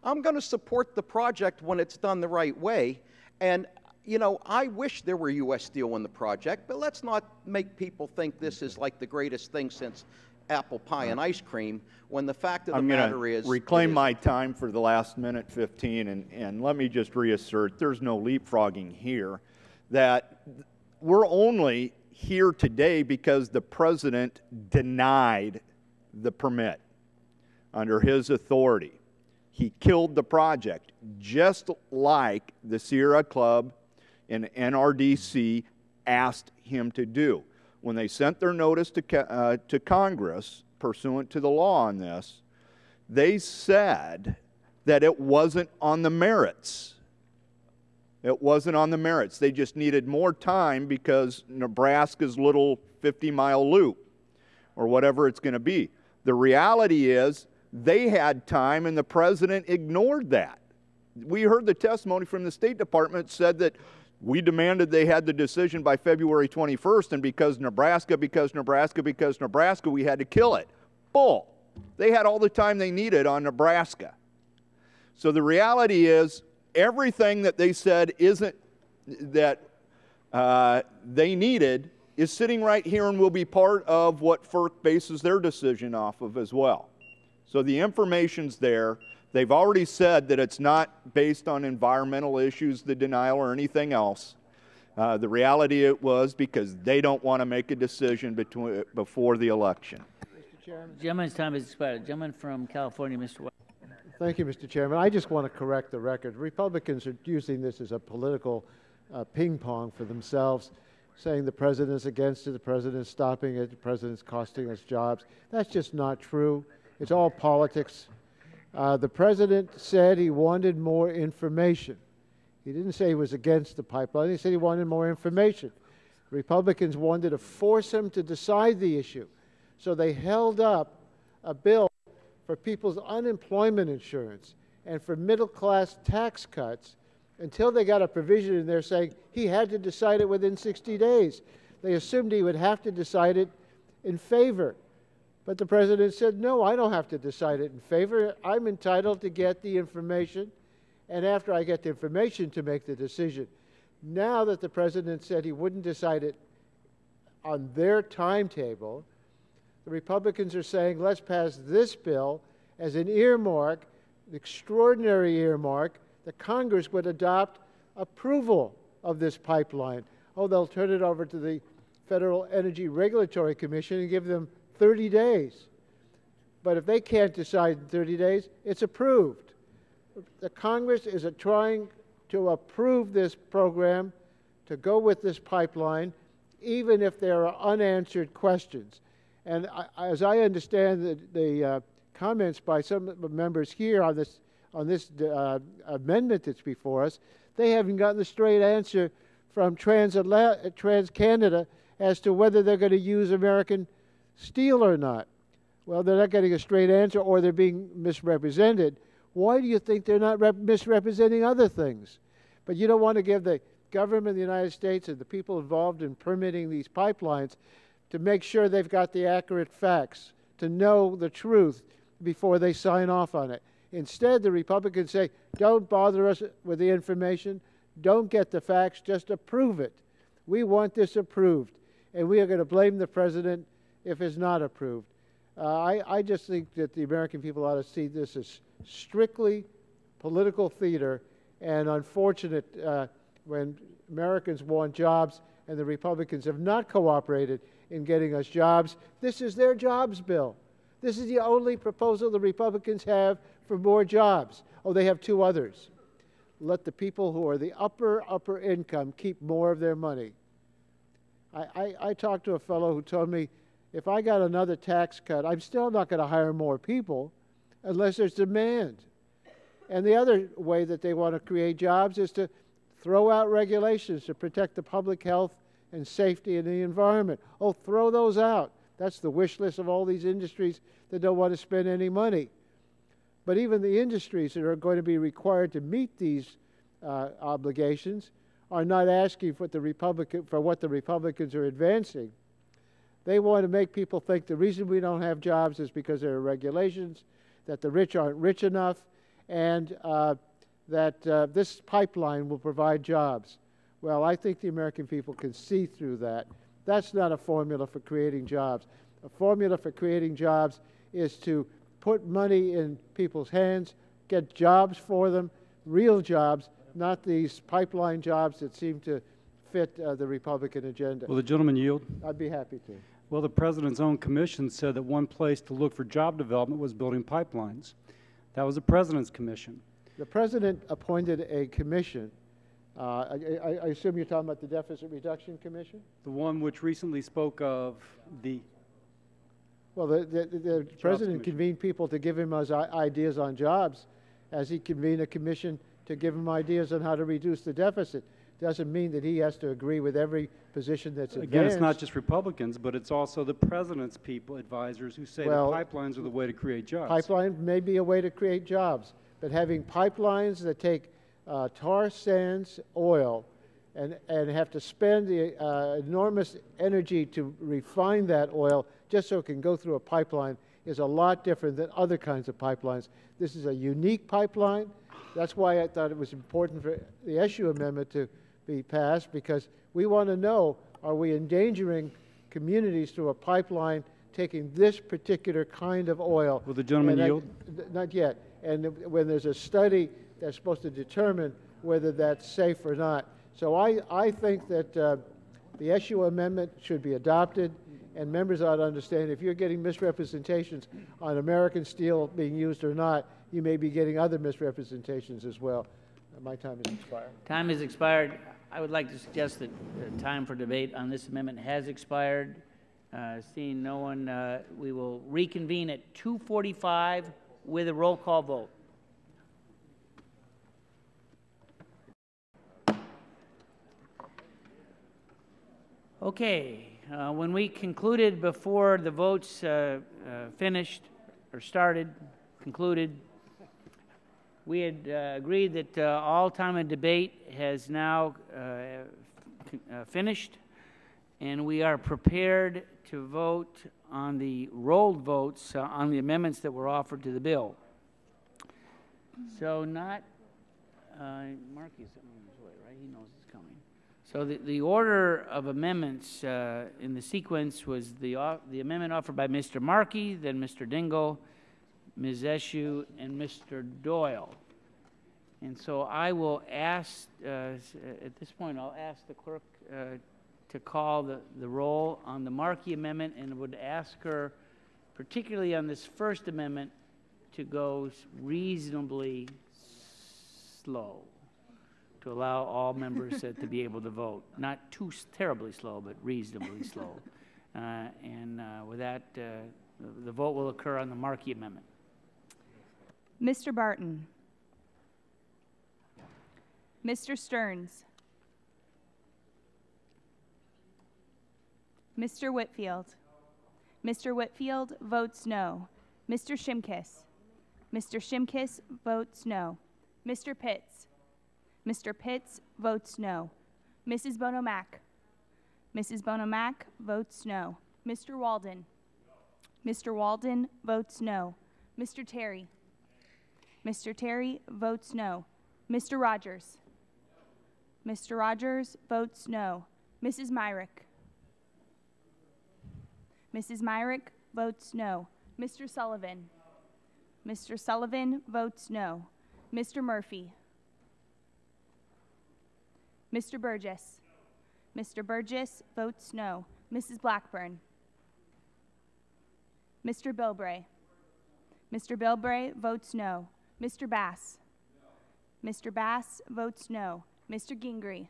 going to support the project when it's done the right way. And, you know, I wish there were U.S. Steel in the project, but let's not make people think this is like the greatest thing since apple pie and ice cream, when the fact of the matter is... I'm going to reclaim my time for the last minute 15, and let me just reassert, there's no leapfrogging here, that we're only here today because the President denied the permit under his authority. He killed the project, just like the Sierra Club and NRDC asked him to do. When they sent their notice to Congress, pursuant to the law on this, they said that it wasn't on the merits. It wasn't on the merits. They just needed more time because Nebraska's little 50-mile loop, or whatever it's going to be. The reality is, they had time, and the President ignored that. We heard the testimony from the State Department said that we demanded they had the decision by February 21st, and because Nebraska, we had to kill it. Bull. They had all the time they needed on Nebraska. So the reality is, everything that they said isn't that they needed is sitting right here and will be part of what FERC bases their decision off of as well. So the information's there. They've already said that it's not based on environmental issues, the denial, or anything else. The reality it was because they don't want to make a decision before the election. Mr. Chairman. Gentleman's time has expired. Gentleman from California, Mr. White. Thank you, Mr. Chairman. I just want to correct the record. Republicans are using this as a political ping pong for themselves, saying the President's against it, the President's stopping it, the President's costing us jobs. That's just not true. It's all politics. The President said he wanted more information. He didn't say he was against the pipeline. He said he wanted more information. Republicans wanted to force him to decide the issue. So they held up a bill for people's unemployment insurance and for middle-class tax cuts until they got a provision in there saying he had to decide it within 60 days. They assumed he would have to decide it in favor. But the President said, no, I don't have to decide it in favor. I'm entitled to get the information, and after I get the information to make the decision. Now that the President said he wouldn't decide it on their timetable, the Republicans are saying, let's pass this bill as an earmark, an extraordinary earmark, that Congress would adopt approval of this pipeline. Oh, they'll turn it over to the Federal Energy Regulatory Commission and give them 30 days. But if they can't decide in 30 days, it's approved. The Congress is trying to approve this program to go with this pipeline, even if there are unanswered questions. And as I understand the comments by some members here on this amendment that's before us, they haven't gotten the straight answer from TransCanada as to whether they're going to use American steel or not. Well, they're not getting a straight answer, or they're being misrepresented. Why do you think they're not misrepresenting other things? But you don't want to give the government of the United States and the people involved in permitting these pipelines to make sure they've got the accurate facts, to know the truth before they sign off on it. Instead, the Republicans say, don't bother us with the information, don't get the facts, just approve it. We want this approved, and we are going to blame the President if it's not approved. I just think that the American people ought to see this as strictly political theater, and unfortunate when Americans want jobs and the Republicans have not cooperated in getting us jobs. This is their jobs bill. This is the only proposal the Republicans have for more jobs. Oh, they have two others. Let the people who are the upper income keep more of their money. I talked to a fellow who told me, if I got another tax cut, I'm still not going to hire more people unless there's demand. And the other way that they want to create jobs is to throw out regulations to protect the public health and safety in the environment. Oh, throw those out. That's the wish list of all these industries that don't want to spend any money. But even the industries that are going to be required to meet these obligations are not asking for what the Republicans are advancing. They want to make people think the reason we don't have jobs is because there are regulations, that the rich aren't rich enough, and that this pipeline will provide jobs. Well, I think the American people can see through that. That's not a formula for creating jobs. A formula for creating jobs is to put money in people's hands, get jobs for them, real jobs, not these pipeline jobs that seem to fit the Republican agenda. Will the gentleman yield? I'd be happy to. Well, the President's own commission said that one place to look for job development was building pipelines. That was the President's commission. The President appointed a commission. I assume you're talking about the Deficit Reduction Commission? The one which recently spoke of the... Well, the President convened people to give him ideas on jobs, as he convened a commission to give him ideas on how to reduce the deficit. Doesn't mean that he has to agree with every position that's advanced. Again, it's not just Republicans, but it's also the President's people, advisors, who say that pipelines are the way to create jobs. Pipeline may be a way to create jobs, but having pipelines that take tar sands oil and have to spend the enormous energy to refine that oil just so it can go through a pipeline is a lot different than other kinds of pipelines. This is a unique pipeline. That's why I thought it was important for the Eshoo Amendment to be passed, because we want to know, are we endangering communities through a pipeline taking this particular kind of oil? Will the gentleman yield? Not yet. And when there's a study that's supposed to determine whether that's safe or not. So I think that the Eshoo Amendment should be adopted, and members ought to understand if you're getting misrepresentations on American steel being used or not, you may be getting other misrepresentations as well. My time has expired. Time has expired. I would like to suggest that time for debate on this amendment has expired. Seeing no one, we will reconvene at 2:45 with a roll call vote. Okay, when we concluded before the votes finished or concluded, we had agreed that all time of debate has now finished, and we are prepared to vote on the rolled votes on the amendments that were offered to the bill. So Marky's on his way, right? He knows it's coming. So the order of amendments in the sequence was the amendment offered by Mr. Markey, then Mr. Dingell, Ms. Eshoo, and Mr. Doyle. And so I will ask, at this point, I'll ask the clerk to call the roll on the Markey amendment, and would ask her, particularly on this first amendment, to go reasonably slow to allow all members to be able to vote. Not too terribly slow, but reasonably slow. With that, the vote will occur on the Markey amendment. Mr. Barton. Mr. Stearns. Mr. Whitfield. Mr. Whitfield votes no. Mr. Shimkus. Mr. Shimkus votes no. Mr. Pitts. Mr. Pitts votes no. Mrs. Bono-Mack. Mrs. Bono-Mack votes no. Mr. Walden. Mr. Walden votes no. Mr. Terry. Mr. Terry votes no. Mr. Rogers. Mr. Rogers votes no. Mrs. Myrick. Mrs. Myrick votes no. Mr. Sullivan. Mr. Sullivan votes no. Mr. Murphy. Mr. Burgess. Mr. Burgess votes no. Mrs. Blackburn. Mr. Bilbray. Mr. Bilbray votes no. Mr. Bass. Mr. Bass votes no. Mr. Gingrey.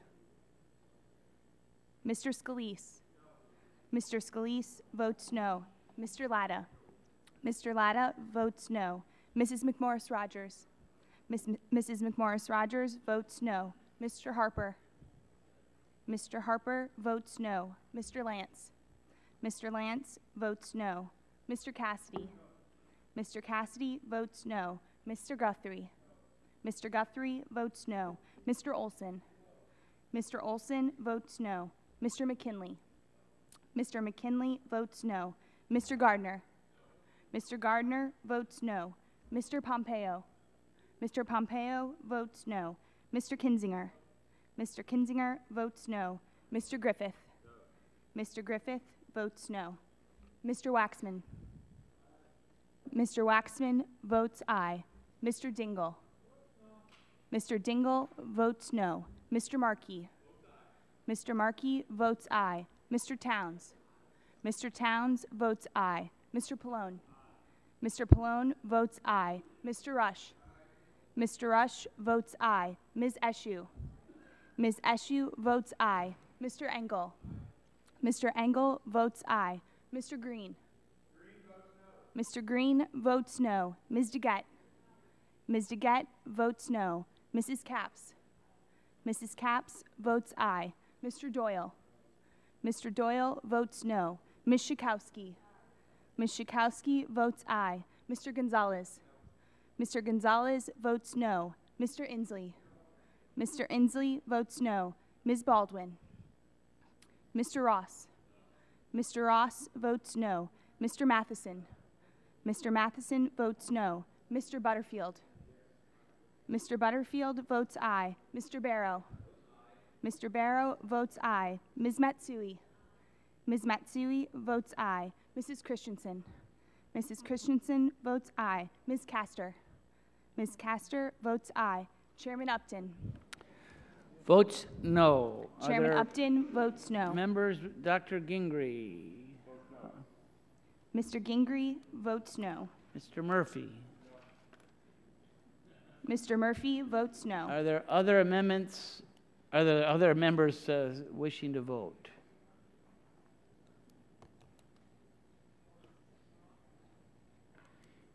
Mr. Scalise. Mr. Scalise votes no. Mr. Latta. Mr. Latta votes no. Mrs. McMorris Rogers. Mrs. McMorris Rogers votes no. Mr. Harper. Mr. Harper votes no. Mr. Lance. Mr. Lance votes no. Mr. Cassidy. Mr. Cassidy votes no. Mr. Guthrie. Mr. Guthrie votes no. Mr. Olson. Mr. Olson votes no. Mr. McKinley. Mr. McKinley votes no. Mr. Gardner. Mr. Gardner votes no. Mr. Pompeo. Mr. Pompeo votes no. Mr. Kinzinger. Mr. Kinzinger votes no. Mr. Griffith. Mr. Griffith votes no. Mr. Waxman. Mr. Waxman votes aye. Mr. Dingle. Mr. Dingle votes no. Mr. Markey. Mr. Markey votes aye. Mr. Towns. Mr. Towns votes aye. Mr. Pallone. Mr. Pallone votes aye. Mr. Rush. Mr. Rush votes aye. Ms. Eshue. Ms. Eshue votes aye. Mr. Engel. Mr. Engel votes aye. Mr. Green. Mr. Green votes no. Ms. DeGette. Ms. DeGette votes no. Mrs. Capps. Mrs. Capps votes aye. Mr. Doyle. Mr. Doyle votes no. Ms. Schakowsky. Ms. Schakowsky votes aye. Mr. Gonzalez. Mr. Gonzalez votes no. Mr. Inslee. Mr. Inslee votes no. Ms. Baldwin. Mr. Ross. Mr. Ross votes no. Mr. Matheson. Mr. Matheson votes no. Mr. Butterfield. Mr. Butterfield votes aye. Mr. Barrow. Mr. Barrow votes aye. Ms. Matsui. Ms. Matsui votes aye. Mrs. Christensen. Mrs. Christensen votes aye. Ms. Castor. Ms. Castor votes aye. Chairman Upton. Votes no. Chairman Upton votes no. Members, Dr. Gingrey. Mr. Gingrey votes no. Mr. Murphy. Mr. Murphy votes no. Are there other amendments? Are there other members wishing to vote?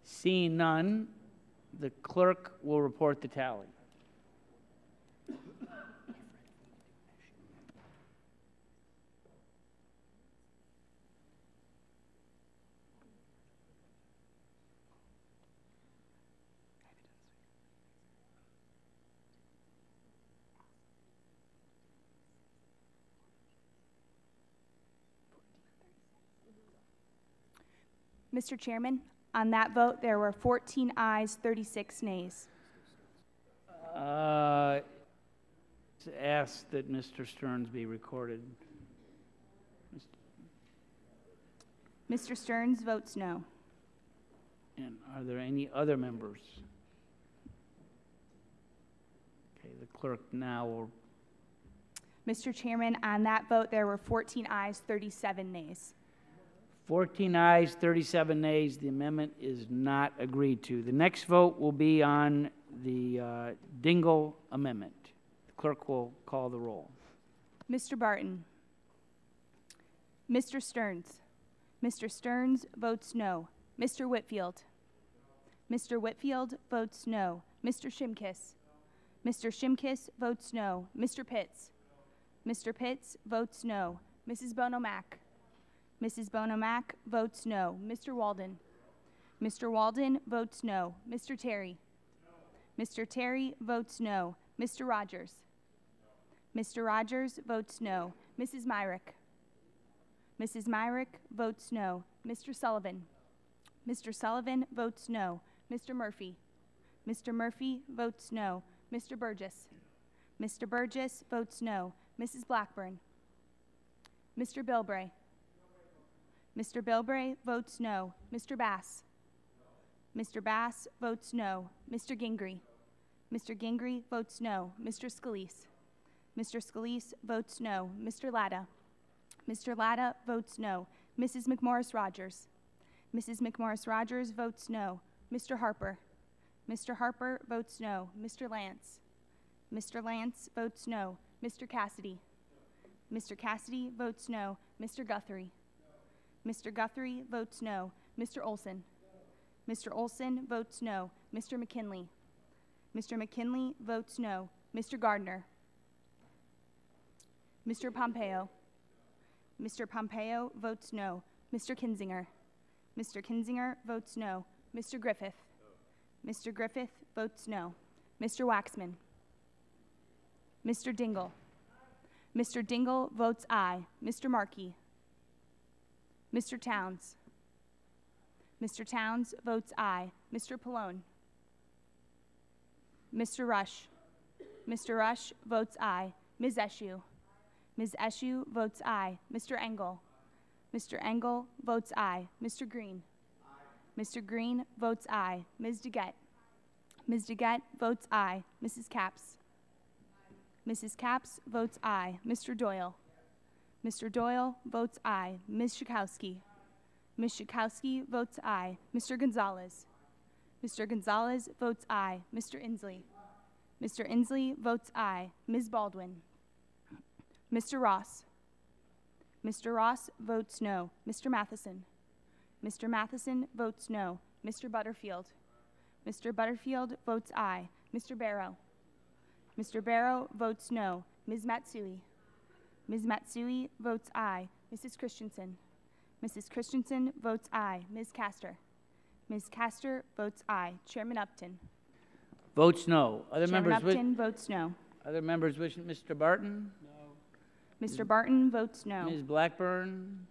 Seeing none, the clerk will report the tally. Mr. Chairman, on that vote, there were 14 ayes, 36 nays. Ask that Mr. Stearns be recorded. Mr. Stearns votes no. And are there any other members? Okay, the clerk now will. Mr. Chairman, on that vote, there were 14 ayes, 37 nays. 14 ayes, 37 nays. The amendment is not agreed to. The next vote will be on the Dingle amendment. The clerk will call the roll. Mr. Barton. Mr. Stearns. Mr. Stearns votes no. Mr. Whitfield. Mr. Whitfield votes no. Mr. Shimkiss. Mr. Shimkiss votes no. Mr. Pitts. Mr. Pitts votes no. Mrs. Bono-Mack. Mrs. Bono-Mack votes no. Mr. Walden. Mr. Walden votes no. Mr. Terry. Mr. Terry votes no. Mr. Rogers. Mr. Rogers votes no. Mrs. Myrick. Mrs. Myrick votes no. Mr. Sullivan. Mr. Sullivan votes no. Mr. Murphy. Mr. Murphy votes no. Mr. Burgess. Mr. Burgess votes no. Mrs. Blackburn. Mr. Bilbray. Mr. Bilbray votes no. Mr. Bass? Mr. Bass votes no. Mr. Gingrey? Mr. Gingrey votes no. Mr. Scalise? Mr. Scalise votes no. Mr. Latta? Mr. Latta votes no. Mrs. McMorris Rogers? Mrs. McMorris Rogers votes no. Mr. Harper? Mr. Harper votes no. Mr. Lance? Mr. Lance votes no. Mr. Cassidy? Mr. Cassidy votes no. Mr. Guthrie? Mr. Guthrie votes no. Mr. Olson? Mr. Olson votes no. Mr. McKinley? Mr. McKinley votes no. Mr. Gardner? Mr. Pompeo? Mr. Pompeo votes no. Mr. Kinzinger? Mr. Kinzinger votes no. Mr. Griffith? Mr. Griffith votes no. Mr. Waxman? Mr. Dingle? Mr. Dingle votes aye. Mr. Markey? Mr. Towns? Mr. Towns votes aye. Mr. Pallone? Mr. Rush? Mr. Rush votes aye. Ms. Eshue? Ms. Eshue votes aye. Mr. Engel? Mr. Engel votes aye. Mr. Green? Mr. Green votes aye. Ms. DeGette? Ms. DeGette votes aye. Mrs. Capps? Mrs. Capps votes aye. Mr. Doyle? Mr. Doyle votes aye. Ms. Schakowsky? Ms. Schakowsky votes aye. Mr. Gonzalez? Mr. Gonzalez votes aye. Mr. Inslee? Mr. Inslee votes aye. Ms. Baldwin? Mr. Ross? Mr. Ross votes no. Mr. Matheson? Mr. Matheson votes no. Mr. Butterfield? Mr. Butterfield votes aye. Mr. Barrow? Mr. Barrow votes no. Ms. Matsui? Ms. Matsui votes aye. Mrs. Christensen? Mrs. Christensen votes aye. Ms. Castor? Ms. Castor votes aye. Chairman Upton? Votes no. Other Chairman members Upton votes no. Other members wishing, Mr. Barton? Mr. Barton votes no. Ms. Blackburn?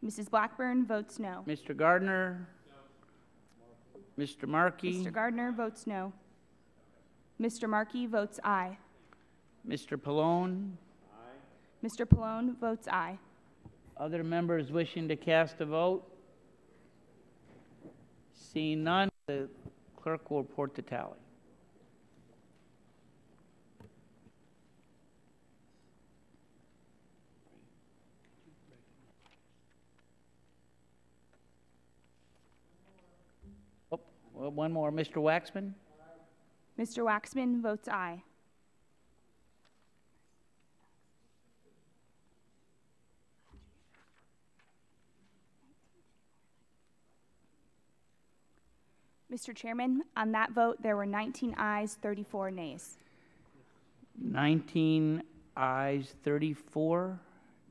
Mrs. Blackburn votes no. Mr. Gardner? Mr. Markey? Mr. Gardner votes no. Mr. Markey votes aye. Mr. Pallone? Mr. Pallone votes aye. Other members wishing to cast a vote? Seeing none, the clerk will report the tally. Oh, well, one more. Mr. Waxman? Mr. Waxman votes aye. Mr. Chairman, on that vote, there were 19 ayes, 34 nays. 19 ayes, 34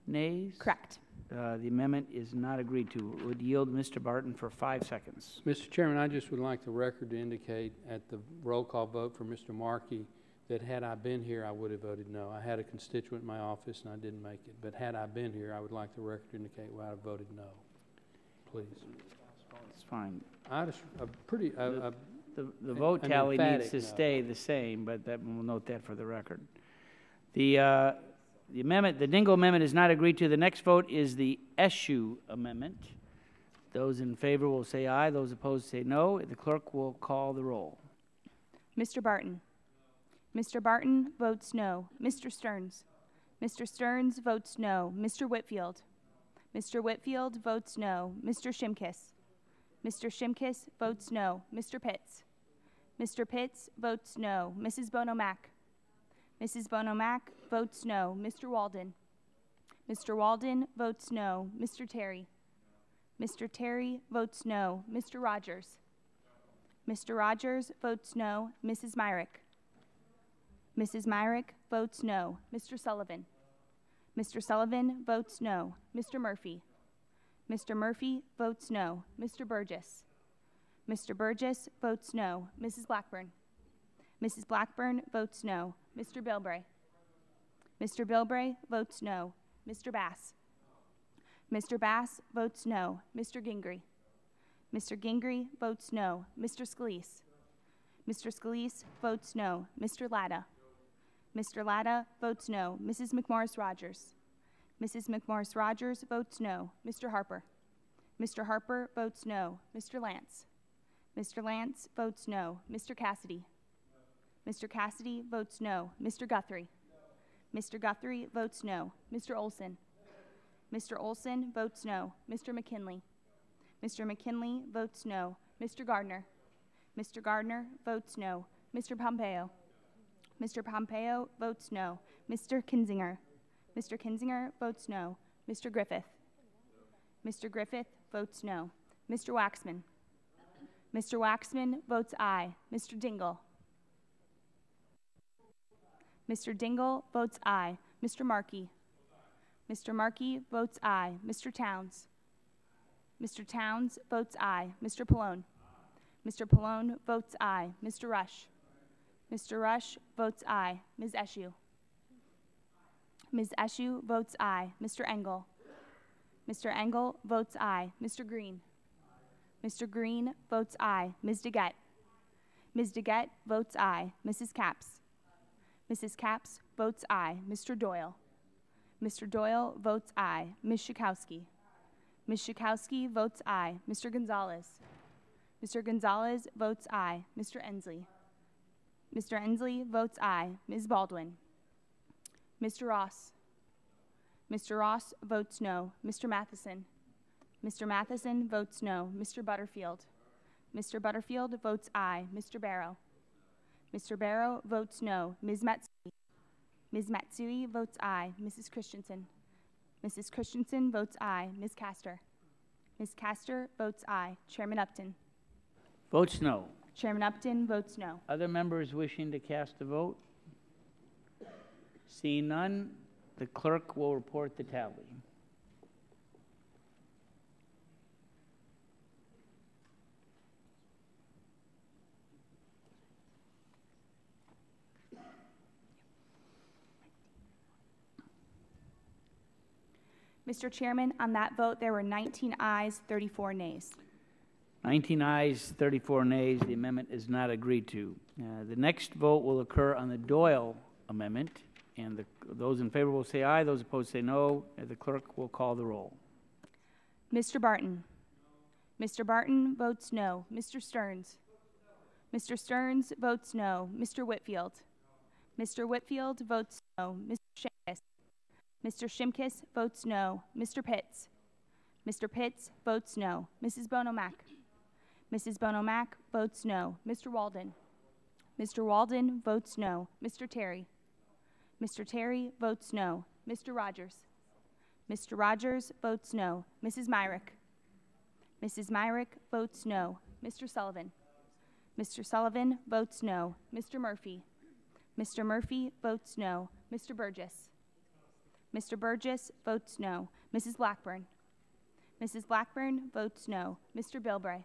nays? Correct. The amendment is not agreed to. It would yield Mr. Barton for 5 seconds. Mr. Chairman, I just would like the record to indicate at the roll call vote for Mr. Markey that had I been here, I would have voted no. I had a constituent in my office and I didn't make it. But had I been here, I would like the record to indicate why I voted no. Please. It's fine. I just, The vote tally needs to stay the same, but we'll note that for the record. The amendment, the Dingle amendment is not agreed to. The next vote is the Eshue amendment. Those in favor will say aye. Those opposed say no. The clerk will call the roll. Mr. Barton? Mr. Barton votes no. Mr. Stearns? Mr. Stearns votes no. Mr. Whitfield? Mr. Whitfield votes no. Mr. Shimkus? Mr. Shimkus votes no. Mr. Pitts? Mr. Pitts votes no. Mrs. Bono-Mack? Mrs. Bono-Mack votes no. Mr. Walden? Mr. Walden votes no. Mr. Terry? Mr. Terry votes no. Mr. Rogers? Mr. Rogers votes no. Mrs. Myrick? Mrs. Myrick votes no. Mr. Sullivan? Mr. Sullivan votes no. Mr. Murphy? Mr. Murphy votes no. Mr. Burgess? Mr. Burgess votes no. Mrs. Blackburn? Mrs. Blackburn votes no. Mr. Bilbray? Mr. Bilbray votes no. Mr. Bass? Mr. Bass votes no. Mr. Gingrey? Mr. Gingrey votes no. Mr. Scalise? Mr. Scalise votes no. Mr. Latta? Mr. Latta votes no. Mrs. McMorris Rogers? Mrs. McMorris-Rogers votes no. Mr. Harper. Mr. Harper votes no. Mr. Lance. Mr. Lance votes no. Mr. Cassidy. Mr. Cassidy votes no. Mr. Guthrie. Mr. Guthrie votes no. Mr. Olson. Mr. Olson votes no. Mr. McKinley. Mr. McKinley votes no. Mr. Gardner. Mr. Gardner votes no. Mr. Pompeo. Mr. Pompeo votes no. Mr. Kinzinger. Mr. Kinzinger votes no. Mr. Griffith. Mr. Griffith votes no. Mr. Waxman. Mr. Waxman votes aye. Mr. Dingle. Mr. Dingle votes aye. Mr. Markey. Mr. Markey votes aye. Mr. Towns. Mr. Towns votes aye. Mr. Pallone. Mr. Pallone votes aye. Mr. Rush. Mr. Rush votes aye. Ms. Eshue. Ms. Eshue votes aye. Mr. Engel. Mr. Engel votes aye. Mr. Green. Mr. Green votes aye. Ms. DeGette. Ms. DeGette votes aye. Mrs. Capps. Mrs. Capps votes aye. Mr. Doyle. Mr. Doyle votes aye. Ms. Schakowsky. Ms. Schakowsky votes aye. Mr. Gonzalez. Mr. Gonzalez votes aye. Mr. Ensley. Mr. Ensley votes aye. Ms. Baldwin. Mr. Ross. Mr. Ross votes no. Mr. Matheson. Mr. Matheson votes no. Mr. Butterfield. Mr. Butterfield votes aye. Mr. Barrow. Mr. Barrow votes no. Ms. Matsui. Ms. Matsui votes aye. Mrs. Christensen. Mrs. Christensen votes aye. Ms. Castor. Ms. Castor votes aye. Chairman Upton. Votes no. Chairman Upton votes no. Other members wishing to cast a vote? Seeing none, the clerk will report the tally. Mr. Chairman, on that vote, there were 19 ayes, 34 nays. 19 ayes, 34 nays. The amendment is not agreed to. The next vote will occur on the Doyle amendment, and those in favor will say aye. Those opposed say no. The clerk will call the roll. Mr. Barton. Mr. Barton votes no. Mr. Stearns. Mr. Stearns votes no. Mr. Whitfield. Mr. Whitfield votes no. Mr. Shimkus. Mr. Shimkus votes no. Mr. Pitts. Mr. Pitts votes no. Mrs. Bonomack. Mrs. Bonomack votes no. Mr. Walden. Mr. Walden votes no. Mr. Terry. Mr. Terry votes no. Mr. Rogers. Mr. Rogers votes no. Mrs. Myrick. Mrs. Myrick votes no. Mr. Sullivan. Mr. Sullivan votes no. Mr. Murphy. Mr. Murphy votes no. Mr. Burgess. Mr. Burgess votes no. Mrs. Blackburn. Mrs. Blackburn votes no. Mr. Bilbray.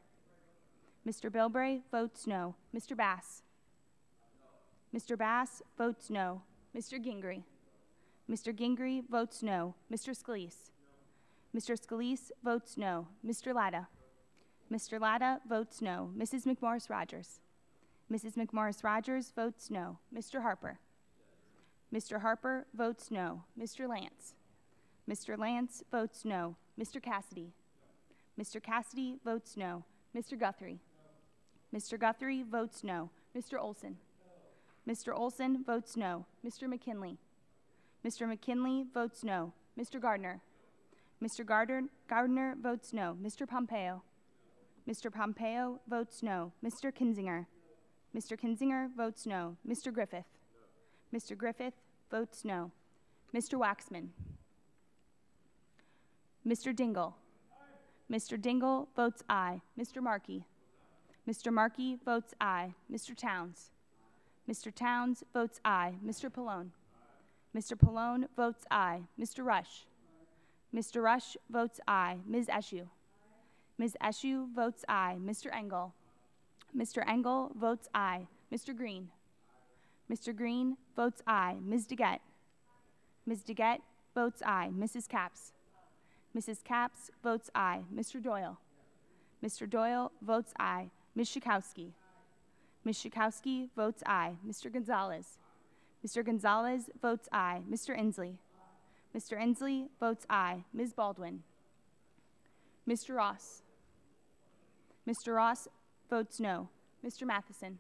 Mr. Bilbray votes no. Mr. Bass. Mr. Bass votes no. Mr. Gingrey. Mr. Gingrey votes no. Mr. Scalise. Mr. Scalise votes no. Mr. Latta. Mr. Latta votes no. Mrs. McMorris-Rogers. Mrs. McMorris-Rogers votes no. Mr. Harper. Mr. Harper votes no. Mr. Lance. Mr. Lance votes no. Mr. Cassidy. Mr. Cassidy votes no. Mr. Guthrie. Mr. Guthrie votes no. Mr. Olson. Mr. Olson votes no. Mr. McKinley. Mr. McKinley votes no. Mr. Gardner. Mr. Gardner votes no. Mr. Pompeo. Mr. Pompeo votes no. Mr. Kinzinger. Mr. Kinzinger votes no. Mr. Griffith. Mr. Griffith votes no. Mr. Waxman. Mr. Dingle. Mr. Dingle votes aye. Mr. Markey. Mr. Markey votes aye. Mr. Towns. Mr. Towns votes aye. Mr. Pallone. Mr. Pallone votes aye. Mr. Rush. Mr. Rush votes aye. Ms. Eshue. Ms. Eshue votes aye. Mr. Engel. Mr. Engel votes aye. Mr. Green. Mr. Green votes aye. Ms. DeGette. Ms. DeGette votes aye. Mrs. Capps. Mrs. Capps votes aye. Mr. Doyle. Mr. Doyle votes aye. Ms. Schakowsky. Ms. Schakowsky votes aye. Mr. Gonzalez. Mr. Gonzalez votes aye. Mr. Inslee. Mr. Inslee votes aye. Ms. Baldwin. Mr. Ross. Mr. Ross votes no. Mr. Matheson.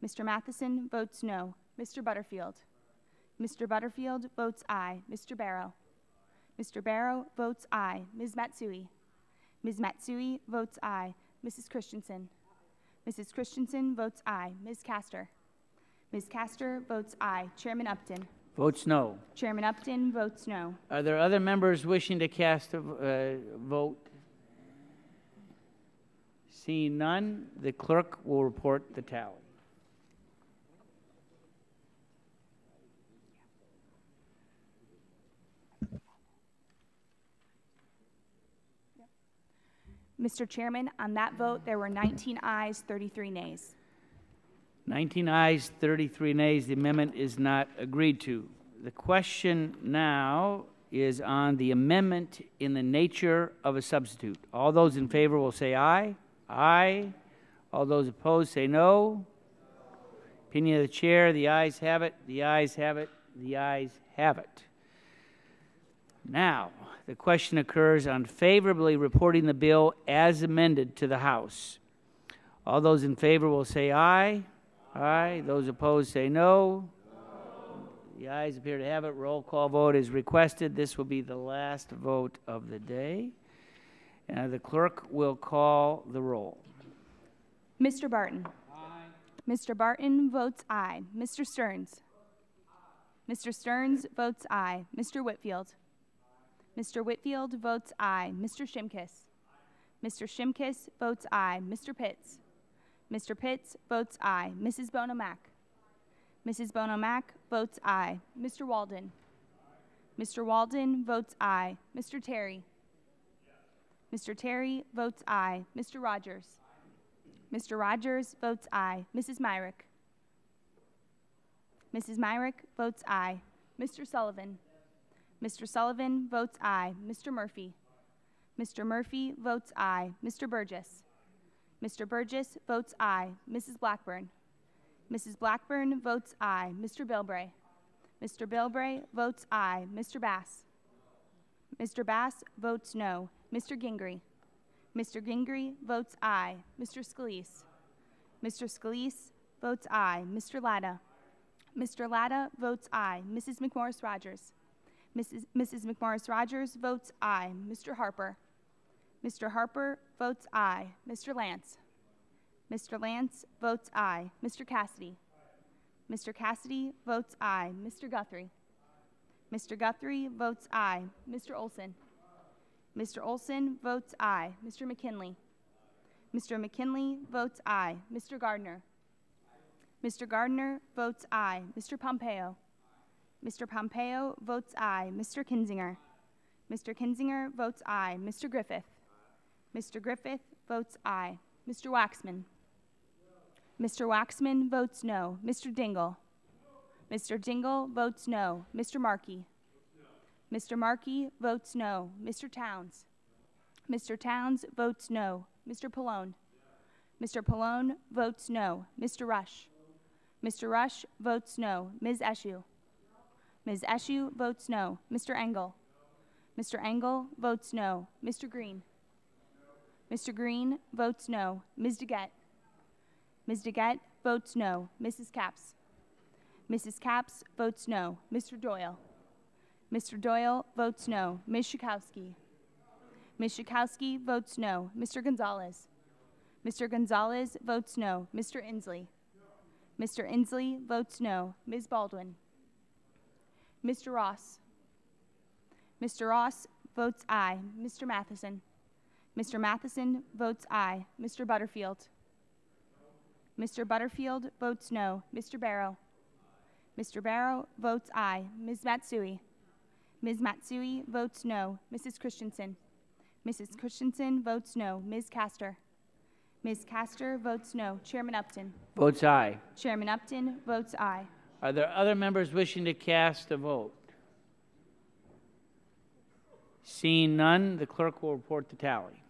Mr. Matheson votes no. Mr. Butterfield. Mr. Butterfield votes aye. Mr. Barrow. Mr. Barrow votes aye. Ms. Matsui. Ms. Matsui votes aye. Mrs. Christensen. Mrs. Christensen votes aye. Ms. Castor. Ms. Castor votes aye. Chairman Upton. Votes no. Chairman Upton votes no. Are there other members wishing to cast a vote? Seeing none, the clerk will report the tally. Mr. Chairman, on that vote, there were 19 ayes, 33 nays. 19 ayes, 33 nays. The amendment is not agreed to. The question now is on the amendment in the nature of a substitute. All those in favor will say aye. Aye. All those opposed say no. Opinion of the chair, the ayes have it, the ayes have it, the ayes have it. Now, the question occurs on favorably reporting the bill as amended to the House. All those in favor will say aye. Aye. Those opposed say no. The ayes appear to have it. Roll call vote is requested. This will be the last vote of the day. The clerk will call the roll. Mr. Barton. Aye. Mr. Barton votes aye. Mr. Stearns. Mr. Stearns votes aye. Mr. Whitfield. Mr. Whitfield votes aye. Mr. Shimkus. Mr. Shimkus votes aye. Mr. Pitts. Mr. Pitts votes aye. Mrs. Bonomack. Mrs. Bonomack votes aye. Mr. Walden. Mr. Walden votes aye. Mr. Terry. Mr. Terry votes aye. Mr. Rogers. Mr. Rogers votes aye. Mrs. Myrick. Mrs. Myrick votes aye. Mr. Sullivan. Mr. Sullivan votes aye. Mr. Murphy. Mr. Murphy votes aye. Mr. Burgess. Mr. Burgess votes aye. Mrs. Blackburn. Mrs. Blackburn votes aye. Mr. Bilbray. Mr. Bilbray votes aye. Mr. Bass. Mr. Bass votes no. Mr. Gingrey. Mr. Gingrey votes aye. Mr. Scalise. Mr. Scalise votes aye. Mr. Latta. Mr. Latta votes aye. Mrs. McMorris-Rogers. Mrs. McMorris-Rogers votes aye. Mr. Harper. Mr. Harper votes aye. Mr. Lance. Mr. Lance votes aye. Mr. Cassidy. Mr. Cassidy votes aye. Mr. Guthrie. Mr. Guthrie votes aye. Mr. Olson. Mr. Olson votes aye. Mr. McKinley. Mr. McKinley votes aye. Mr. Gardner. Mr. Gardner votes aye. Mr. Pompeo. Mr. Pompeo votes aye. Mr. Kinzinger. Mr. Kinzinger votes aye. Mr. Griffith. Mr. Griffith votes aye. Mr. Waxman. Mr. Waxman votes no. Mr. Dingle. Mr. Dingle votes no. Mr. Markey. Mr. Markey votes no. Mr. Towns. Mr. Towns votes no. Mr. Pallone. Mr. Pallone votes no. Mr. Rush. Mr. Rush votes no. Ms. Eshue. Ms. Eshue votes no. Mr. Engel. Mr. Engel votes no. Mr. Green. Mr. Green votes no. Ms. DeGette. Ms. DeGette votes no. Mrs. Capps. Mrs. Capps votes no. Mr. Doyle. Mr. Doyle votes no. Ms. Schakowsky. Ms. Schakowsky votes no. Mr. Gonzalez. Mr. Gonzalez votes no. Mr. Inslee. Mr. Inslee votes no. Ms. Baldwin. Mr. Ross. Mr. Ross votes aye. Mr. Matheson. Mr. Matheson votes aye. Mr. Butterfield. Mr. Butterfield votes no. Mr. Barrow. Mr. Barrow votes aye. Ms. Matsui. Ms. Matsui votes no. Mrs. Christensen. Mrs. Christensen votes no. Ms. Castor. Ms. Castor votes no. Chairman Upton. Votes aye. Chairman Upton votes aye. Are there other members wishing to cast a vote? Seeing none, the clerk will report the tally.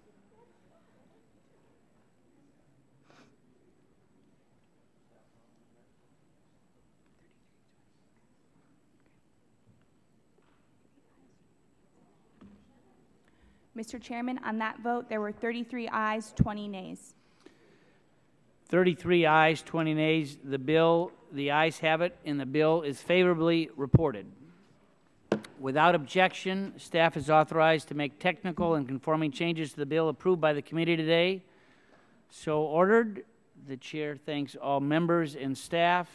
Mr. Chairman, on that vote, there were 33 ayes, 20 nays. 33 ayes, 20 nays. The ayes have it, and the bill is favorably reported. Without objection, staff is authorized to make technical and conforming changes to the bill approved by the committee today. So ordered. The chair thanks all members and staff.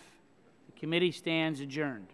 The committee stands adjourned.